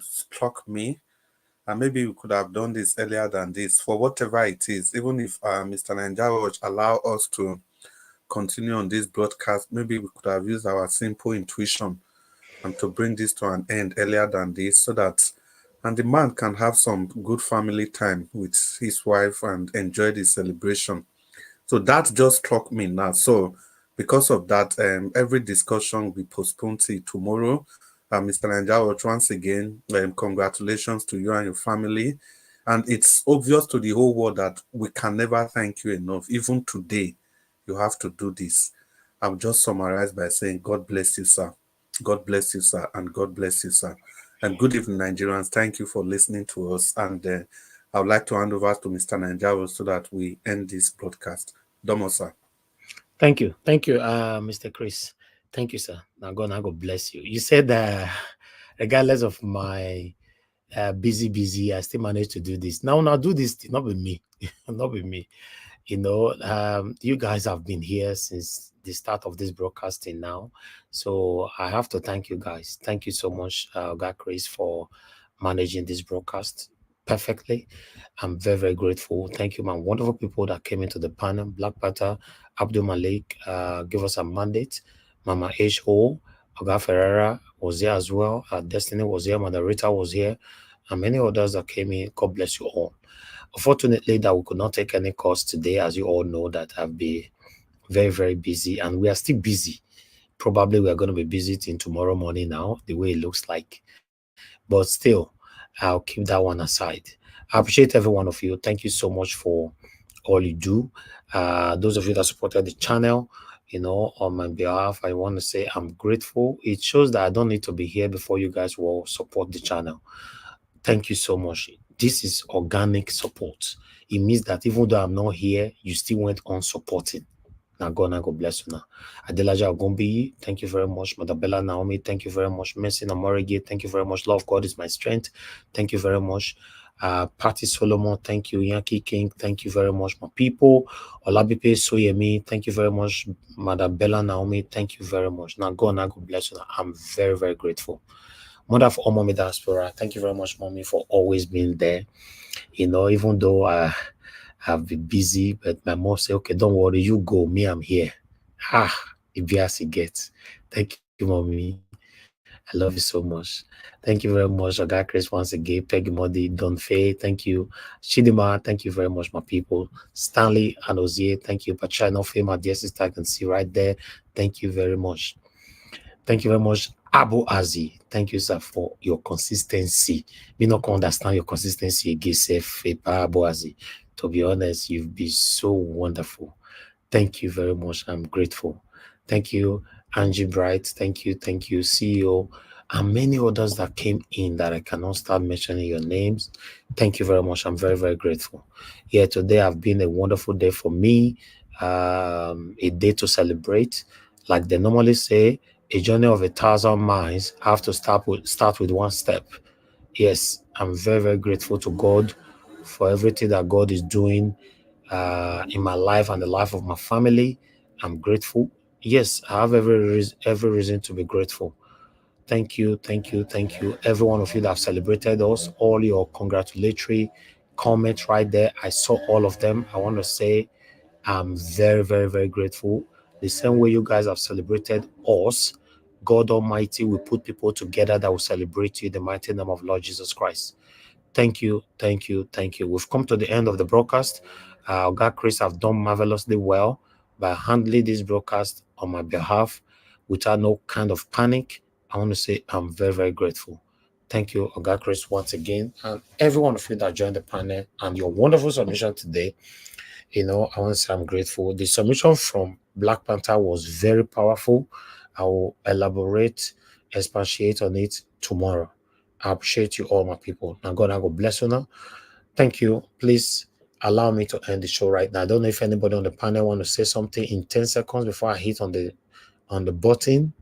[SPEAKER 6] struck me, and maybe we could have done this earlier than this, for whatever it is. Even if Mr. Nanjawa allow us to continue on this broadcast, maybe we could have used our simple intuition and to bring this to an end earlier than this, so that the man can have some good family time with his wife and enjoy the celebration. So that just struck me now. So because of that, every discussion will be postponed till tomorrow. Mr. Nanjawa, once again, congratulations to you and your family. And it's obvious to the whole world that we can never thank you enough. Even today, You have to do this. I'll just summarize by saying, God bless you, sir. God bless you, sir. And God bless you, sir. And good evening, Nigerians. Thank you for listening to us. And I would like to hand over to Mr. Nanjawo so that we end this broadcast. Domo, sir.
[SPEAKER 10] Thank you, Mr. Chris. Thank you, sir. Now God bless you. You said regardless of my busy, I still managed to do this. Now do this, not with me, not with me. You know, you guys have been here since the start of this broadcasting now. So I have to thank you guys. Thank you so much, God Chris, for managing this broadcast perfectly. I'm very, very grateful. Thank you, my wonderful people that came into the panel. Black Panther, Abdul Malik, give us a mandate. Mama H.O., Oga Ferreira was here as well. Destiny was here. Mother Rita was here. And many others that came in. God bless you all. Unfortunately, that we could not take any calls today, as you all know, that I've been very, very busy, and we are still busy. Probably we are going to be busy till tomorrow morning now, the way it looks like. But still, I'll keep that one aside. I appreciate every one of you. Thank you so much for all you do. Those of you that supported the channel, you know, on my behalf, I want to say I'm grateful. It shows that I don't need to be here before you guys will support the channel. Thank you so much. This is organic support. It means that even though I'm not here, you still went on supporting. Now God bless you now. Adelaja Ogumbi, thank you very much. Mother Bella Naomi, thank you very much. Mercy Namorige, thank you very much. Love God is my strength. Thank you very much. Patty Solomon, thank you. Yankee King, thank you very much. My people, Olabipe Soyemi, thank you very much. Mother Bella Naomi, thank you very much. Now God bless you now. I'm very, very grateful. Mother for all Mommy Diaspora, thank you very much, Mommy, for always being there. You know, even though I have been busy, but my mom said, okay, don't worry, you go, me, I'm here. Ibiasi gets. Thank you, Mommy. I love you so much. Thank you very much, Oga Chris, once again. Peggy Modi, Don Faye, thank you. Chidima, thank you very much, my people. Stanley and Ozier, thank you. Pachino Faye, my dear sister, I can see right there. Thank you very much. Thank you very much, Abu Azi. Thank you, sir, for your consistency. Me not understand your consistency again, Abu Azi. To be honest, you've been so wonderful. Thank you very much. I'm grateful. Thank you, Angie Bright. Thank you, CEO, and many others that came in that I cannot start mentioning your names. Thank you very much. I'm very, very grateful. Yeah, today have been a wonderful day for me. A day to celebrate. Like they normally say, a journey of 1,000 miles. I have to start with one step. Yes, I'm very, very grateful to God for everything that God is doing in my life and the life of my family. I'm grateful. Yes, I have every reason to be grateful. Thank you. Every one of you that have celebrated us, all your congratulatory comments right there. I saw all of them. I want to say I'm very, very, very grateful. The same way you guys have celebrated us, God Almighty will put people together that will celebrate you in the mighty name of Lord Jesus Christ. Thank you. We've come to the end of the broadcast. God, Chris, have done marvelously well by handling this broadcast on my behalf without no kind of panic. I want to say I'm very, very grateful. Thank you, Oga Chris, once again, and every one of you that joined the panel and your wonderful submission today. You know, I want to say I'm grateful. The submission from Black Panther was very powerful. I will elaborate, expatiate on it tomorrow. I appreciate you all, my people. Now, God bless you now. Thank you. Please allow me to end the show right now. I don't know if anybody on the panel want to say something in 10 seconds before I hit on the button.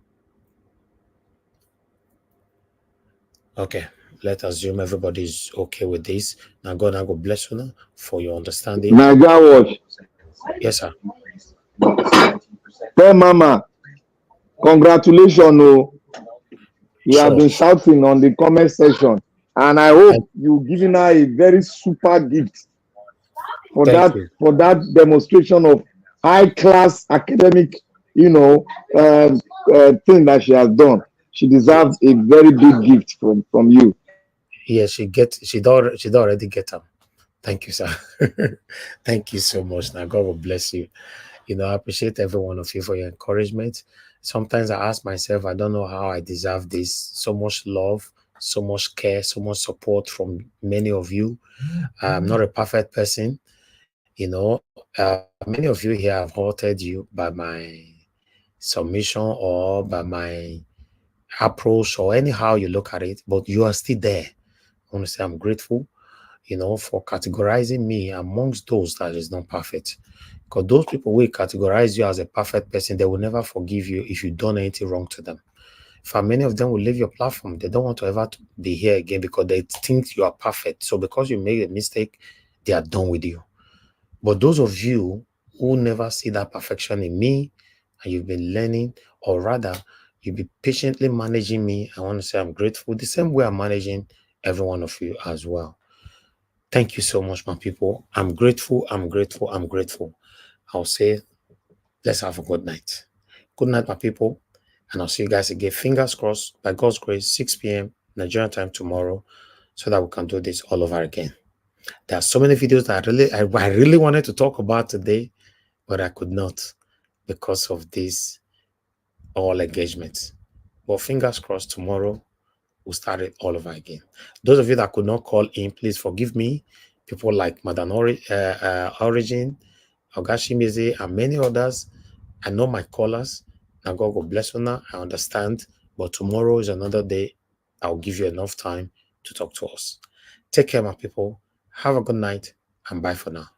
[SPEAKER 10] Okay, let's assume everybody's okay with this. Now, God bless you now for your understanding.
[SPEAKER 8] Nigeria,
[SPEAKER 10] yes, sir.
[SPEAKER 8] Hey, Mama, congratulations. Oh. You have been shouting on the comment section, and I hope you've given her a very super gift for that demonstration of high class academic, thing that she has done. She deserves a very big gift from you.
[SPEAKER 10] Yes, she'd already get them. Thank you, sir. Thank you so much. Now God will bless you. You know, I appreciate every one of you for your encouragement. Sometimes I ask myself, I don't know how I deserve this. So much love, so much care, so much support from many of you. I'm not a perfect person. You know, many of you here have halted you by my submission or by my approach or anyhow you look at it, but you are still there. I want to say I'm grateful, you know, for categorizing me amongst those that is not perfect. Because those people will categorize you as a perfect person, they will never forgive you if you done anything wrong to them. In fact, many of them will leave your platform. They don't want to ever be here again because they think you are perfect. So because you made a mistake, they are done with you. But those of you who never see that perfection in me, and you've been learning, or rather, you'll be patiently managing me, I want to say I'm grateful. The same way I'm managing every one of you as well. Thank you so much, my people. I'm grateful, I'm grateful, I'm grateful. I'll say, let's have a good night. Good night, my people. And I'll see you guys again. Fingers crossed, by God's grace, 6 p.m. Nigerian time tomorrow, so that we can do this all over again. There are so many videos that I really wanted to talk about today, but I could not because of this all engagement. But fingers crossed, tomorrow we'll start it all over again. Those of you that could not call in, please forgive me. People like Madam Origin, Ogashimize, and many others. I know my callers. Now God will bless you now. I understand. But tomorrow is another day. I'll give you enough time to talk to us. Take care, my people. Have a good night and bye for now.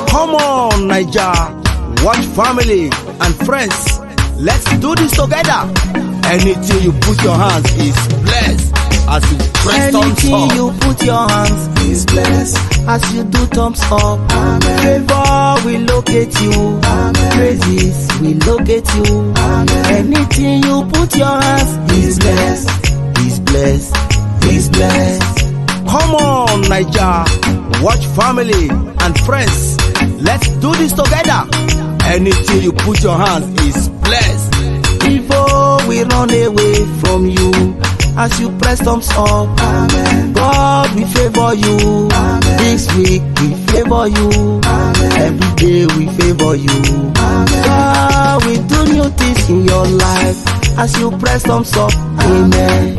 [SPEAKER 16] Come on, Niger, watch family and friends. Let's do this together. Anything you put your hands is blessed. As you press thumbs up.
[SPEAKER 17] Anything you put your hands is blessed. As you do thumbs up. Amen. Favor will locate you. Amen. Praises will locate you. Amen. Anything you put your hands is blessed. Is blessed. Is blessed.
[SPEAKER 16] Come on, Niger, watch family and friends. Let's do this together. Anything you put your hands is blessed.
[SPEAKER 17] Before we run away from you, as you press thumbs up, amen. God will favor you. Amen. This week we favor you. Amen. Every day we favor you. Amen. God will do new things in your life as you press thumbs up. Amen.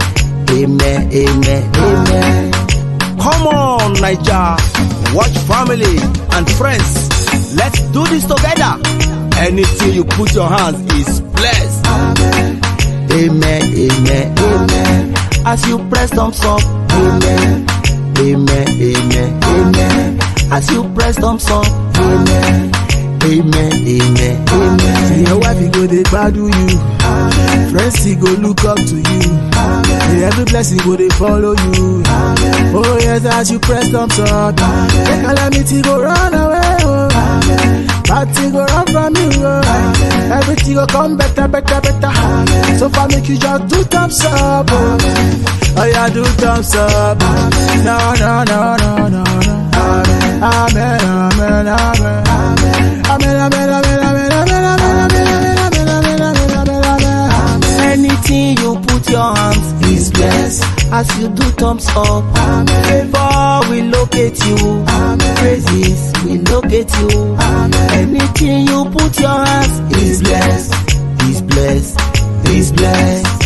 [SPEAKER 17] Amen. Amen. Amen.
[SPEAKER 16] Come on, Niger, watch family and friends. Let's do this together. Anything you put your hands is blessed.
[SPEAKER 17] Amen. Amen. Amen. Amen. As you press thumbs up. Amen. Amen. Amen. Amen. As you press thumbs up. Amen. Amen, amen, amen. See your wife, he go they gbadu you. Friends, he go look up to you. Every blessing go they follow you. Oh yes, as you press thumbs up, the calamity go run away. Bad thing go run from you. Everything go come better, better, better. So far make you just do thumbs up. Oh yeah, do thumbs up. No, no, no, no, no, no. Amen, amen, amen, amen. Amen, amen, amen, amen, amen, amen, amen, amen, amen, amen. Anything you put your hands is blessed. As you do thumbs up, favor will locate you. Praises will locate you. Anything you put your hands is blessed, is blessed, is blessed.